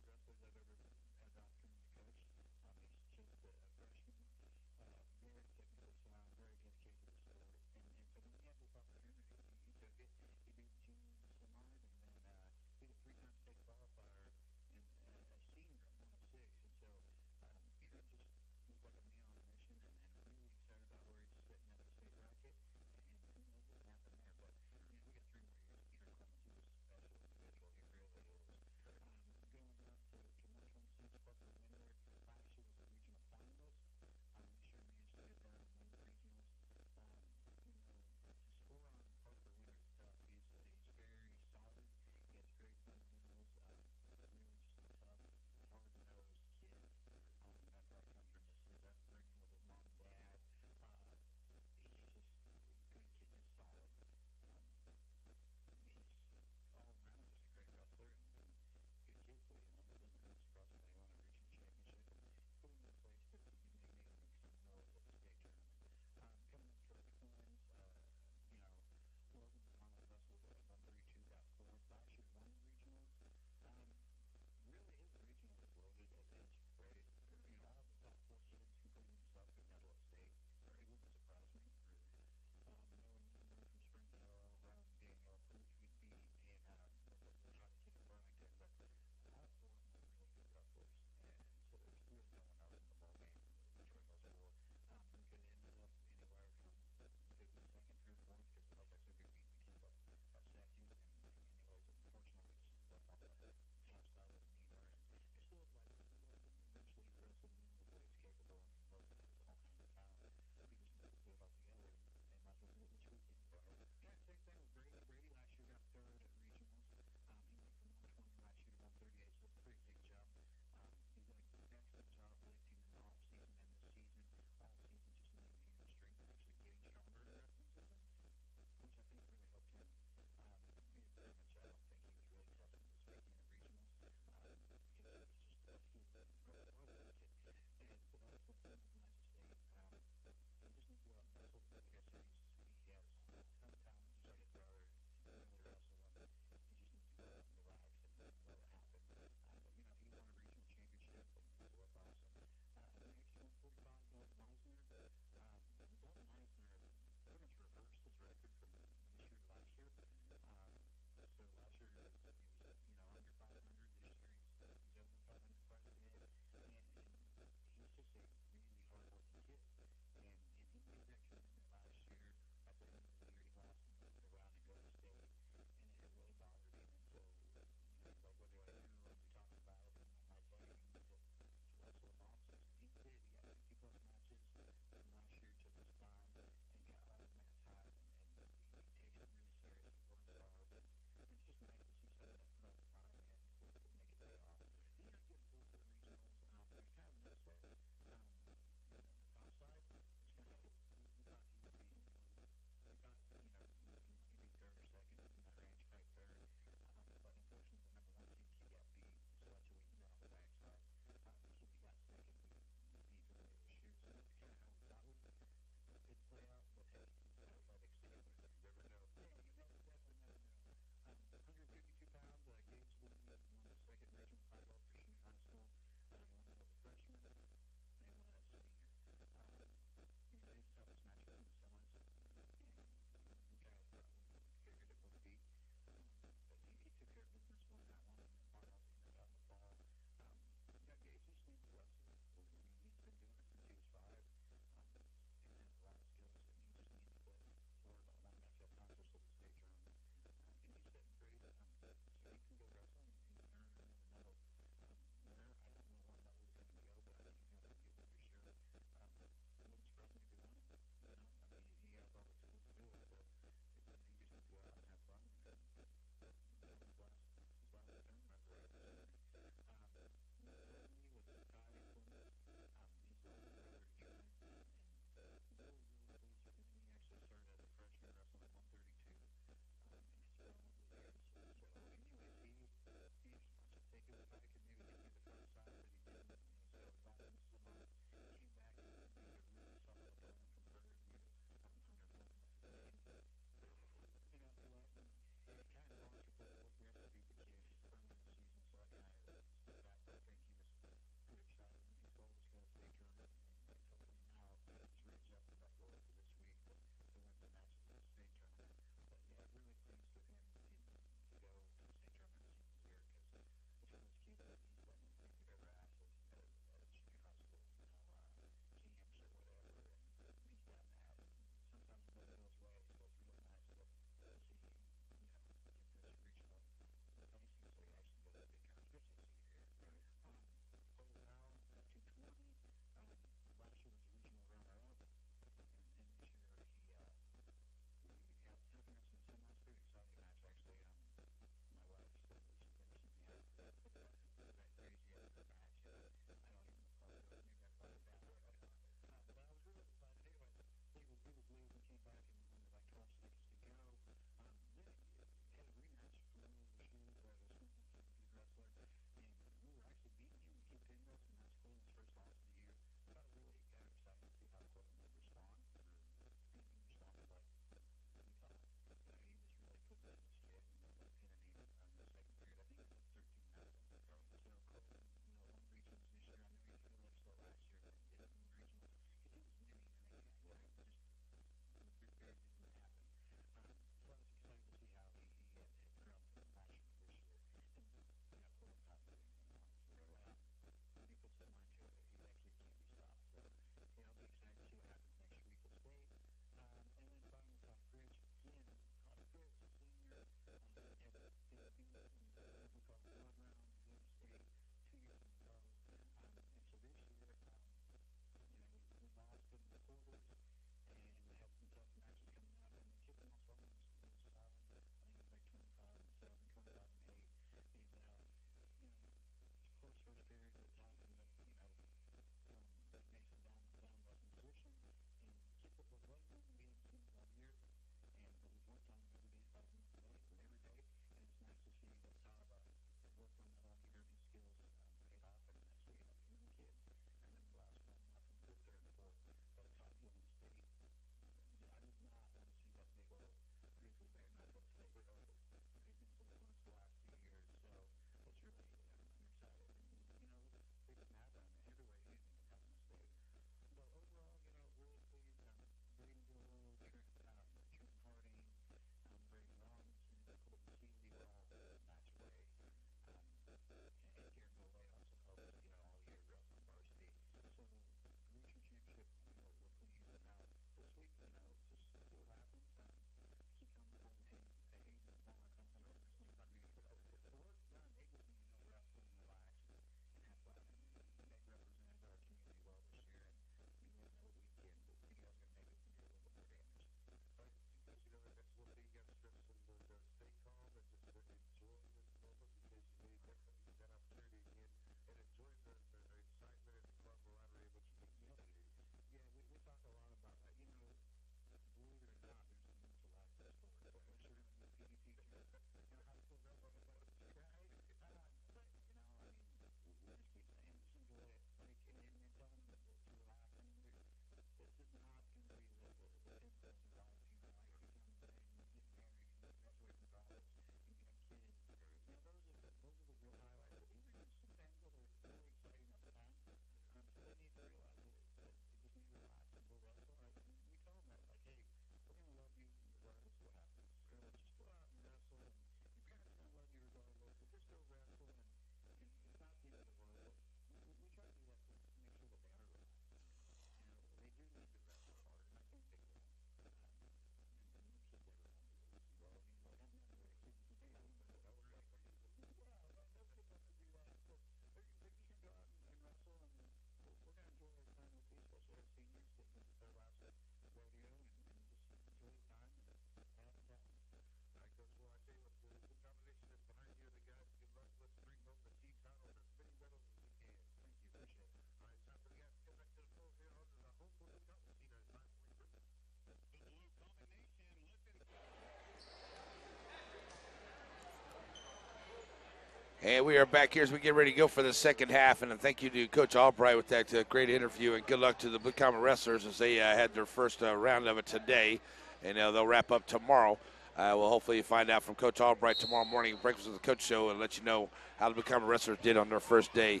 And we are back here as we get ready to go for the second half. And thank you to Coach Albright with that great interview. And good luck to the Blue Comet wrestlers as they had their first round of it today. And they'll wrap up tomorrow. We'll hopefully find out from Coach Albright tomorrow morning, Breakfast with the Coach show, and let you know how the Blue Comet wrestlers did on their first day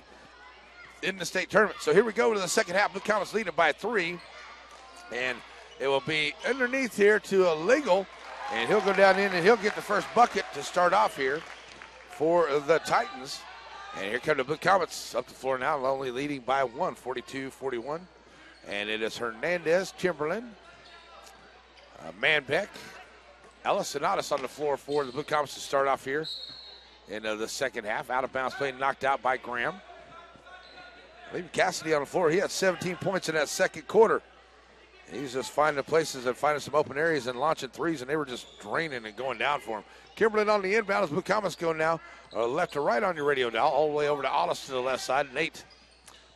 in the state tournament. So here we go to the second half. Blue Comet's leading by 3. And it will be underneath here to a legal. And he'll go down in and he'll get the first bucket to start off here for the Titans. And here come the Blue Comets up the floor now, only leading by 1, 42-41. And it is Hernandez, Timberland, Manbeck, Ellis, and Otis on the floor for the Blue Comets to start off here in the second half. Out of bounds play knocked out by Graham. Leaving Cassidy on the floor. He had 17 points in that second quarter. He's just finding places and finding some open areas and launching threes, and they were just draining and going down for him. Kimberlin on the inbound as Blue Comets go now left to right on your radio dial, all the way over to Otis to the left side. Nate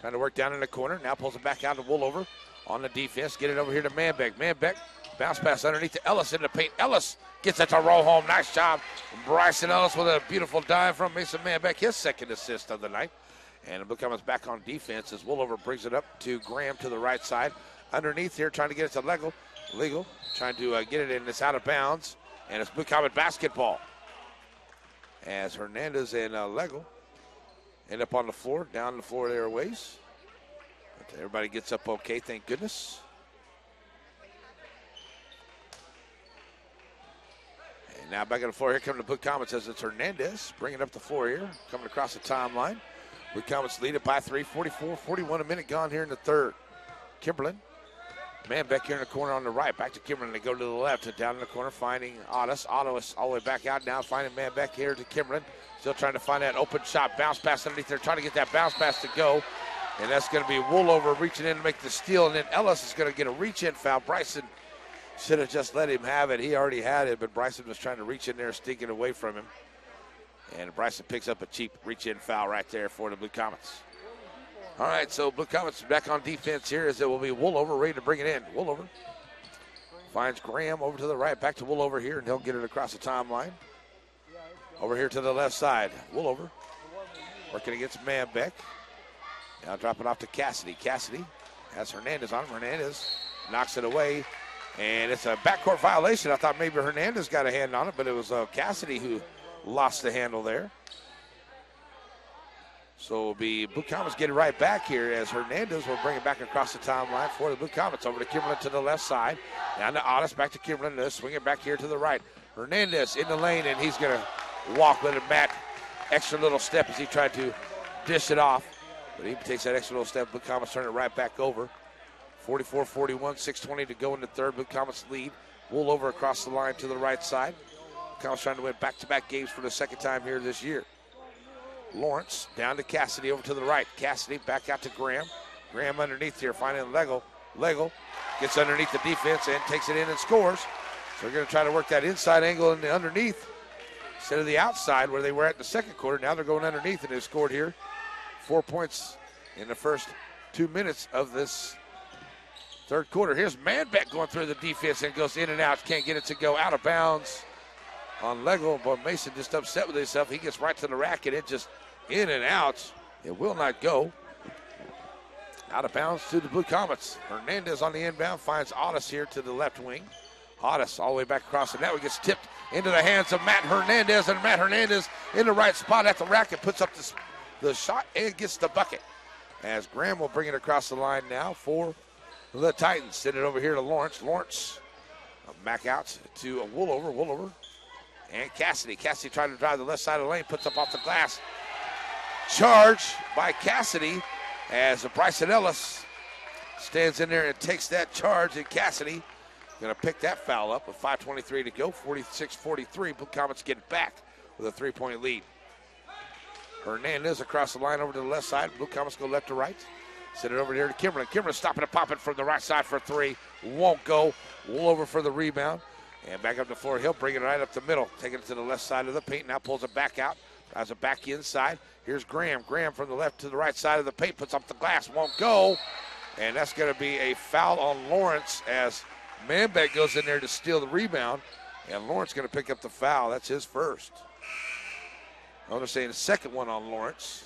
trying to work down in the corner. Now pulls it back out to Woolover on the defense. Get it over here to Manbeck. Manbeck bounce pass underneath to Ellis in the paint. Ellis gets it to roll home. Nice job. Bryson Ellis with a beautiful dive from Mason Manbeck, his second assist of the night. And the Blue Comets back on defense as Woolover brings it up to Graham to the right side. Underneath here, trying to get it to Legal, trying to get it in. It's out of bounds, and it's Blue Comet basketball. As Hernandez and Legal end up on the floor, down the floor their ways. But everybody gets up okay, thank goodness. And now back on the floor, here come the Blue Comets as it's Hernandez bringing up the floor here, coming across the timeline. Blue Comets lead it by 3, 44-41, a minute gone here in the third. Kimberlin. Man back here in the corner on the right. Back to Kimberlin. They go to the left and down in the corner finding Otis. Otis all the way back out now. Finding man back here to Kimberlin. Still trying to find that open shot. Bounce pass underneath there. Trying to get that bounce pass to go. And that's going to be Woolover reaching in to make the steal. And then Ellis is going to get a reach-in foul. Bryson should have just let him have it. He already had it, but Bryson was trying to reach in there, sneaking away from him. And Bryson picks up a cheap reach-in foul right there for the Blue Comets. All right, so Blue Comets back on defense here as it will be Woolover ready to bring it in. Woolover finds Graham over to the right, back to Woolover here, and he'll get it across the timeline. Over here to the left side, Woolover working against Manbeck. Now dropping off to Cassidy. Cassidy has Hernandez on him. Hernandez knocks it away, and it's a backcourt violation. I thought maybe Hernandez got a hand on it, but it was Cassidy who lost the handle there. So it'll be Blue Comets getting right back here as Hernandez will bring it back across the timeline for the Blue Comets. Over to Kimberlin to the left side. Down to Otis, back to Kimberlin. Swing it back here to the right. Hernandez in the lane, and he's going to walk with it. Matt, extra little step as he tried to dish it off. But he takes that extra little step. Blue Comets turn it right back over. 44-41, 6:20 to go in the third. Blue Comets lead. Woolover across the line to the right side. Blue Comets trying to win back-to-back games for the second time here this year. Lawrence down to Cassidy over to the right. Cassidy back out to Graham. Graham underneath here finding Legal. Legal gets underneath the defense and takes it in and scores. So we're going to try to work that inside angle and the underneath instead of the outside where they were at in the second quarter. Now they're going underneath and they've scored here 4 points in the first 2 minutes of this third quarter. Here's Manbeck going through the defense and goes in and out. Can't get it to go out of bounds on Legal, but Mason just upset with himself. He gets right to the rack and it just in and out. It will not go. Out of bounds to the Blue Comets. Hernandez on the inbound finds Otis here to the left wing. Otis all the way back across the net. It gets tipped into the hands of Matt Hernandez, and Matt Hernandez in the right spot at the rack and puts up the shot and gets the bucket. As Graham will bring it across the line now for the Titans. Send it over here to Lawrence. Lawrence back out to Woolover. Woolover. And Cassidy. Cassidy trying to drive the left side of the lane, puts up off the glass. Charge by Cassidy as Bryson Ellis stands in there and takes that charge. And Cassidy going to pick that foul up with 5:23 to go. 46-43. Blue Comets get it back with a 3-point lead. Hernandez across the line over to the left side. Blue Comets go left to right. Send it over here to Kimberlin. Kimberlin stopping and popping from the right side for three. Won't go. Woolover for the rebound. And back up the floor, he'll bring it right up the middle. Taking it to the left side of the paint. Now pulls it back out. Drives it back inside. Here's Graham. Graham from the left to the right side of the paint. Puts up the glass. Won't go. And that's going to be a foul on Lawrence as Manbeck goes in there to steal the rebound. And Lawrence going to pick up the foul. That's his first. I want to say the second one on Lawrence.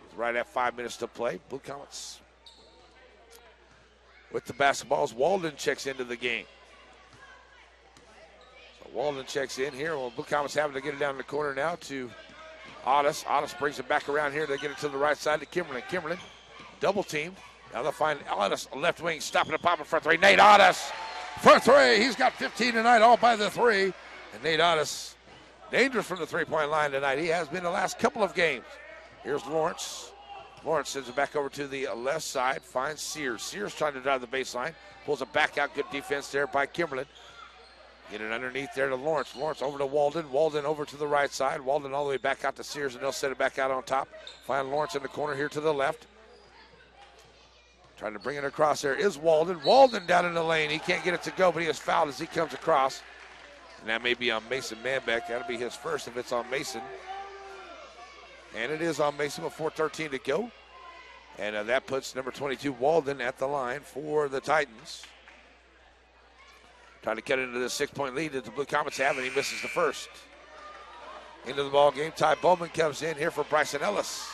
It's right at 5 minutes to play. Blue Comets with the basketballs. Walden checks into the game. So Walden checks in here. Well, Blue Comets having to get it down in the corner now to Otis. Otis brings it back around here. They get it to the right side to Kimberlin. Kimberlin double team. Now they'll find Otis, left wing, stopping the pop in front three. Nate Otis for three. He's got 15 tonight, all by the three. And Nate Otis, dangerous from the three-point line tonight. He has been the last couple of games. Here's Lawrence. Lawrence sends it back over to the left side, finds Sears. Sears trying to drive the baseline, pulls it back out. Good defense there by Kimberlin. Get it underneath there to Lawrence. Lawrence over to Walden. Walden over to the right side. Walden all the way back out to Sears, and they'll set it back out on top. Find Lawrence in the corner here to the left. Trying to bring it across there is Walden. Walden down in the lane. He can't get it to go, but he is fouled as he comes across. And that may be on Mason Manbeck. That'll be his first if it's on Mason. And it is on Mason with 4:13 to go. And that puts number 22, Walden, at the line for the Titans. Trying to cut into this 6-point lead that the Blue Comets have, and he misses the first. Into the ball game, Ty Bowman comes in here for Bryson Ellis.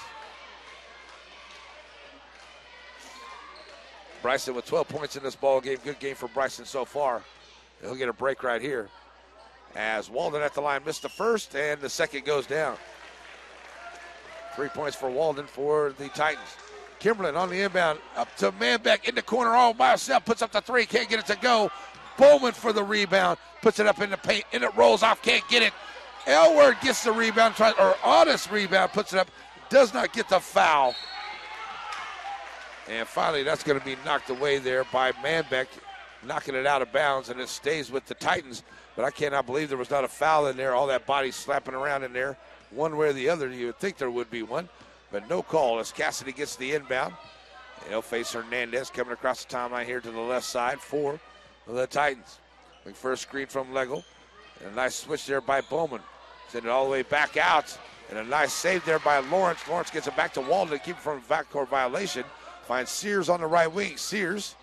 Bryson with 12 points in this ball game. Good game for Bryson so far. He'll get a break right here. As Walden at the line missed the first, and the second goes down. 3 points for Walden for the Titans. Kimberlin on the inbound, up to Manbeck in the corner all by himself, puts up the three, can't get it to go. Bowman for the rebound, puts it up in the paint, and it rolls off, can't get it. Elward gets the rebound, Otis rebound, puts it up, does not get the foul. And finally, that's going to be knocked away there by Manbeck, knocking it out of bounds, and it stays with the Titans. But I cannot believe there was not a foul in there, all that body slapping around in there. One way or the other, you would think there would be one, but no call as Cassidy gets the inbound. And he'll face Hernandez coming across the timeline here to the left side for the Titans. First screen from Legel. And a nice switch there by Bowman. Send it all the way back out. And a nice save there by Lawrence. Lawrence gets it back to Walden to keep it from a backcourt violation. Finds Sears on the right wing. Sears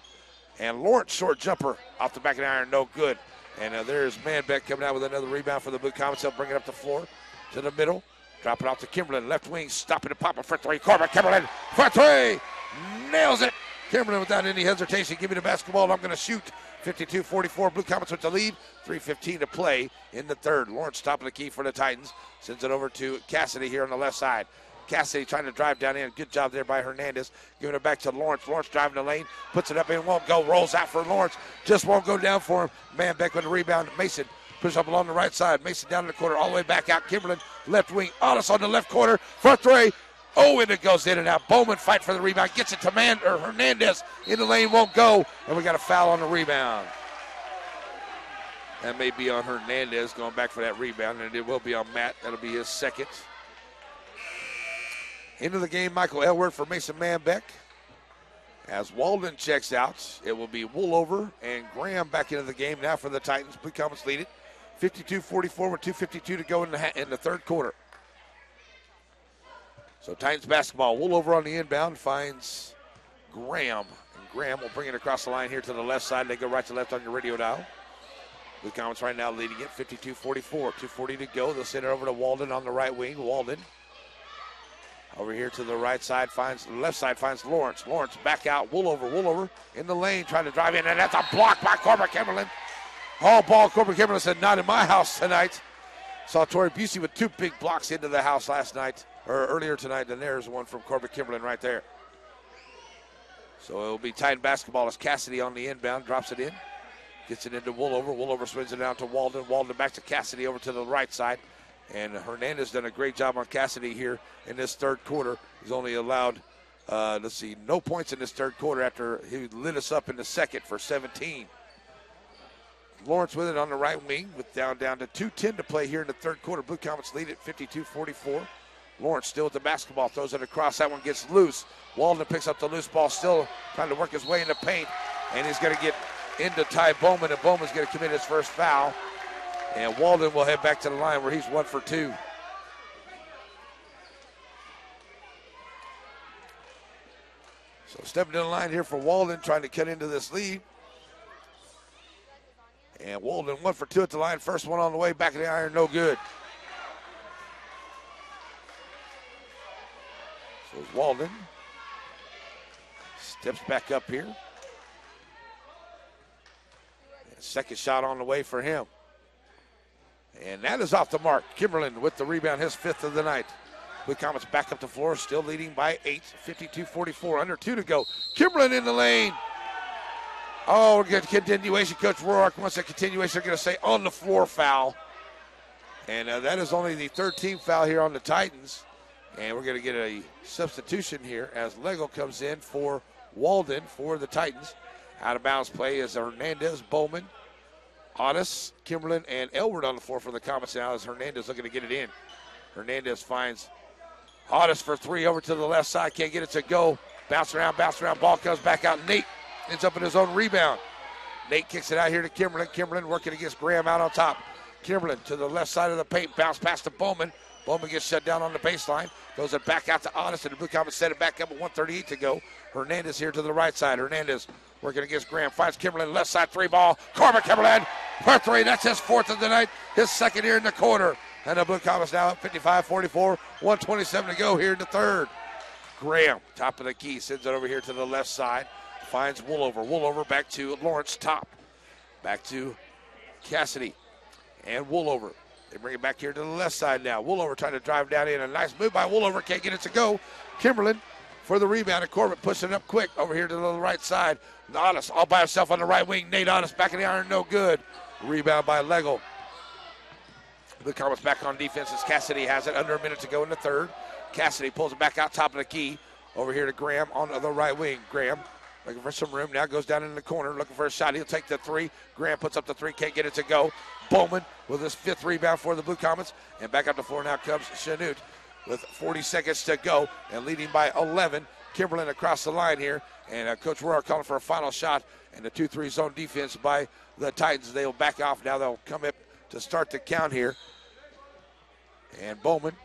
and Lawrence short jumper off the back of the iron, no good. And there's Manbeck coming out with another rebound for the Blue Comets. He'll bring it up the floor to the middle. Drop it off to Kimberlin. Left wing, stopping the pop for three. Corbett Kimberlin for three. Nails it. Kimberlin without any hesitation. Give me the basketball and I'm going to shoot. 52-44. Blue Comets with the lead. 3:15 to play in the third. Lawrence stopping the key for the Titans. Sends it over to Cassidy here on the left side. Cassidy trying to drive down in. Good job there by Hernandez. Giving it back to Lawrence. Lawrence driving the lane. Puts it up in. Won't go. Rolls out for Lawrence. Just won't go down for him. Manbeck with the rebound. Mason pushes up along the right side. Mason down in the corner. All the way back out. Kimberlin left wing. Otis on the left corner. For three. Oh, and it goes in and out. Bowman fight for the rebound. Gets it to Hernandez. In the lane. Won't go. And we got a foul on the rebound. That may be on Hernandez going back for that rebound. And it will be on Matt. That'll be his second. Into the game, Michael Elward for Mason Manbeck. As Walden checks out, it will be Woolover and Graham back into the game now for the Titans. Blue Comets lead it 52-44 with 2:52 to go in the third quarter. So Titans basketball. Woolover on the inbound finds Graham. And Graham will bring it across the line here to the left side. They go right to left on your radio dial. Blue Comets right now leading it 52-44. 2:40 to go. They'll send it over to Walden on the right wing. Walden over here to the right side, left side finds Lawrence. Lawrence back out, Woolover in the lane, trying to drive in, and that's a block by Corbett Kimberlin. All ball, Corbett Kimberlin said, not in my house tonight. Saw Torrey Busey with two big blocks into the house earlier tonight, and there's one from Corbett Kimberlin right there. So it'll be Titan basketball as Cassidy on the inbound, drops it in, gets it into Woolover. Woolover swings it down to Walden. Walden back to Cassidy over to the right side. And Hernandez done a great job on Cassidy here in this third quarter. He's only allowed, no points in this third quarter after he lit us up in the second for 17. Lawrence with it on the right wing with down to 2:10 to play here in the third quarter. Blue Comets lead at 52-44. Lawrence still with the basketball, throws it across. That one gets loose. Walden picks up the loose ball, still trying to work his way in the paint. And he's going to get into Ty Bowman, and Bowman's going to commit his first foul. And Walden will head back to the line where he's 1 for 2. So stepping in the line here for Walden, trying to cut into this lead. And Walden 1 for 2 at the line. First one on the way, back of the iron, no good. Goes Walden. Steps back up here. Second shot on the way for him. And that is off the mark. Kimberlin with the rebound, his 5th of the night. Blue Comets back up the floor, still leading by 8, 52-44, under 2 to go. Kimberlin in the lane. Oh, we're getting continuation. Coach Roark wants a continuation. They're going to say on the floor foul. And that is only the 3rd team foul here on the Titans. And we're going to get a substitution here as Lego comes in for Walden for the Titans. Out of bounds play is Hernandez, Bowman, Otis, Kimberlin, and Elward on the floor for the Comets now as Hernandez looking to get it in. Hernandez finds Otis for 3 over to the left side. Can't get it to go. Bounce around. Ball comes back out. Nate ends up in his own rebound. Nate kicks it out here to Kimberlin. Kimberlin working against Graham out on top. Kimberlin to the left side of the paint. Bounce past to Bowman. Bowman gets shut down on the baseline. Goes it back out to Otis, and the Blue Comets set it back up with 1:38 to go. Hernandez here to the right side. Hernandez working against Graham. Finds Kimberlin, left side 3 ball. Corbin Kimberlin for 3. That's his 4th of the night. His 2nd here in the quarter. And the Blue Comets now up 55-44. 1:27 to go here in the 3rd. Graham, top of the key, sends it over here to the left side. Finds Woolover. Woolover back to Lawrence top. Back to Cassidy and Woolover. They bring it back here to the left side now. Woolover trying to drive down in. A nice move by Woolover. Can't get it to go. Kimberlin for the rebound. And Corbett pushing it up quick over here to the right side. Otis all by himself on the right wing. Nate Otis back in the iron. No good. Rebound by Lego. The Comets back on defense as Cassidy has it. Under a minute to go in the 3rd. Cassidy pulls it back out top of the key. Over here to Graham on the right wing. Graham looking for some room. Now goes down in the corner looking for a shot. He'll take the 3. Graham puts up the 3. Can't get it to go. Bowman with his 5th rebound for the Blue Comets. And back up the floor now comes Chanute with 40 seconds to go and leading by 11. Kimberlin across the line here. And Coach Roar calling for a final shot. And the 2-3 zone defense by the Titans. They'll back off. Now they'll come up to start the count here. And Bowman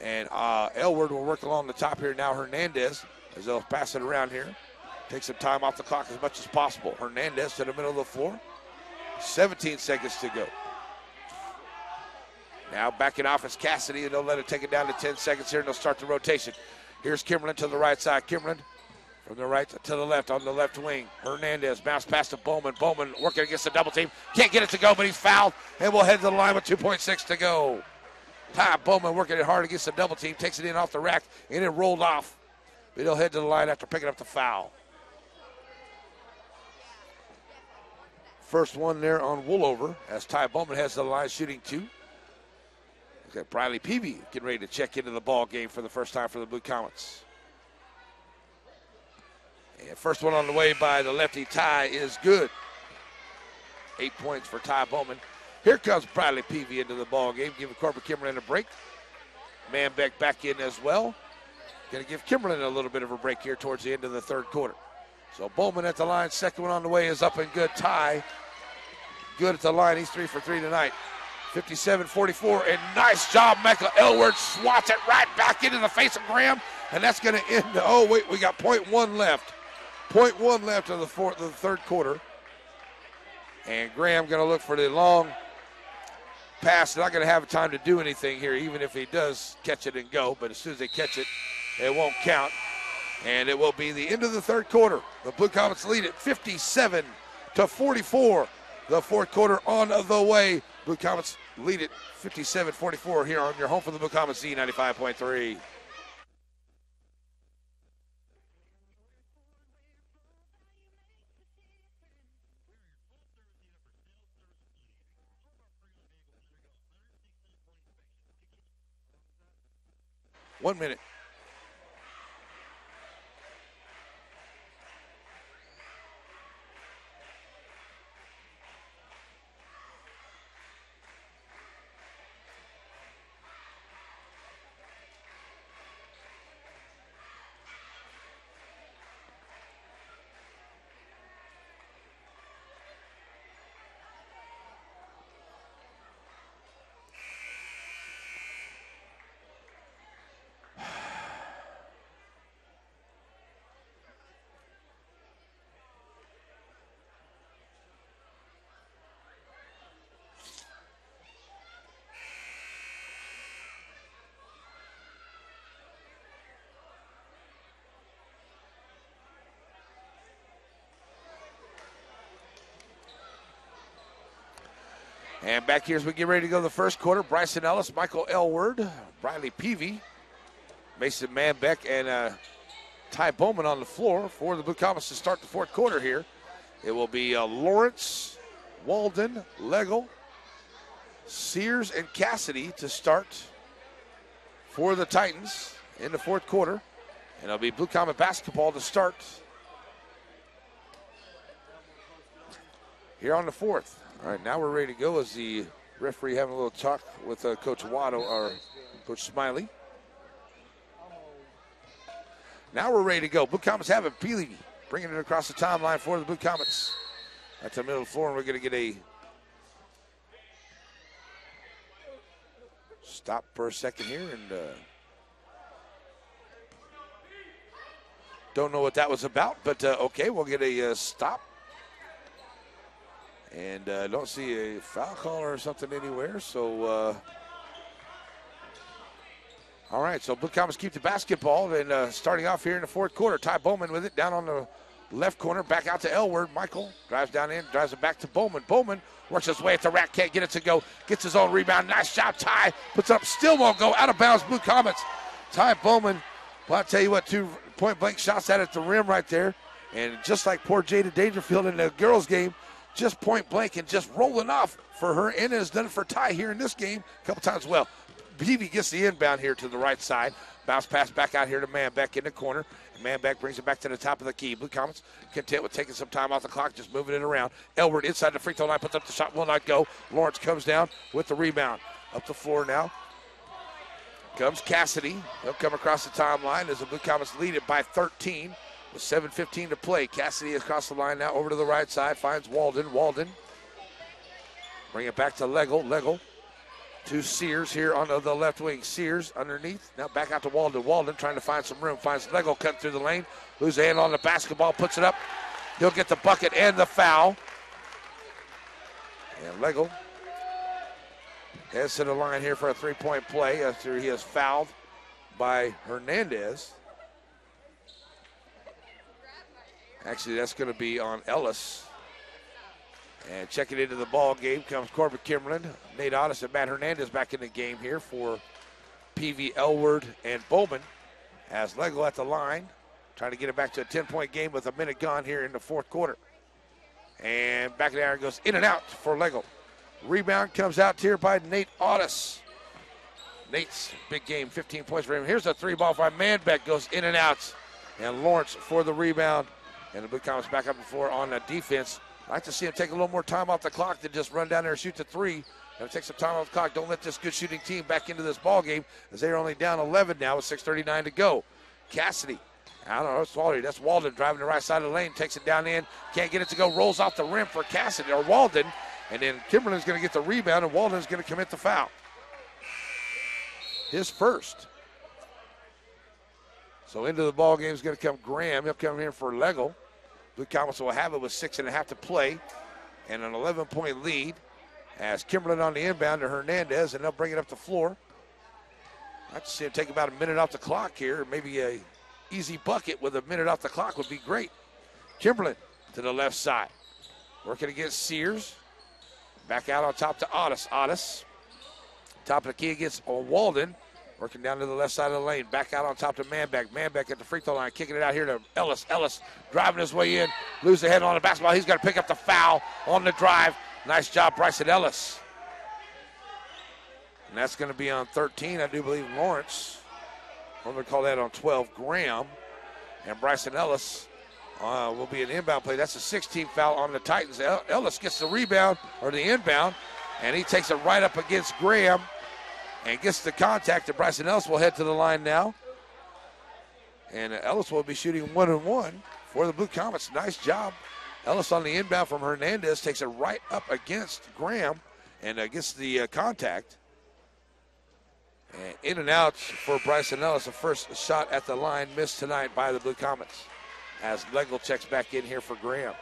and Elward will work along the top here now. Hernandez as they'll pass it around here. Take some time off the clock as much as possible. Hernandez to the middle of the floor. 17 seconds to go. Now backing off is Cassidy, and they'll let it take it down to 10 seconds here, and they'll start the rotation. Here's Kimberlin to the right side. Kimberlin from the right to the left on the left wing. Hernandez bounce past to Bowman. Bowman working against the double team. Can't get it to go, but he's fouled, and we'll head to the line with 2.6 to go. Ty Bowman working it hard against the double team. Takes it in off the rack, and it rolled off. But he'll head to the line after picking up the foul. First one there on Woolover as Ty Bowman has the line shooting 2. Okay, Briley Peavy getting ready to check into the ball game for the first time for the Blue Comets. And first one on the way by the lefty Ty is good. 8 points for Ty Bowman. Here comes Bradley Peavy into the ball game, giving Corbin Kimberlin a break. Manbeck back in as well. Going to give Kimberlin a little bit of a break here towards the end of the 3rd quarter. So Bowman at the line, second one on the way is up and good. Ty, good at the line. He's 3 for 3 tonight. 57-44, and nice job, Michael Elward swats it right back into the face of Graham, and that's going to end. Oh wait, we got 0.1 left. 0.1 left of the 3rd quarter, and Graham going to look for the long pass. Not going to have time to do anything here, even if he does catch it and go. But as soon as they catch it, it won't count. And it will be the end of the 3rd quarter. The Blue Comets lead it 57-44. The 4th quarter on the way. Blue Comets lead it 57-44 here on your home for the Blue Comets, Z95.3. One minute. And back here as we get ready to go the first quarter, Bryson Ellis, Michael Elward, Briley Peavy, Mason Manbeck, and Ty Bowman on the floor for the Blue Comets to start the fourth quarter here. It will be Lawrence, Walden, Legel, Sears, and Cassidy to start for the Titans in the fourth quarter. And it'll be Blue Comet basketball to start here on the fourth. All right, now we're ready to go as the referee having a little talk with Coach Watto, or Coach Smiley. Now we're ready to go. Blue Comets have it. Peely bringing it across the timeline for the Blue Comets. At the middle of the floor, and we're going to get a stop for a second here. And don't know what that was about, but okay, we'll get a stop. And don't see a foul call or something anywhere. So, all right, so Blue Comets keep the basketball. And starting off here in the fourth quarter, Ty Bowman with it down on the left corner, back out to Elward. Michael drives down in, drives it back to Bowman. Bowman works his way at the rack, can't get it to go. Gets his own rebound. Nice shot, Ty. Puts it up, still won't go. Out of bounds, Blue Comets. Ty Bowman, well, I'll tell you what, 2 point-blank shots at the rim right there. And just like poor Jada Dangerfield in the girls' game, just point-blank and just rolling off for her. And has done it for Ty here in this game a couple times well. Peavy gets the inbound here to the right side. Bounce pass back out here to Manbeck in the corner. Manbeck brings it back to the top of the key. Blue Comets content with taking some time off the clock, just moving it around. Elward inside the free throw line, puts up the shot, will not go. Lawrence comes down with the rebound. Up the floor now comes Cassidy. He'll come across the timeline as the Blue Comets lead it by 13 with 7:15 to play. Cassidy is across the line now over to the right side, finds Walden. Walden bring it back to Legel. Legel to Sears here on the left wing. Sears underneath. Now back out to Walden. Walden trying to find some room. Finds Legel cutting through the lane. Loses a hand on the basketball. Puts it up. He'll get the bucket and the foul. And Legel heads to the line here for a three-point play after he is fouled by Hernandez. Actually, that's going to be on Ellis. And checking into the ball game comes Corbin Kimmerlin, Nate Otis, and Matt Hernandez back in the game here for PV, Elward, and Bowman. As Legel at the line, trying to get it back to a 10-point game with a minute gone here in the fourth quarter. And back in the iron goes in and out for Legel. Rebound comes out here by Nate Otis. Nate's big game, 15 points for him. Here's a three ball by Manbeck, goes in and out. And Lawrence for the rebound. And the Blue Comets back up the floor on the defense. I like to see him take a little more time off the clock than just run down there and shoot the three. And take some time off the clock. Don't let this good shooting team back into this ball game as they're only down 11 now with 6:39 to go. Cassidy, I don't know, it's Walden. That's Walden driving the right side of the lane, takes it down in, can't get it to go, rolls off the rim for Cassidy or Walden. And then Kimberlin's going to get the rebound, and Walden's going to commit the foul. His first. So into the ball game is going to come Graham. He'll come here for Legel. Blue Comets will have it with 6.5 to play and an 11-point lead as Kimberlin on the inbound to Hernandez, and they'll bring it up the floor. I'd like to see him take about a minute off the clock here. Maybe a easy bucket with a minute off the clock would be great. Kimberlin to the left side. Working against Sears. Back out on top to Otis. Otis. Top of the key against Walden. Working down to the left side of the lane. Back out on top to Manbeck. Manbeck at the free throw line. Kicking it out here to Ellis. Ellis driving his way in. Loses the head on the basketball. He's got to pick up the foul on the drive. Nice job, Bryson Ellis. And that's going to be on 13, I do believe, Lawrence. I'm going to call that on 12, Graham. And Bryson Ellis will be an inbound play. That's a 16th foul on the Titans. Ellis gets the rebound, or the inbound, and he takes it right up against Graham and gets the contact. And Bryson Ellis will head to the line now. And Ellis will be shooting 1-1 for the Blue Comets. Nice job. Ellis on the inbound from Hernandez takes it right up against Graham and gets the contact. And in and out for Bryson Ellis. The first shot at the line missed tonight by the Blue Comets as Legel checks back in here for Graham.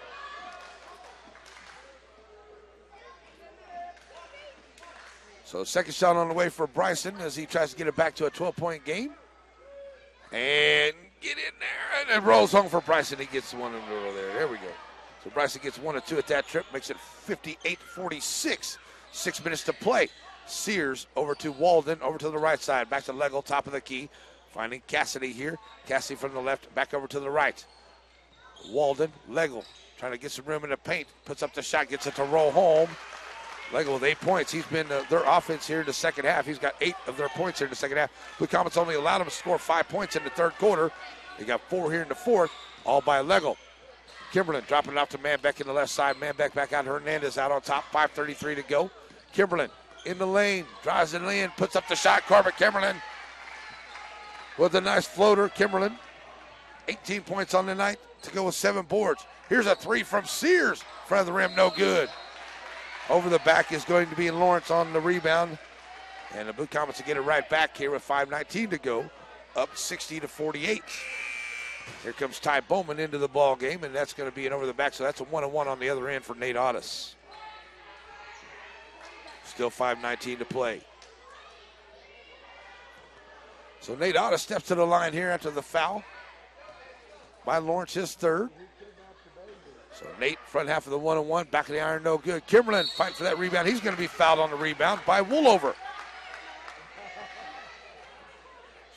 So second shot on the way for Bryson as he tries to get it back to a 12-point game. And get in there. And it rolls home for Bryson. He gets one over there. There we go. So Bryson gets 1 or 2 at that trip. Makes it 58-46 6 minutes to play. Sears over to Walden, over to the right side. Back to Legel, top of the key. Finding Cassidy here. Cassidy from the left, back over to the right. Walden, Legel, trying to get some room in the paint. Puts up the shot, gets it to roll home. Legel with 8 points. He's been their offense here in the second half. He's got 8 of their points here in the second half. Blue Comets only allowed him to score 5 points in the third quarter. They got 4 here in the fourth, all by Legel. Kimberlin dropping it off to Manbeck in the left side. Manbeck back out. Hernandez out on top. 5:33 to go. Kimberlin in the lane, drives it in, puts up the shot. Corbett Kimberlin with a nice floater. Kimberlin, 18 points on the night to go with 7 boards. Here's a 3 from Sears. Front of the rim, no good. Over the back is going to be Lawrence on the rebound. And the Blue Comets will get it right back here with 5:19 to go. Up 60-48. Here comes Ty Bowman into the ball game, and that's going to be an over the back. So that's a 1-on-1 on the other end for Nate Otis. Still 5:19 to play. So Nate Otis steps to the line here after the foul by Lawrence, his third. So Nate, front half of the 1-on-1, back of the iron, no good. Kimberlin fighting for that rebound. He's going to be fouled on the rebound by Woolover.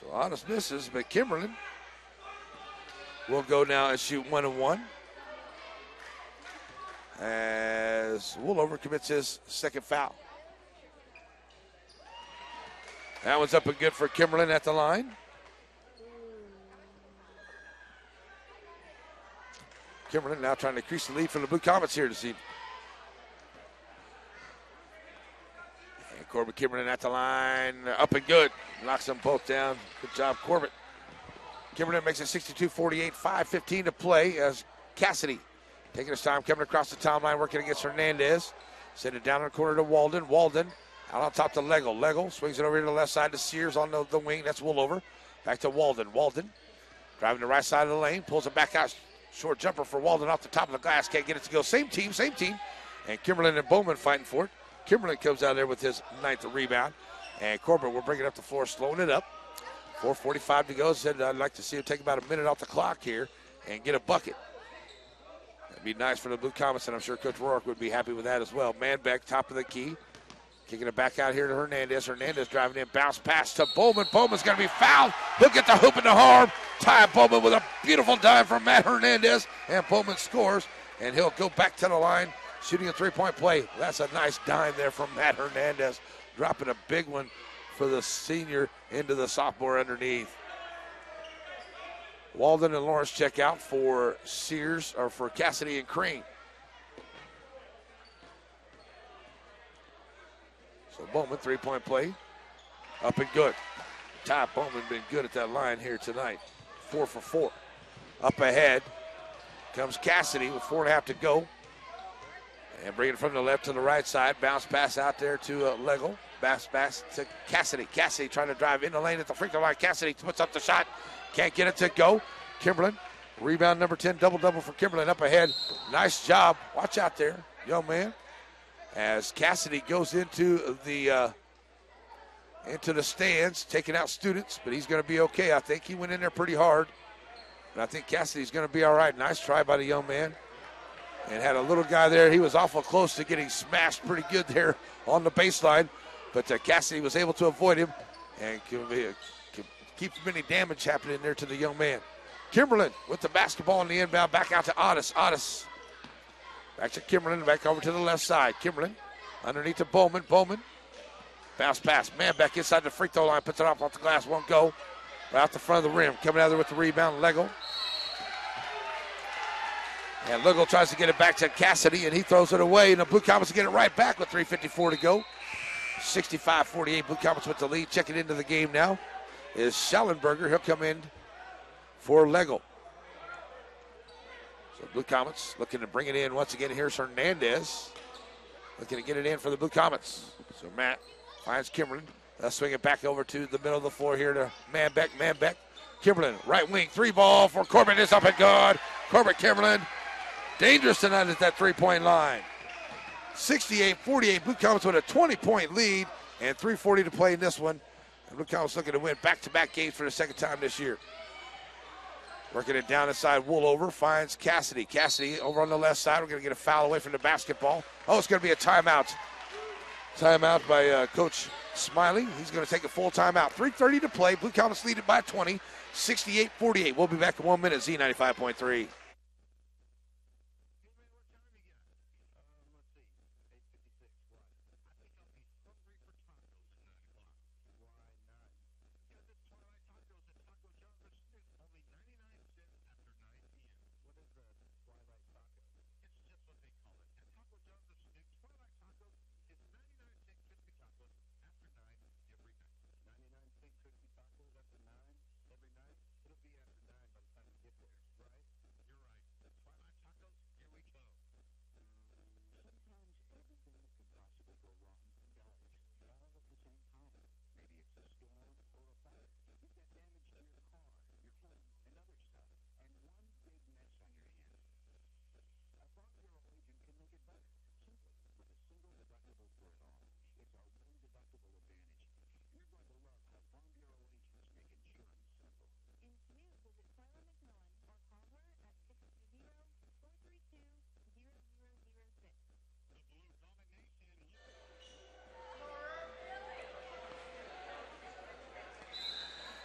So Otis misses, but Kimberlin will go now and shoot 1-on-1 as Woolover commits his second foul. That one's up and good for Kimberlin at the line. Kimberlin now trying to increase the lead for the Blue Comets here this evening. And Corbett Kimberlin at the line, up and good. Knocks them both down. Good job, Corbett. Kimberlin makes it 62-48, 5:15 to play as Cassidy taking his time, coming across the timeline, working against Hernandez. Send it down in the corner to Walden. Walden out on top to Legel. Legel swings it over to the left side to Sears on the wing. That's Woolover. Back to Walden. Walden driving the right side of the lane. Pulls it back out. Short jumper for Walden off the top of the glass. Can't get it to go. Same team. And Kimberlin and Bowman fighting for it. Kimberlin comes out there with his 9th rebound. And Corbett will bring it up the floor, slowing it up. 4:45 to go. Said I'd like to see him take about a minute off the clock here and get a bucket. That'd be nice for the Blue Comets, and I'm sure Coach Rourke would be happy with that as well. Manbeck, top of the key. Kicking it back out here to Hernandez. Hernandez driving in, bounce pass to Bowman. Bowman's going to be fouled. He'll get the hoop in the harm. Ty Bowman with a beautiful dive from Matt Hernandez. And Bowman scores, and he'll go back to the line, shooting a 3-point play. That's a nice dime there from Matt Hernandez. Dropping a big one for the senior into the sophomore underneath. Walden and Lawrence check out for Sears, or for Cassidy and Crane. So Bowman, 3-point play, up and good. Ty Bowman been good at that line here tonight. 4 for 4. Up ahead comes Cassidy with 4.5 to go. And bringing it from the left to the right side. Bounce pass out there to Legel. Bounce pass to Cassidy. Cassidy trying to drive in the lane at the free throw line. Cassidy puts up the shot. Can't get it to go. Kimberlin, rebound number 10, double-double for Kimberlin up ahead. Nice job. Watch out there, young man. As Cassidy goes into the stands, taking out students, but he's going to be okay. I think he went in there pretty hard, but I think Cassidy's going to be all right. Nice try by the young man. And had a little guy there. He was awful close to getting smashed pretty good there on the baseline, but Cassidy was able to avoid him and keep any damage happening there to the young man. Kimberlin with the basketball in the inbound, back out to Otis. Otis back to Kimberlin, back over to the left side. Kimberlin underneath to Bowman. Bowman, bounce pass. Man back inside the free throw line, puts it off the glass, won't go. Right out the front of the rim. Coming out there with the rebound, Legel. And Legel tries to get it back to Cassidy, and he throws it away. And the Blue Comets get it right back with 3:54 to go. 65-48, Blue Comets with the lead. Checking into the game now is Schellenberger. He'll come in for Legel. So Blue Comets looking to bring it in once again. Here's Hernandez looking to get it in for the Blue Comets. So Matt finds Kimberlin. Let's swing it back over to the middle of the floor here to Manbeck. Manbeck. Kimberlin, right wing, 3-ball for Corbett. Is up and good. Corbett Kimberlin, dangerous tonight at that 3-point line. 68-48, Blue Comets with a 20-point lead and 3:40 to play in this one. And Blue Comets looking to win back-to-back games for the second time this year. Working it down inside, Woolover finds Cassidy. Cassidy over on the left side. We're going to get a foul away from the basketball. Oh, it's going to be a timeout. Timeout by Coach Smiley. He's going to take a full timeout. 3:30 to play. Blue Comets lead it by 20, 68-48. We'll be back in 1 minute. Z95.3.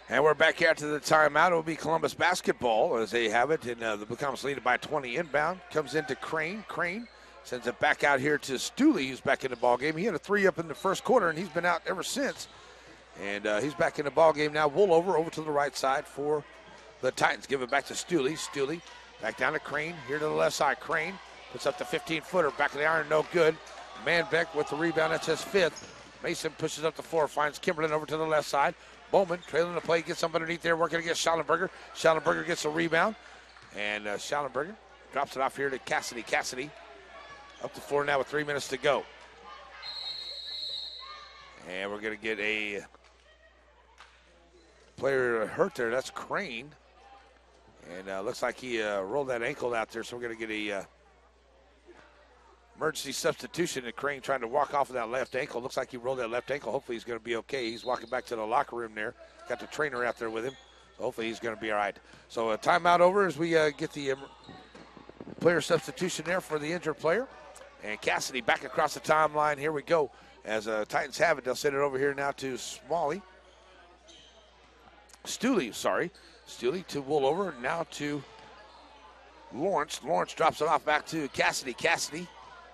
And we're back after the timeout. It will be Columbus basketball as they have it. And the Blue Comets lead it by 20 inbound. Comes into Crane. Crane sends it back out here to Stooley, who's back in the ball game. He had a 3 up in the first quarter, and he's been out ever since. And he's back in the ball game now. Woolover over to the right side for the Titans. Give it back to Stooley. Stooley back down to Crane. Here to the left side. Crane puts up the 15-footer. Back of the iron, no good. Manbeck with the rebound. That's his 5th. Mason pushes up the floor, finds Kimberlin over to the left side. Bowman trailing the play, gets some underneath there, working against Schallenberger. Schallenberger gets a rebound, and Schallenberger drops it off here to Cassidy. Cassidy up the floor now with 3 minutes to go. And we're going to get a player hurt there. That's Crane. And looks like he rolled that ankle out there, so we're going to get a emergency substitution, and Crane trying to walk off of that left ankle. Looks like he rolled that left ankle. Hopefully he's going to be okay. He's walking back to the locker room there. Got the trainer out there with him. So hopefully he's going to be all right. So a timeout over as we get the player substitution there for the injured player. And Cassidy back across the timeline. Here we go. As Titans have it, they'll send it over here now to Stooley, Stooley to Woolover. Now to Lawrence. Lawrence drops it off back to Cassidy. Cassidy.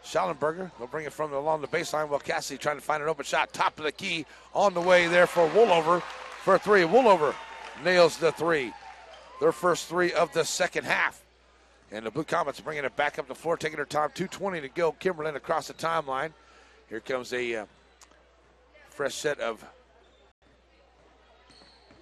Schallenberger will bring it from along the baseline while Cassidy trying to find an open shot. Top of the key on the way there for Woolover for 3. Woolover nails the 3. Their first 3 of the second half. And the Blue Comets bringing it back up the floor, taking their time. 2:20 to go. Kimberlin across the timeline. Here comes a fresh set of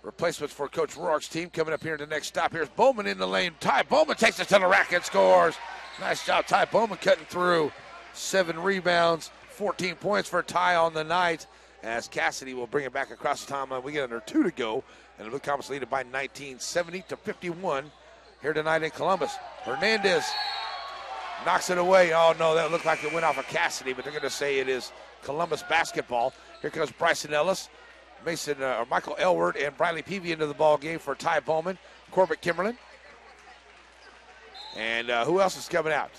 replacements for Coach Rourke's team. Coming up here in the next stop. Here's Bowman in the lane. Ty Bowman takes it to the rack and scores. Nice job, Ty Bowman cutting through. 7 rebounds, 14 points for Ty on the night. As Cassidy will bring it back across the timeline. We get under 2 to go. And the Blue Comets lead it by 19, 70-51 here tonight in Columbus. Hernandez knocks it away. Oh, no, that looked like it went off of Cassidy, but they're going to say it is Columbus basketball. Here comes Bryson Ellis, Michael Elward, and Briley Peavy into the ball game for Ty Bowman, Corbett Kimberlin. And who else is coming out?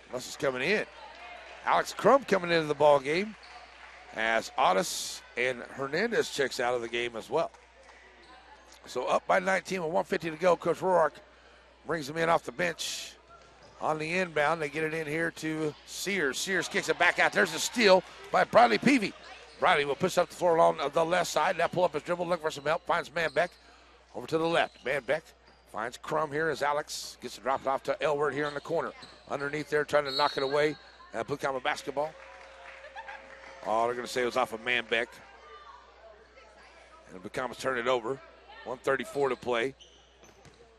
Who else is coming in? Alex Crum coming into the ball game as Otis and Hernandez checks out of the game as well. So up by 19 with 1:50 to go. Coach Rourke brings them in off the bench on the inbound. They get it in here to Sears. Sears kicks it back out. There's a steal by Briley Peavy. Briley will push up the floor along the left side. Now pull up his dribble, look for some help. Finds Manbeck over to the left. Manbeck finds Crum here as Alex gets it dropped off to Elward here in the corner. Underneath there, trying to knock it away. Blue Comet basketball. Oh, they're going to say it was off of Manbeck. And the Blue Comets turn it over. 1:34 to play.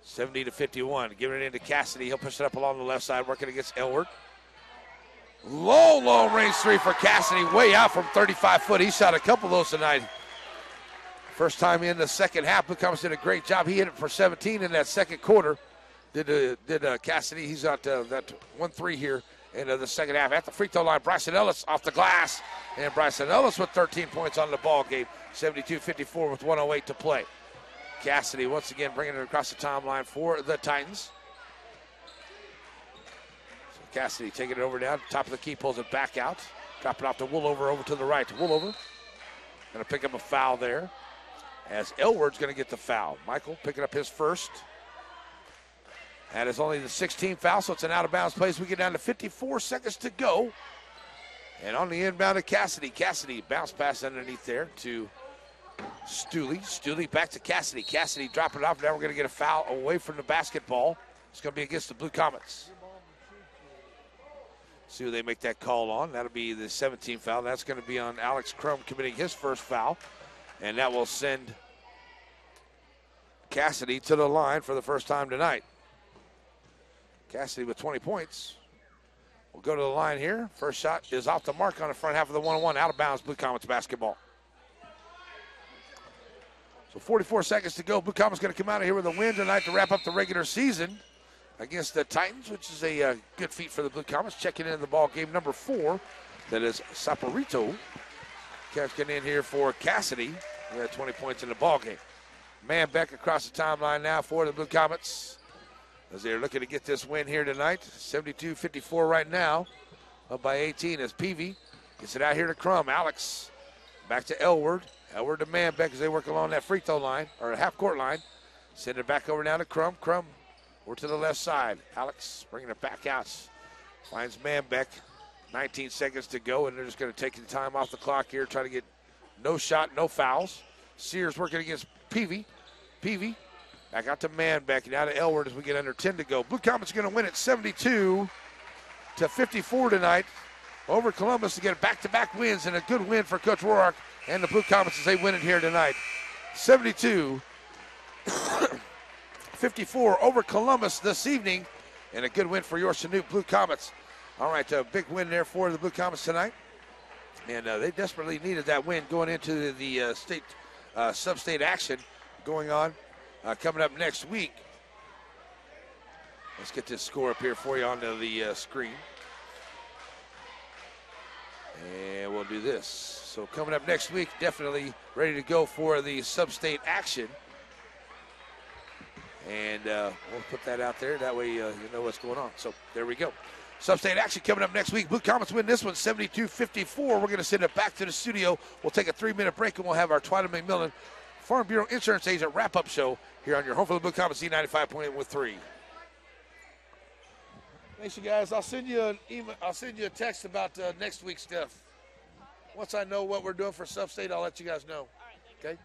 70-51. Giving it into Cassidy. He'll push it up along the left side, working against Elward. Low range 3 for Cassidy. Way out from 35 foot. He shot a couple of those tonight. First time in the second half. Blue Comets did a great job. He hit it for 17 in that second quarter. Did Cassidy. He's got that 1-3 here in the second half. At the free throw line, Bryson Ellis off the glass. And Bryson Ellis with 13 points on the ball game. 72-54 with 1:08 to play. Cassidy once again bringing it across the timeline for the Titans. So Cassidy taking it over down. Top of the key, pulls it back out. Drop it off to Woolover over to the right. Woolover going to pick up a foul there as Elward's going to get the foul. Michael picking up his first. That is only the 16th foul, so it's an out-of-bounds play as we get down to 54 seconds to go. And on the inbound to Cassidy. Cassidy bounce pass underneath there to Stooley. Stooley back to Cassidy. Cassidy dropping it off. Now we're going to get a foul away from the basketball. It's going to be against the Blue Comets. See who they make that call on. That'll be the 17th foul. That's going to be on Alex Crum committing his first foul. And that will send Cassidy to the line for the first time tonight. Cassidy with 20 points. We'll go to the line here. First shot is off the mark on the front half of the 1-on-1. Out of bounds, Blue Comets basketball. So 44 seconds to go. Blue Comets going to come out of here with a win tonight to wrap up the regular season against the Titans, which is a good feat for the Blue Comets. Checking in the ball game number 4. That is Saporito. Checking in here for Cassidy. He had 20 points in the ball game. Man back across the timeline now for the Blue Comets as they're looking to get this win here tonight. 72-54 right now. Up by 18 as Peavy gets it out here to Crum. Alex back to Elward. Elward to Manbeck as they work along that free throw line, or half-court line. Send it back over now to Crum. Crum over to the left side. Alex bringing it back out. Finds Manbeck. 19 seconds to go, and they're just going to take the time off the clock here, try to get no shot, no fouls. Sears working against Peavy. Peavy back out to Manbeck, and out to Elward as we get under 10 to go. Blue Comets going to win it 72-54 tonight over Columbus to get back-to-back wins, and a good win for Coach Roark and the Blue Comets as they win it here tonight. 72-54 over Columbus this evening, and a good win for your Chanute Blue Comets. All right, a big win there for the Blue Comets tonight, and they desperately needed that win going into the state sub-state action going on coming up next week. Let's get this score up here for you onto the screen. And we'll do this. So coming up next week, definitely ready to go for the sub-state action. And we'll put that out there. That way you know what's going on. So there we go. Sub-state action coming up next week. Blue Comets win this one 72-54. We're going to send it back to the studio. We'll take a 3-minute break, and we'll have our Twyla McMillan Farm Bureau Insurance Agent wrap-up show here on your home for the Blue Comets Z95.8 with 3. Thanks, you guys. I'll send you an email. I'll send you a text about next week's stuff. Once I know what we're doing for sub-state, I'll let you guys know. All right, okay?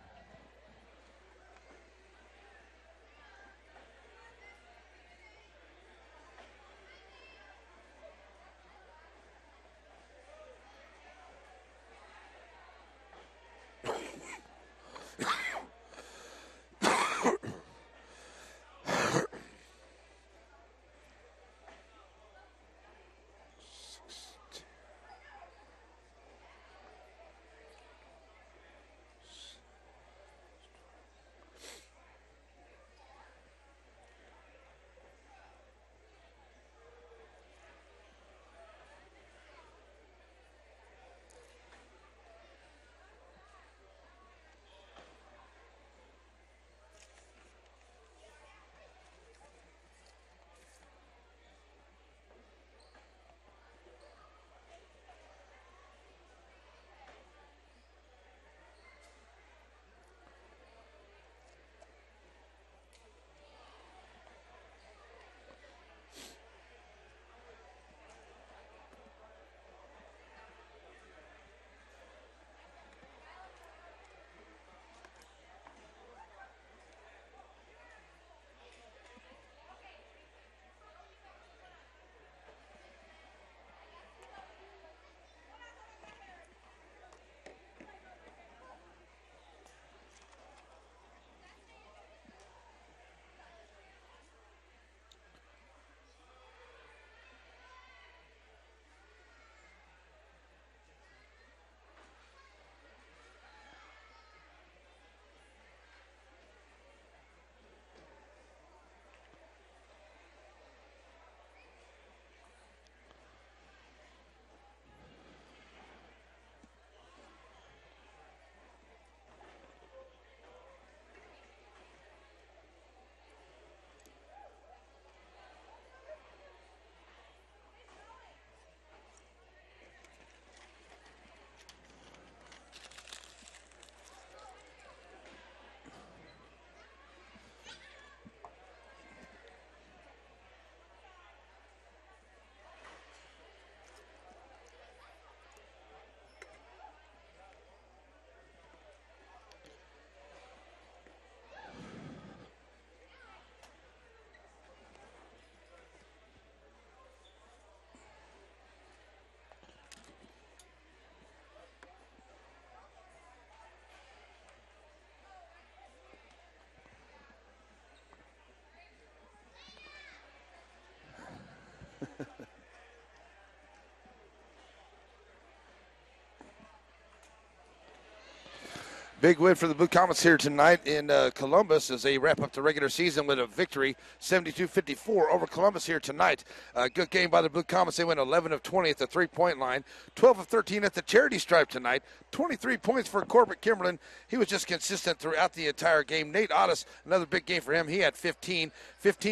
Big win for the Blue Comets here tonight in Columbus as they wrap up the regular season with a victory, 72-54 over Columbus here tonight. Good game by the Blue Comets. They went 11 of 20 at the three-point line, 12 of 13 at the charity stripe tonight, 23 points for Corbett Kimberlin. He was just consistent throughout the entire game. Nate Otis, another big game for him. He had 15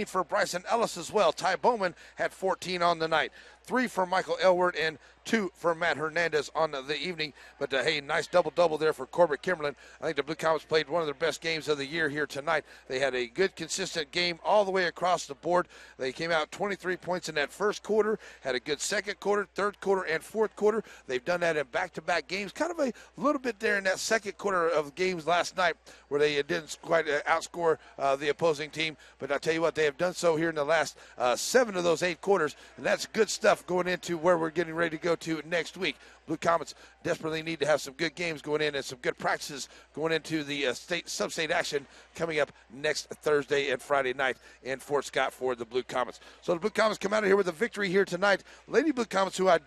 for Bryson Ellis as well. Ty Bowman had 14 on the night. 3 for Michael Elward and 2 for Matt Hernandez on the evening. But, hey, nice double-double there for Corbett Kimberlin. I think the Blue Comets played one of their best games of the year here tonight. They had a good, consistent game all the way across the board. They came out 23 points in that first quarter, had a good second quarter, third quarter, and fourth quarter. They've done that in back-to-back games. Kind of a little bit there in that second quarter of games last night where they didn't quite outscore the opposing team. But I'll tell you what, they have done so here in the last 7 of those 8 quarters, and that's good stuff going into where we're getting ready to go to next week. Blue Comets desperately need to have some good games going in and some good practices going into the sub-state action coming up next Thursday and Friday night in Fort Scott for the Blue Comets. So the Blue Comets come out of here with a victory here tonight. Lady Blue Comets, who I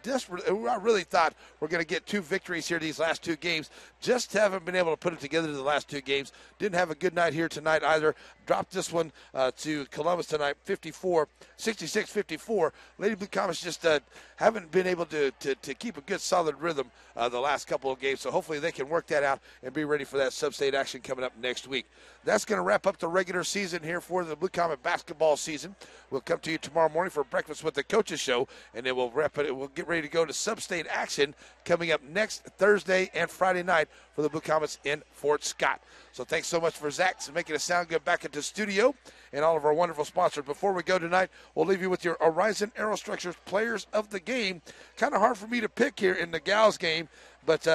really thought were going to get 2 victories here these last 2 games, just haven't been able to put it together the last 2 games. Didn't have a good night here tonight either. Dropped this one to Columbus tonight, 66-54. Lady Blue Comets just haven't been able to keep a good solid rhythm the last couple of games, so hopefully they can work that out and be ready for that sub-state action coming up next week. That's going to wrap up the regular season here for the Blue Comet basketball season. We'll come to you tomorrow morning for Breakfast with the Coaches show, and then we'll wrap it. We'll get ready to go to sub-state action coming up next Thursday and Friday night for the Blue Comets in Fort Scott. So thanks so much for Zach for making us sound good back into studio and all of our wonderful sponsors. Before we go tonight, we'll leave you with your Horizon Aerostructures Players of the Game. Kind of hard for me to pick here in the gals game, but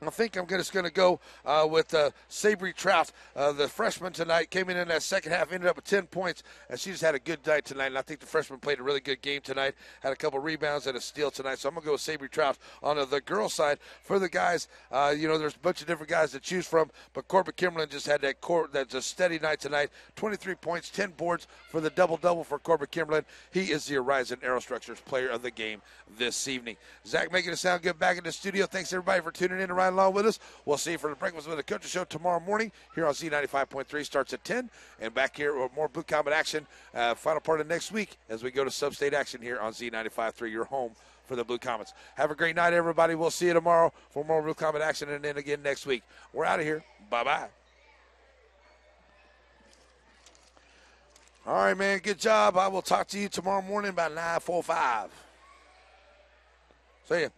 I think I'm just going to go with Sabri Trout. The freshman tonight came in that second half, ended up with 10 points, and she just had a good night tonight. And I think the freshman played a really good game tonight, had a couple rebounds and a steal tonight. So I'm going to go with Sabri Trout on the girls' side. For the guys, there's a bunch of different guys to choose from, but Corbett Kimberlin just had that's a steady night tonight. 23 points, 10 boards for the double-double for Corbett Kimberlin. He is the Horizon Aerostructures Player of the Game this evening. Zach making it sound good back in the studio. Thanks, everybody, for tuning in to ride along with us. We'll see you for the Breakfast with the Coaches show tomorrow morning here on Z95.3. Starts at 10. And back here with more Blue Comet action. Final part of next week as we go to sub-state action here on Z95.3, your home for the Blue Comets. Have a great night, everybody. We'll see you tomorrow for more Blue Comet action and then again next week. We're out of here. Bye-bye. All right, man. Good job. I will talk to you tomorrow morning about 9:45. See ya.